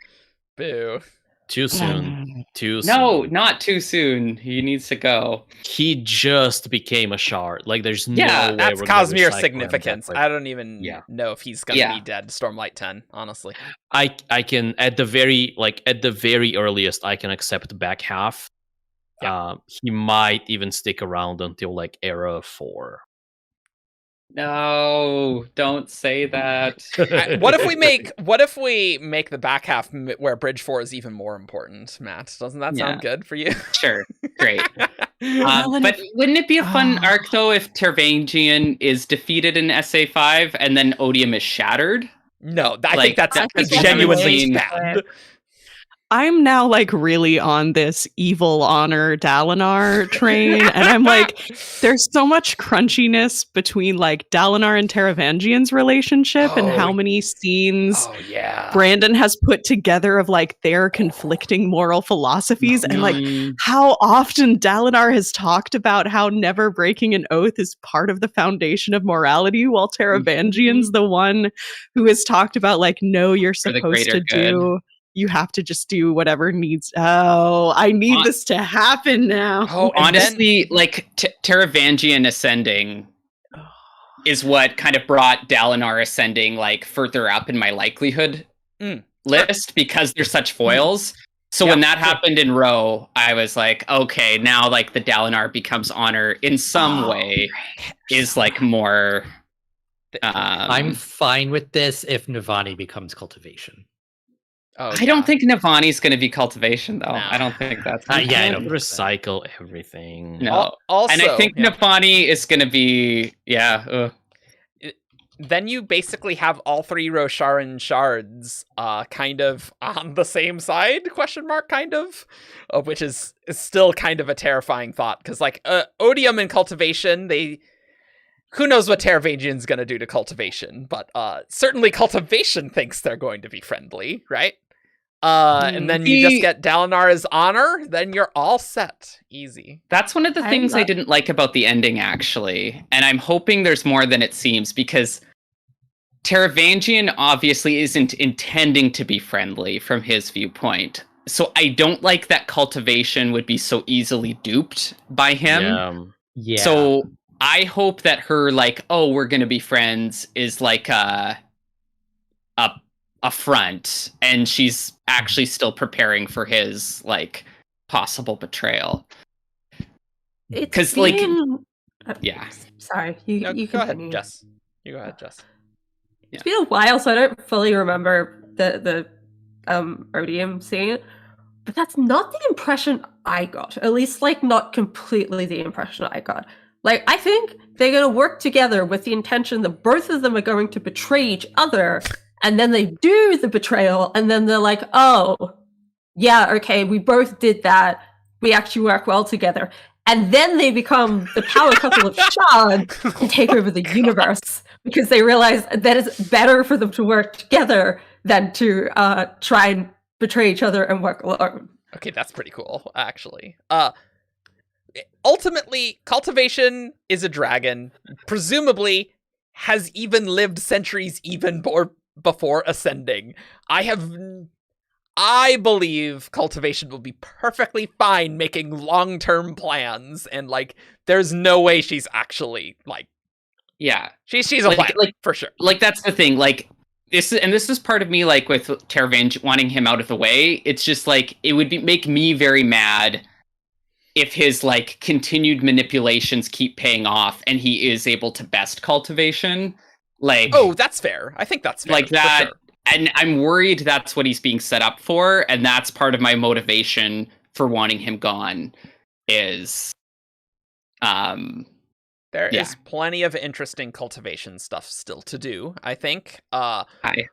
boo. Too soon. No, not too soon. He needs to go. He just became a shard. Like, there's no way that's we're Cosmere significance. Like, I don't even know if he's gonna be dead. Stormlight 10, honestly. I can at the very earliest I can accept the back half. He might even stick around until like era 4. No, don't say that. What if we make the back half where Bridge 4 is even more important, Matt? Doesn't that sound good for you? Sure, great. But wouldn't it be a fun arc though if Taravangian is defeated in SA5 and then Odium is shattered? No, I think that's genuinely bad. I'm now like really on this evil honor Dalinar train, and I'm like, there's so much crunchiness between like Dalinar and Taravangian's relationship and how many scenes Brandon has put together of like their conflicting moral philosophies and like how often Dalinar has talked about how never breaking an oath is part of the foundation of morality, while Taravangian's the one who has talked about like, no, you're supposed to do. You have to just do whatever needs. Oh, I need this to happen now. Oh, honestly, like Taravangian ascending is what kind of brought Dalinar ascending like further up in my likelihood list because they're such foils. So when that happened in Row, I was like, okay, now like the Dalinar becomes honor in some way is like more. I'm fine with this if Navani becomes cultivation. I don't think Navani's going to be cultivation, though. No. I don't think that's... I don't recycle everything. No. Also, and I think Navani is going to be... Then you basically have all 3 Rosharan shards kind of on the same side, kind of, which is still kind of a terrifying thought, because like Odium and cultivation, who knows what Taravangian's going to do to cultivation, but certainly cultivation thinks they're going to be friendly, right? And then you just get Dalinar as honor, then you're all set. Easy. That's one of the things I didn't like about the ending, actually. And I'm hoping there's more than it seems, because Taravangian obviously isn't intending to be friendly from his viewpoint. So I don't like that cultivation would be so easily duped by him. Yeah. So I hope that her, like, oh, we're going to be friends is like a front, and she's actually still preparing for his like possible betrayal. Because like, sorry, you go ahead, Jess. You go ahead, Jess. It's been a while, so I don't fully remember the Odium scene, but that's not the impression I got. At least, like, not completely the impression I got. Like, I think they're going to work together with the intention that both of them are going to betray each other. And then they do the betrayal, and then they're like, oh, yeah, okay, we both did that. We actually work well together. And then they become the power couple of Shad and take over the universe, because they realize that it's better for them to work together than to try and betray each other and work alone. Okay, that's pretty cool, actually. Ultimately, cultivation is a dragon, presumably has even lived centuries even more before ascending. I I believe cultivation will be perfectly fine making long-term plans, and like, there's no way she's actually like, Yeah, she's a plan for sure. Like that's the thing. Like this is part of me. Like with Terravan wanting him out of the way, it's just like it would make me very mad if his like continued manipulations keep paying off and he is able to best cultivation. Like, oh, that's fair. I think that's fair, like that. For sure. And I'm worried that's what he's being set up for, and that's part of my motivation for wanting him gone. Is, there is plenty of interesting cultivation stuff still to do, I think. I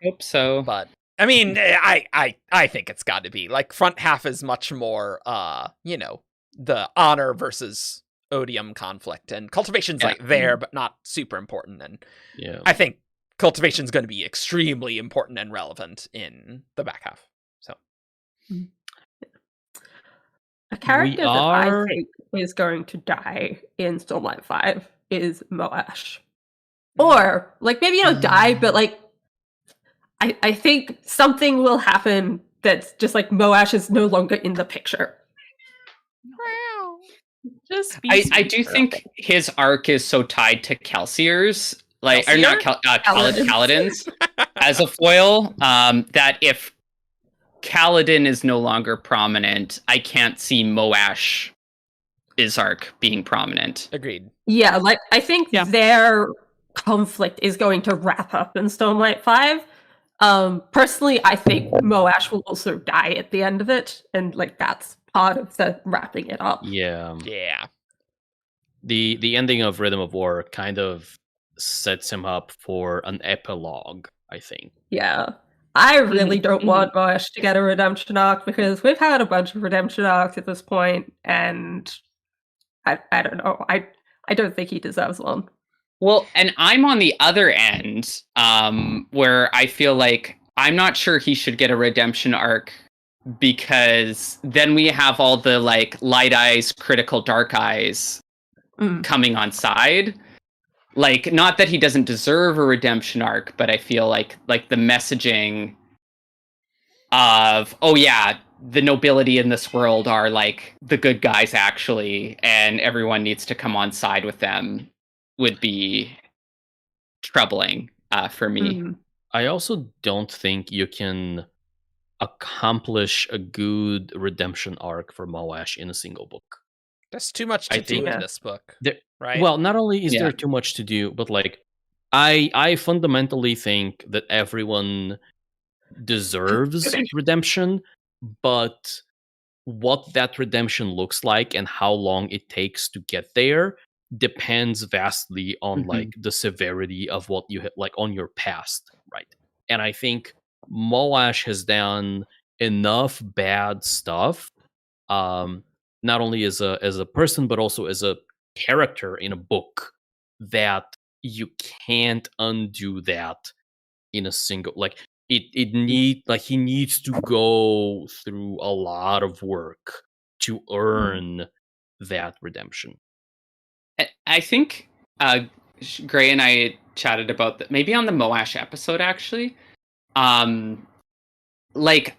hope so. But I mean, I think it's got to be like front half is much more, the honor versus odium conflict, and cultivation's like there, but not super important. And I think cultivation's going to be extremely important and relevant in the back half. So a character that I think is going to die in Stormlight 5 is Moash. Or like maybe not die, but like I think something will happen that's just like Moash is no longer in the picture. I do think his arc is so tied to Kelsier's, like, or not Kaladin's as a foil, that if Kaladin is no longer prominent, I can't see Moash's arc being prominent. Agreed. Yeah, like I think their conflict is going to wrap up in Stormlight 5. Personally, I think Moash will also die at the end of it, and like that's part of the wrapping it up. Yeah. The ending of Rhythm of War kind of sets him up for an epilogue, I think. Yeah. I really don't want Moash to get a redemption arc, because we've had a bunch of redemption arcs at this point, and I don't know. I don't think he deserves one. Well, and I'm on the other end, where I feel like I'm not sure he should get a redemption arc, because then we have all the like light eyes, critical dark eyes coming on side. Like, not that he doesn't deserve a redemption arc, but I feel like the messaging of, oh yeah, the nobility in this world are like the good guys actually, and everyone needs to come on side with them, would be troubling for me. I also don't think you can accomplish a good redemption arc for Moash in a single book. There's too much to do in this book, right? Well, not only is there too much to do, but like I fundamentally think that everyone deserves redemption, but what that redemption looks like and how long it takes to get there depends vastly on like the severity of what you like on your past, right? And I think Moash has done enough bad stuff, not only as a person but also as a character in a book, that you can't undo that in a single like he needs to go through a lot of work to earn that redemption. I think Gray and I chatted about that maybe on the Moash episode actually. Like,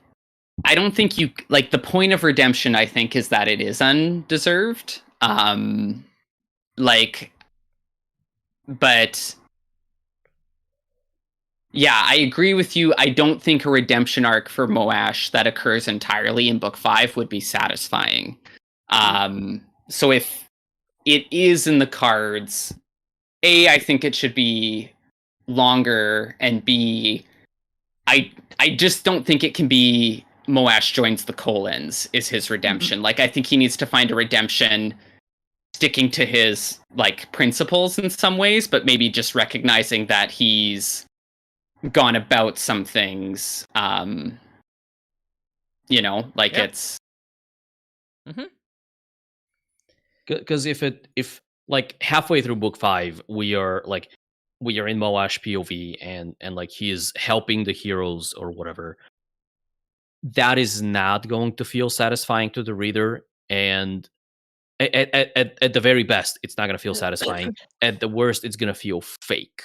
I don't think you like the point of redemption, I think, is that it is undeserved. But yeah, I agree with you. I don't think a redemption arc for Moash that occurs entirely in book 5 would be satisfying. So if it is in the cards, A, I think it should be longer, and B, I just don't think it can be Moash joins the Colons is his redemption. Like, I think he needs to find a redemption sticking to his like principles in some ways, but maybe just recognizing that he's gone about some things, it's because if like halfway through book 5 we are in Moash POV and like he is helping the heroes or whatever, that is not going to feel satisfying to the reader, and at the very best it's not going to feel satisfying. At the worst it's going to feel fake,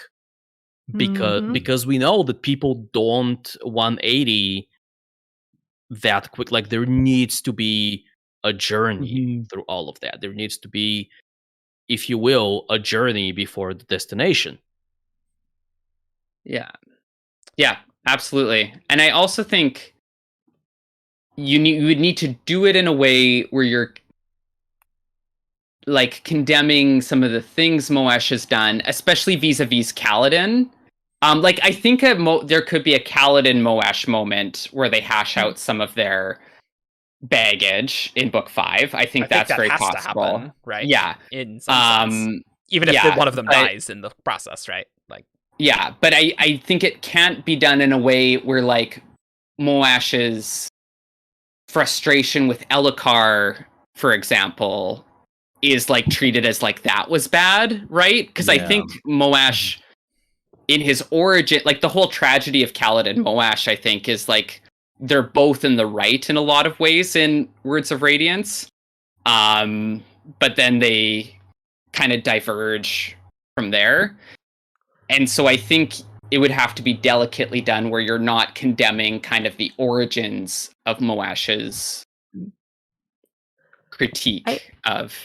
because we know that people don't 180 that quick. Like there needs to be a journey through all of that. There needs to be, if you will, a journey before the destination. Yeah, absolutely. And I also think you would need to do it in a way where you're like condemning some of the things Moash has done, especially vis-a-vis Kaladin. Like I think there could be a Kaladin Moash moment where they hash out some of their baggage in book 5. I think that's very possible. To happen, right? Yeah. In some sense. Even if one of them dies in the process, right? Like, yeah, but I think it can't be done in a way where like Moash's frustration with Elhokar, for example, is like treated as like that was bad, right? Because I think Moash in his origin, like the whole tragedy of Kaladin and Moash, I think is like they're both in the right in a lot of ways in Words of Radiance. But then they kind of diverge from there. And so I think it would have to be delicately done where you're not condemning kind of the origins of Moash's critique of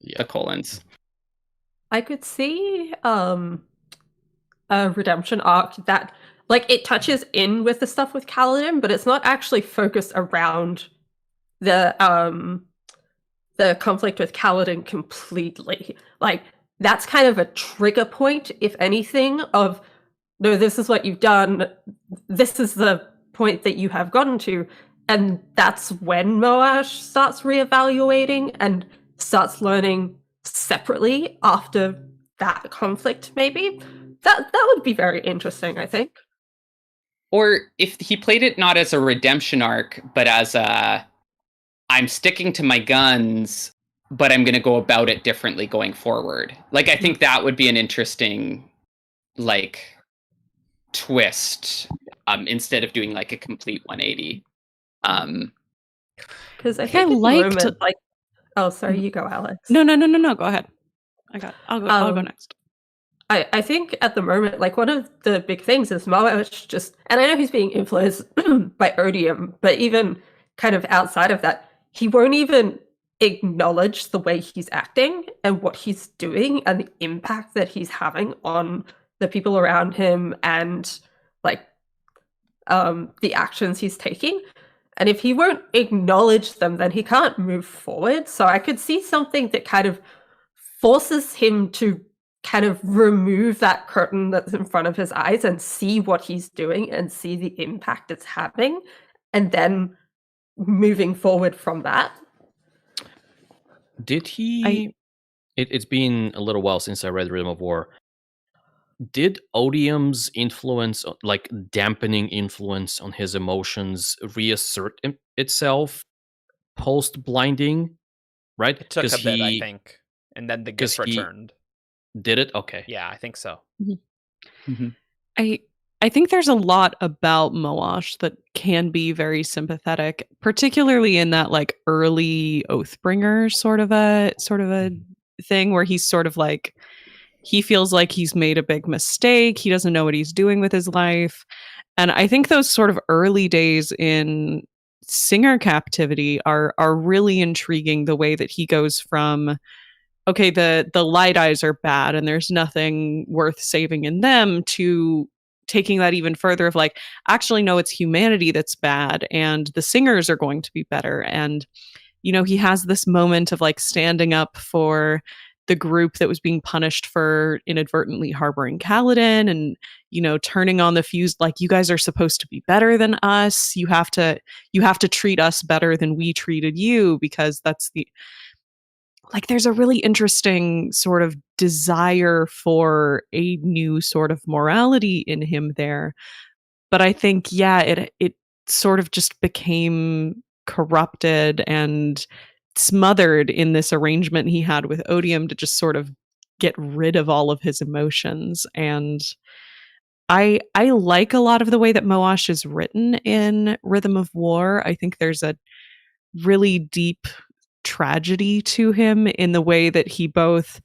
the Colons. I could see a redemption arc that like it touches in with the stuff with Kaladin, but it's not actually focused around the conflict with Kaladin completely. Like that's kind of a trigger point, if anything, of no, this is what you've done. This is the point that you have gotten to. And that's when Moash starts reevaluating and starts learning separately after that conflict, maybe. That would be very interesting, I think. Or if he played it not as a redemption arc, but as a I'm sticking to my guns, but I'm going to go about it differently going forward. Like, I think that would be an interesting, like, twist, instead of doing, like, a complete 180. Because I think at the moment, like... Oh, sorry, you go, Alex. No, go ahead. I'll go next. I think at the moment, like, one of the big things is Moash just... And I know he's being influenced by Odium, but even kind of outside of that, he won't even acknowledge the way he's acting and what he's doing and the impact that he's having on the people around him and like the actions he's taking. And if he won't acknowledge them, then he can't move forward. So I could see something that kind of forces him to kind of remove that curtain that's in front of his eyes and see what he's doing and see the impact it's having, and then moving forward from that. Did he... It's been a little while since I read Rhythm of War. Did Odium's influence, like dampening influence on his emotions, reassert itself post-blinding? Right? It took a bit, I think. And then the gift returned. Did it? Okay. Yeah, I think so. Mm-hmm. Mm-hmm. I think there's a lot about Moash that can be very sympathetic, particularly in that like early Oathbringer sort of a thing where he's sort of like, he feels like he's made a big mistake. He doesn't know what he's doing with his life. And I think those sort of early days in Singer captivity are really intriguing, the way that he goes from, okay, the light eyes are bad and there's nothing worth saving in them, to taking that even further of like, actually, no, it's humanity that's bad and the Singers are going to be better. And, you know, he has this moment of like standing up for the group that was being punished for inadvertently harboring Kaladin and, you know, turning on the fuse, like, you guys are supposed to be better than us. You have to treat us better than we treated you, because that's the... Like, there's a really interesting sort of desire for a new sort of morality in him there. But I think, yeah, it sort of just became corrupted and smothered in this arrangement he had with Odium to just sort of get rid of all of his emotions. And I like a lot of the way that Moash is written in Rhythm of War. I think there's a really deep tragedy to him in the way that he both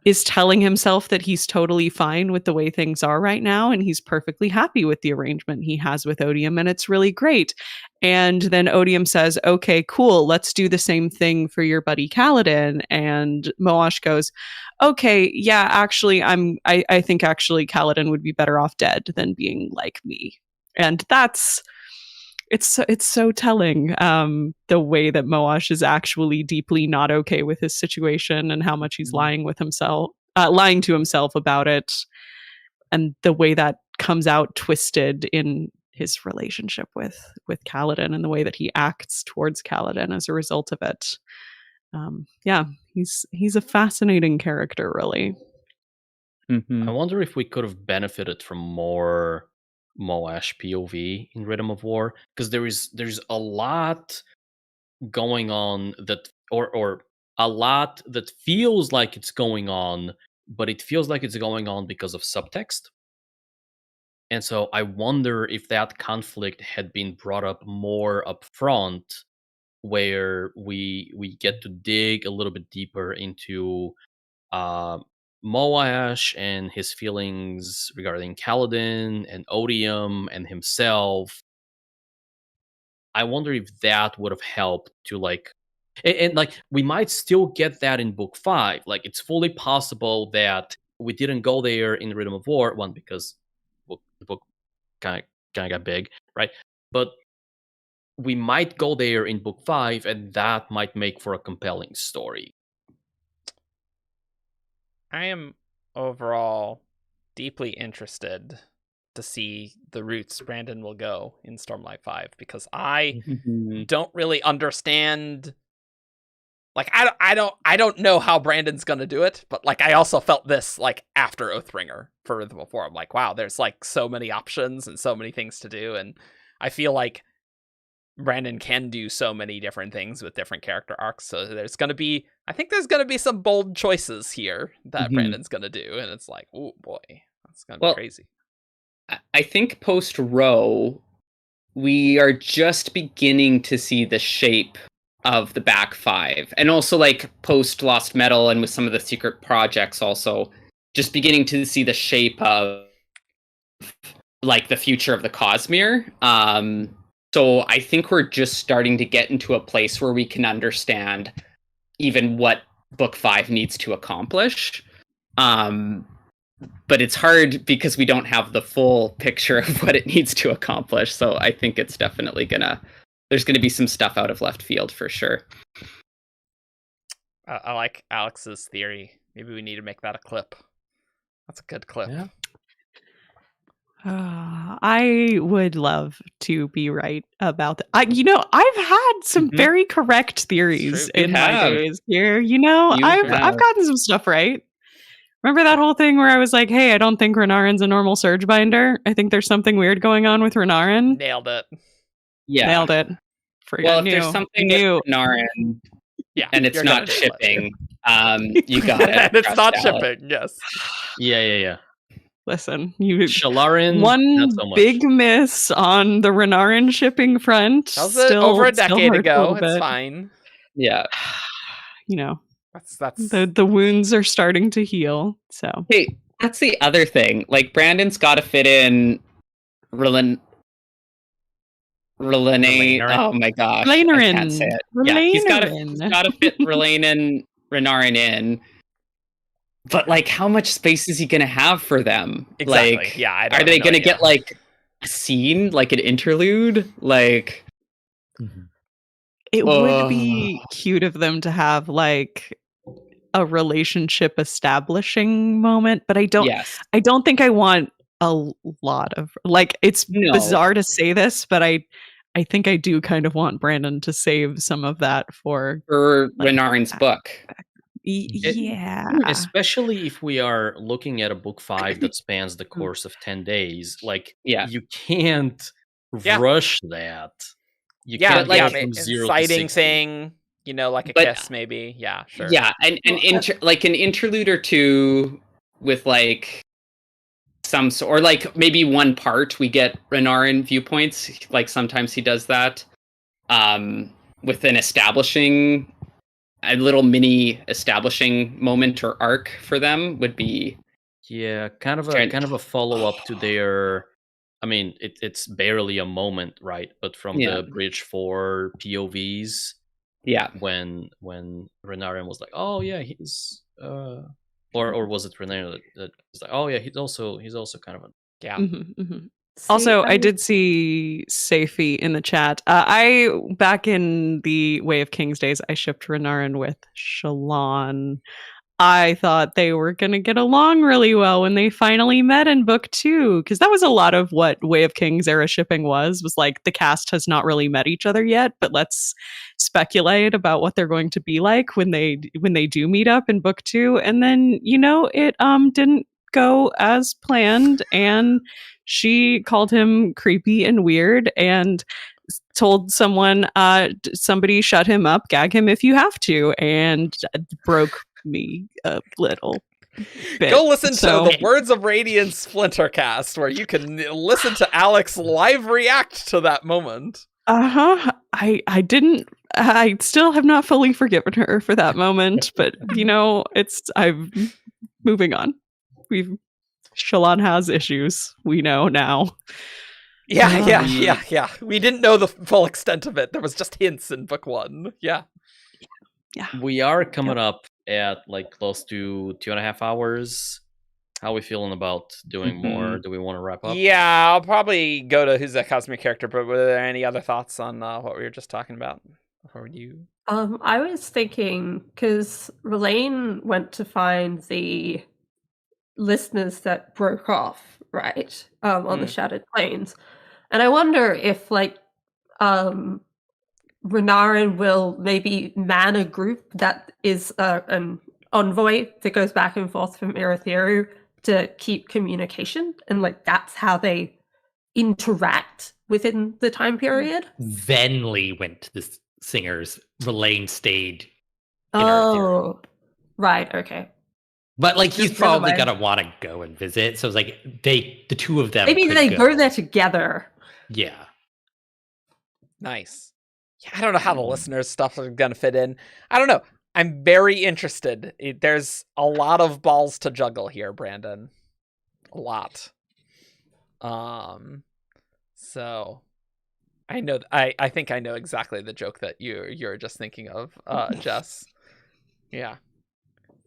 is telling himself that he's totally fine with the way things are right now, and he's perfectly happy with the arrangement he has with Odium, and it's really great. And then Odium says, okay, cool, let's do the same thing for your buddy Kaladin. And Moash goes, okay, yeah, actually, I think actually Kaladin would be better off dead than being like me. And it's so telling, the way that Moash is actually deeply not okay with his situation and how much he's lying to himself about it, and the way that comes out twisted in his relationship with Kaladin and the way that he acts towards Kaladin as a result of it. He's a fascinating character, really. I wonder if we could have benefited from more Moash POV in Rhythm of War, because there's a lot going on that or a lot that feels like it's going on, but it feels like it's going on because of subtext. And so I wonder if that conflict had been brought up more up front, where we get to dig a little bit deeper into Moash and his feelings regarding Kaladin and Odium and himself. I wonder if that would have helped to and like we might still get that in book 5. Like, it's fully possible that we didn't go there in Rhythm of War, one, because the book kind of got big, right? But we might go there in book 5, and that might make for a compelling story. I am overall deeply interested to see the routes Brandon will go in Stormlight 5, because I don't really understand. Like, I don't know how Brandon's gonna do it, but like I also felt this like after Oathbringer for Rhythm of War. I'm like, wow, there's like so many options and so many things to do, and I feel like Brandon can do so many different things with different character arcs. So I think there's gonna be some bold choices here that Brandon's gonna do, and it's like, oh boy, that's gonna be crazy. I think post Row, we are just beginning to see the shape of the back 5, and also like post Lost Metal and with some of the secret projects, also just beginning to see the shape of like the future of the Cosmere. So I think we're just starting to get into a place where we can understand even what book 5 needs to accomplish. But it's hard because we don't have the full picture of what it needs to accomplish. So I think it's definitely there's gonna be some stuff out of left field for sure. I like Alex's theory. Maybe we need to make that a clip. That's a good clip. Yeah. I would love to be right about that. I've had some very correct theories in my days here. I've gotten some stuff right. Remember that whole thing where I was like, hey, I don't think Renarin's a normal surge binder. I think there's something weird going on with Renarin. Nailed it. Yeah. Nailed it. If there's something with Renarin, and it's not shipping, you got it. And it's not shipping, yes. Yeah. Listen, Shalarin, one big miss on the Renarin shipping front. That was over a decade ago. It's fine. Yeah. That's the wounds are starting to heal. So hey, that's the other thing. Like, Brandon's got to fit in Renarin. Oh my gosh, Renarin. I can't say it. Yeah, he's got to fit Renarin in. But like, how much space is he going to have for them? Exactly. Like, yeah, are they going to get like a scene, like an interlude? Like, it would be cute of them to have like a relationship establishing moment, but I don't think I want a lot of like. It's bizarre to say this, but I think I do kind of want Brandon to save some of that for Renarin's book. Yeah, especially if we are looking at a book 5 that spans the course of 10 days. Like, you can't rush that. You can't like from 0 exciting to 60. thing, like a kiss, maybe. Yeah, sure. Yeah, and like an interlude or two with like some or like maybe one part we get Renarin viewpoints. Like sometimes he does that with an establishing a little mini establishing moment or arc for them would be kind of a follow up to their. I mean, it's barely a moment, right? But from the Bridge 4 POVs, when Renarin was like, "Oh yeah, he's," or was it Renarin that was like, "Oh yeah, he's also kind of a Also, I did see Safi in the chat. I back in the Way of Kings days, I shipped Renarin with Shallan. I thought they were going to get along really well when they finally met in book 2, because that was a lot of what Way of Kings era shipping was like the cast has not really met each other yet, but let's speculate about what they're going to be like when they do meet up in book 2. And then, it didn't go as planned, and she called him creepy and weird and told someone, somebody shut him up, gag him if you have to, and broke me a little bit. Go listen to the Words of Radiance Splintercast, where you can listen to Alex live react to that moment. I still have not fully forgiven her for that moment, but I'm moving on. Shallan has issues, we know now. Yeah. We didn't know the full extent of it. There was just hints in book 1. Yeah. We are coming up at like close to 2.5 hours. How are we feeling about doing more? Do we want to wrap up? Yeah, I'll probably go to who's that Cosmere character, but were there any other thoughts on what we were just talking about? Before you? I was thinking, because Relaine went to find the listeners that broke off, right? On the Shattered Plains. And I wonder if, like, Renarin will maybe man a group that is an envoy that goes back and forth from Eretheru to keep communication, and like that's how they interact within the time period. Venli went to the singers. Relaine stayed in Eretheru. Right, okay. But like he's probably gonna want to go and visit, so it's like the two of them. Maybe they go there together. Yeah. Nice. Yeah, I don't know how the listeners' stuff is gonna fit in. I don't know. I'm very interested. There's a lot of balls to juggle here, Brandon. A lot. So I know. I think I know exactly the joke that you're just thinking of, Jess. Yeah.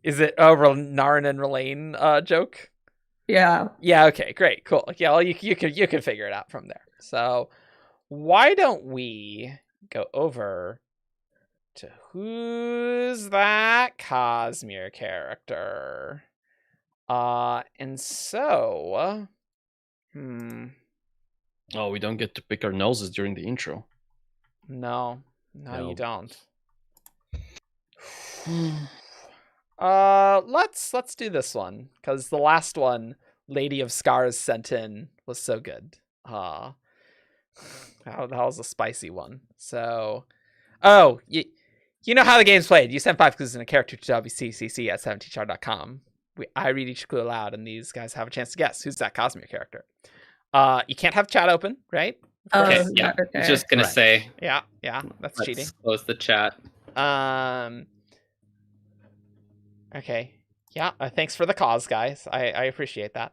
Is it a Renarin and Relaine joke? Yeah. Yeah. Okay. Great. Cool. Yeah. Well, you can figure it out from there. So why don't we go over to who's that Cosmere character? And so, Oh, we don't get to pick our noses during the intro. No, you don't. Let's do this one, because the last one Lady of Scars sent in was so good. That was a spicy one. So, you know how the game's played. You send 5 clues in a character to wtcc at 17char.com. I read each clue aloud, and these guys have a chance to guess who's that Cosmere character. You can't have chat open, right? Okay, yeah. Okay. I was just gonna say. Yeah, that's cheating. Close the chat. Okay. Yeah, thanks for the cause, guys. I appreciate that.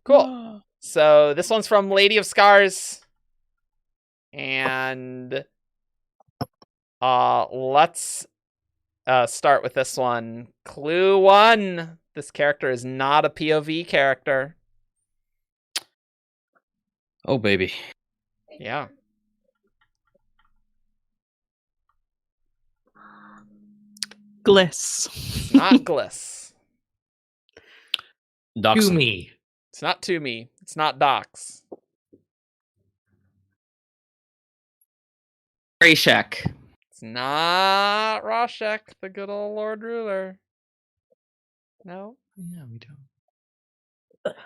Cool. So this one's from Lady of Scars. And let's start with this one. Clue 1. This character is not a POV character. Oh, baby. Yeah. Gliss. It's not Gliss. Toomey. It's not Toomey. It's not Dox. Rashek. It's not Rashek, the good old Lord Ruler. No? Yeah, we don't.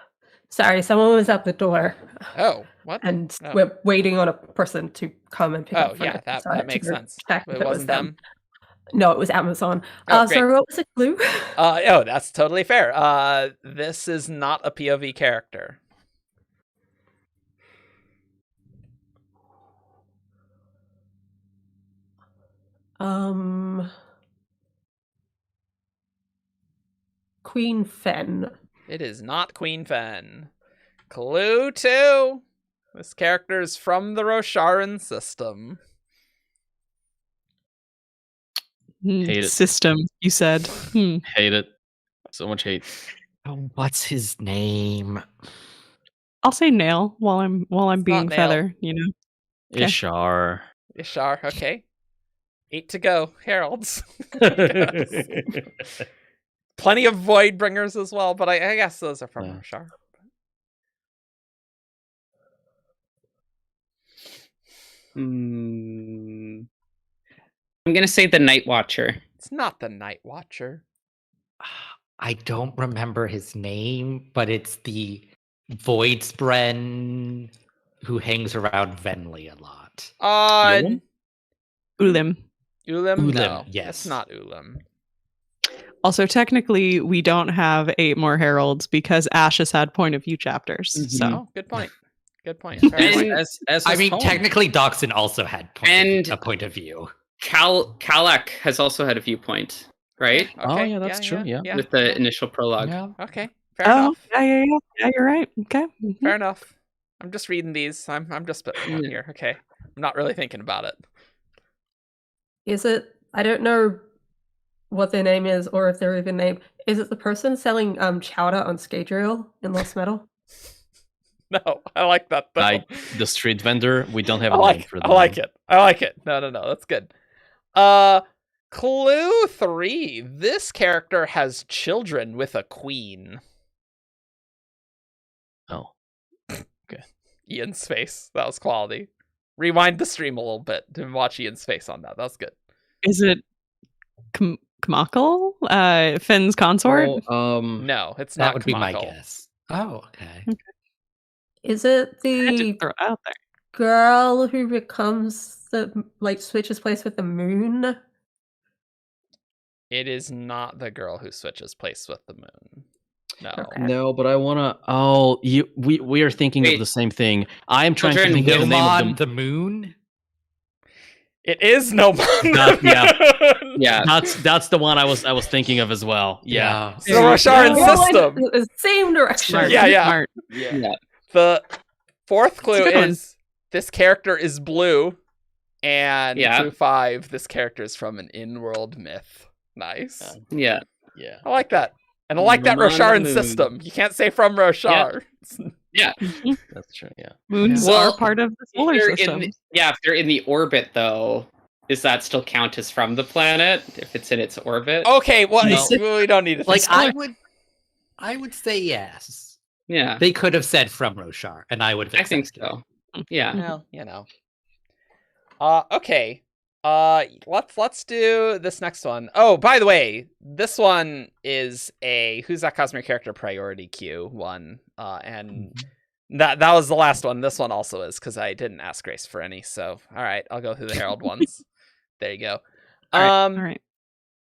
Sorry, someone was at the door. Oh, what? And we're waiting on a person to come and pick up. Oh, yeah, that makes sense. It wasn't them? No, it was Amazon. Oh, sorry, what was the clue? That's totally fair. This is not a POV character. Queen Fen. It is not Queen Fen. Clue 2. This character is from the Renarin system. Hate it. System, you said. Hate it. So much hate. Oh, what's his name? I'll say nail while I'm It's being not nail. feather, you know. Okay. Ishar. Ishar, okay. 8 to go. Heralds. Plenty of Voidbringers as well, but I guess those are from Ishar. I'm gonna say the Night Watcher. It's not the Night Watcher. I don't remember his name, but it's the Voidspren who hangs around Venli a lot. Ulim. Ulim? No, yes. It's not Ulim. Also, technically, we don't have 8 more heralds because Ash has had point of view chapters. So, Oh, good point. Good point. Fair point. I mean, technically, Doxson also had a point of view. Kalak has also had a viewpoint, right? Okay. yeah, that's true. Yeah. With the initial prologue. Yeah. Okay. Fair enough. Yeah, you're right. Okay. Fair enough. I'm just reading these. I'm just spitting out here. Okay. I'm not really thinking about it. Is it? I don't know what their name is, or if they're even named. Is it the person selling chowder on Scadrial in Lost Metal? No, I like that though. Like the street vendor, we don't have I a like, name for I them. like it. I like it. No, that's good. Clue 3. This character has children with a queen. Oh. Okay. Ian's face. That was quality. Rewind the stream a little bit to watch Ian's face on that. That was good. Is it Kmakal? Finn's consort? No, it's not. That would be my Kmakal. guess. Oh, okay. Is it I had to the throw it out there. girl who becomes switches place with the moon? It is not the girl who switches place with the moon. No. Okay. No, but I wanna. Oh, we are thinking of the same thing. I am trying to think of the name of the moon. It is Nomon. Yeah, that's the one I was thinking of as well. Yeah. The Renarin system. Same direction. Smart. Yeah. Smart. Yeah. The fourth clue It's a good one. is this character is blue, and Yeah. clue 5, this character is from an in-world myth. Nice. Yeah. Yeah. I like that. And I like that Roman Renarin moon. system. You can't say from Roshar. Yeah. That's true. Yeah. Moons Well, are part of the solar If they're system. if they're in the orbit, though, does that still count as from the planet if it's in its orbit? Okay, well, No. we don't need to Like think I would say yes. Yeah, They could have said from Roshar, and I would have I think accepted so. Yeah. Well, okay. Let's do this next one. Oh, by the way, this one is a Who's That Cosmere character priority queue one. And that was the last one. This one also is, because I didn't ask Grace for any. So, all right, I'll go through the Herald ones. There you go. All right.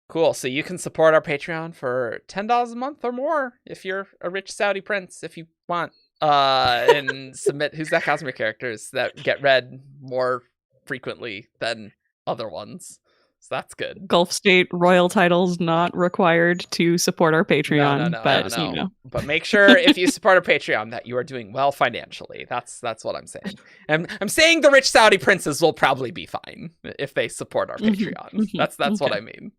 Cool. So you can support our Patreon for $10 a month or more if you're a rich Saudi prince, if you want. And submit Who's That Cosmere characters that get read more frequently than other ones. So that's good. Gulf State royal titles not required to support our Patreon. But you know. But make sure if you support our Patreon that you are doing well financially. That's what I'm saying. And I'm saying the rich Saudi princes will probably be fine if they support our Patreon. That's what I mean.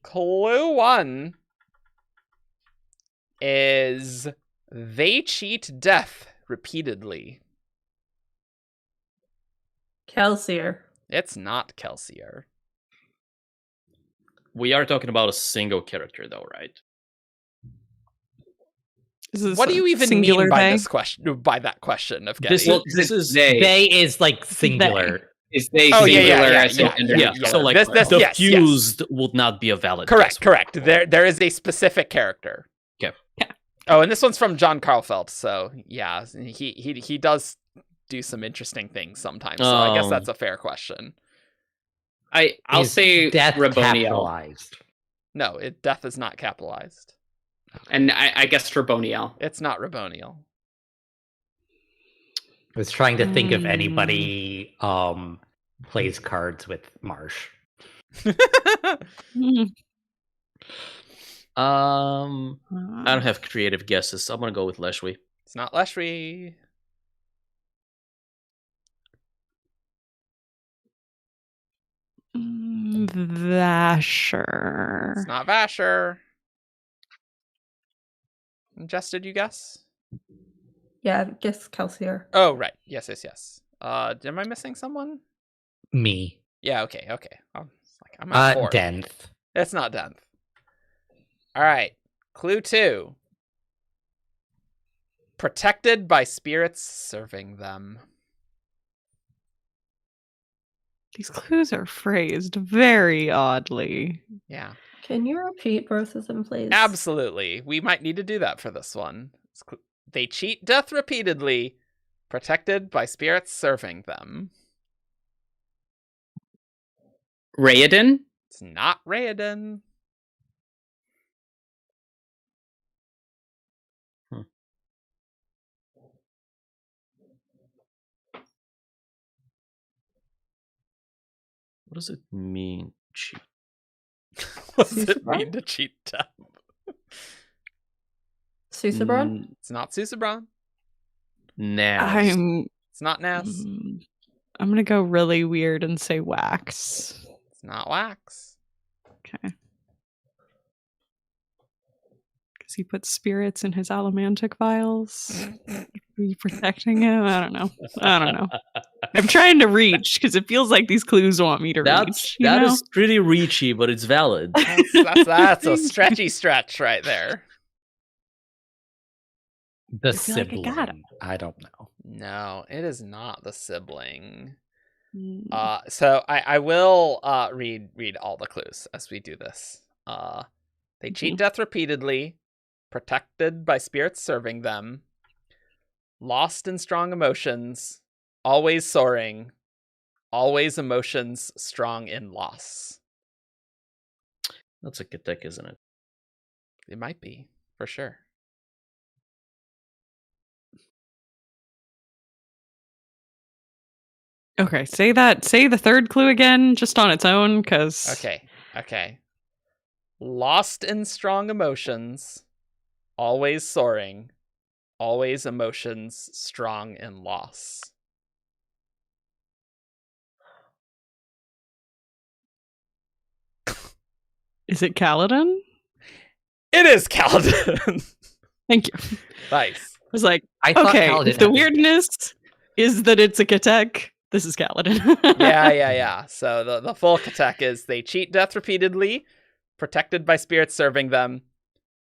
Clue 1 is they cheat death repeatedly. Kelsier. It's not Kelsier. We are talking about a single character, though, right? What do you even mean by this question? By that question of getting? This is They is like singular. Is they Oh, singular yeah. as in gender? Yeah. So like This- the yes, fused would not be a valid. Correct. guess. There is a specific character. Okay. Yeah. Oh, and this one's from John Karlfeldt. So yeah, he does do some interesting things sometimes. So I guess that's a fair question. I'll Is say death Raboniel. capitalized. No, death is not capitalized. And I guess Raboniel. It's not Raboniel. I was trying to think if anybody plays cards with Marsh. I don't have creative guesses. I'm gonna go with Leshwi. It's not Leshwi. Vasher. It's not Vasher. Jess, did you guess? Yeah, I guess Kelsier. Oh, right. Yes. Am I missing someone? Me. Yeah, okay. I'm at 4. Denth. It's not Denth. All right. Clue 2. Protected by spirits serving them. These clues are phrased very oddly. Yeah. Can you repeat both of them, please? Absolutely. We might need to do that for this one. They cheat death repeatedly, protected by spirits serving them. Raoden? It's not Raoden. What does it mean, cheat? What does it mean to cheat death? Susebron? It's not Susebron. Naz. It's not Naz. I'm gonna go really weird and say Wax. It's not Wax. Okay. Because he puts spirits in his allomantic vials. Are you protecting him? I don't know. I'm trying to reach because it feels like these clues want me to reach. That is pretty reachy, but it's valid. That's a stretchy stretch right there. The feel like I sibling. got him. I don't know. No, it is not the sibling. Mm. So I will read all the clues as we do this. They cheat death repeatedly, protected by spirits serving them, lost in strong emotions, always soaring, always emotions strong in loss. That's a Katek, isn't it? It might be, for sure. Okay, say the third clue again, just on its own, because... Okay. Lost in strong emotions, always soaring, always emotions strong in loss. Is it Kaladin? It is Kaladin. Thank you. Nice. I was like, I thought okay, Kaladin if the had been weirdness is that it's a Katek, this is Kaladin. Yeah. So the full Katek is they cheat death repeatedly, protected by spirits serving them,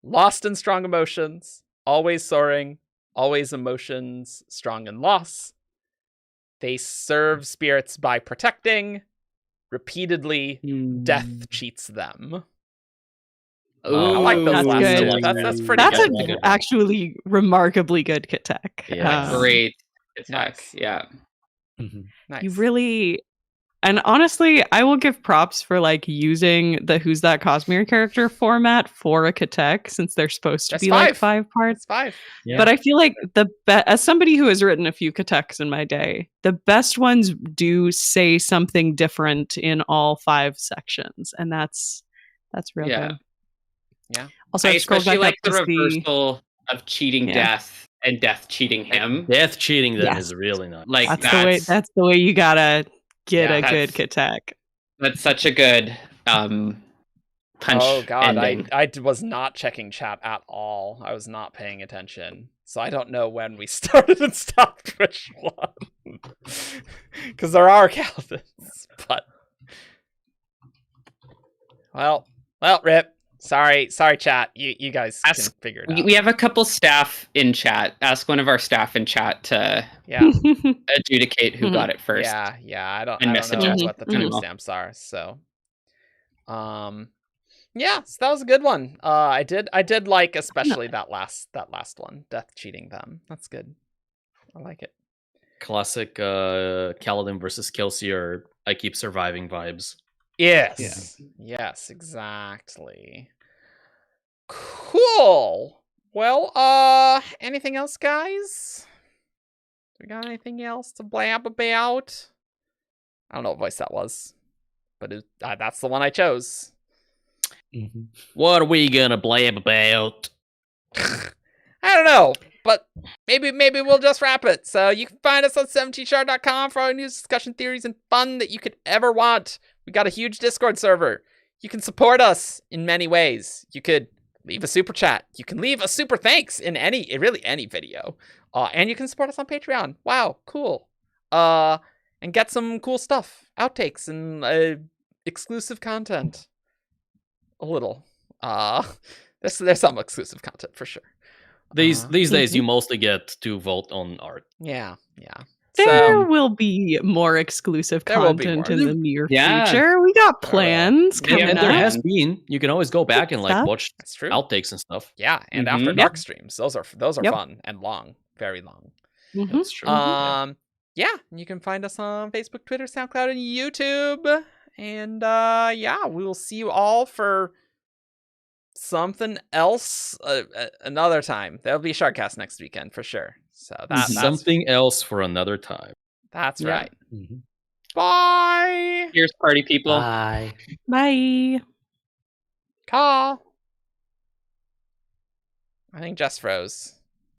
lost in strong emotions, always soaring, always emotions strong in loss. They serve spirits by protecting, repeatedly, death cheats them. I like those that's last good. two. That's pretty That's good. an actually remarkably good Katek. Yeah. Great attack. Nice. Yeah. Nice. You really, and honestly, I will give props for like using the Who's That Cosmere character format for a Katek, since they're supposed to That's be 5. like 5 parts. It's 5. Yeah. But I feel like as somebody who has written a few Kateks in my day, the best ones do say something different in all 5 sections, and that's real Yeah. good. Yeah. Also, I I've scrolled especially back like up the to see- reversal of cheating Yeah. death and death cheating him. Death cheating them Yes. is really nice. Like That's the way you gotta get Yeah, a good that's- Katek. That's such a good punch. Oh god, ending. I was not checking chat at all. I was not paying attention. So I don't know when we started and stopped which one. Because there are Kaladins, but... Well, rip. Sorry, chat. You guys can figure it out. We have a couple staff in chat. Ask one of our staff in chat to Yeah, adjudicate who got it first. yeah. I don't message know us. what the Mhm. timestamps are. So, yeah. So that was a good one. I did like especially that last one, death cheating them. That's good. I like it. Classic Kaladin versus Kelsier I keep surviving vibes. Yes. Yes, exactly. Cool. Well, anything else, guys? We got anything else to blab about? I don't know what voice that was, but that's the one I chose. Mm-hmm. What are we gonna blab about? I don't know, but maybe we'll just wrap it. So you can find us on 17char.com for all news, discussion, theories, and fun that you could ever want. We got a huge Discord server. You can support us in many ways. You could leave a super chat. You can leave a super thanks in any video. And you can support us on Patreon. Wow, cool. And get some cool stuff, outtakes, and exclusive content. A little. There's some exclusive content for sure. These days, you mostly get to vote on art. Yeah. There will be more exclusive content in the near future. We got plans coming and up. there has been. You can always go back and Stuff. watch That's true. outtakes and stuff. Yeah, and after dark streams, those are fun and long, very long. Mhm. That's true. Yeah, you can find us on Facebook, Twitter, SoundCloud, and YouTube. And we will see you all for something else another time. There'll be Sharkcast next weekend for sure. So that's something else for another time. That's right. Mm-hmm. Bye. Here's party people. Bye. Bye. Call. I think Jess froze.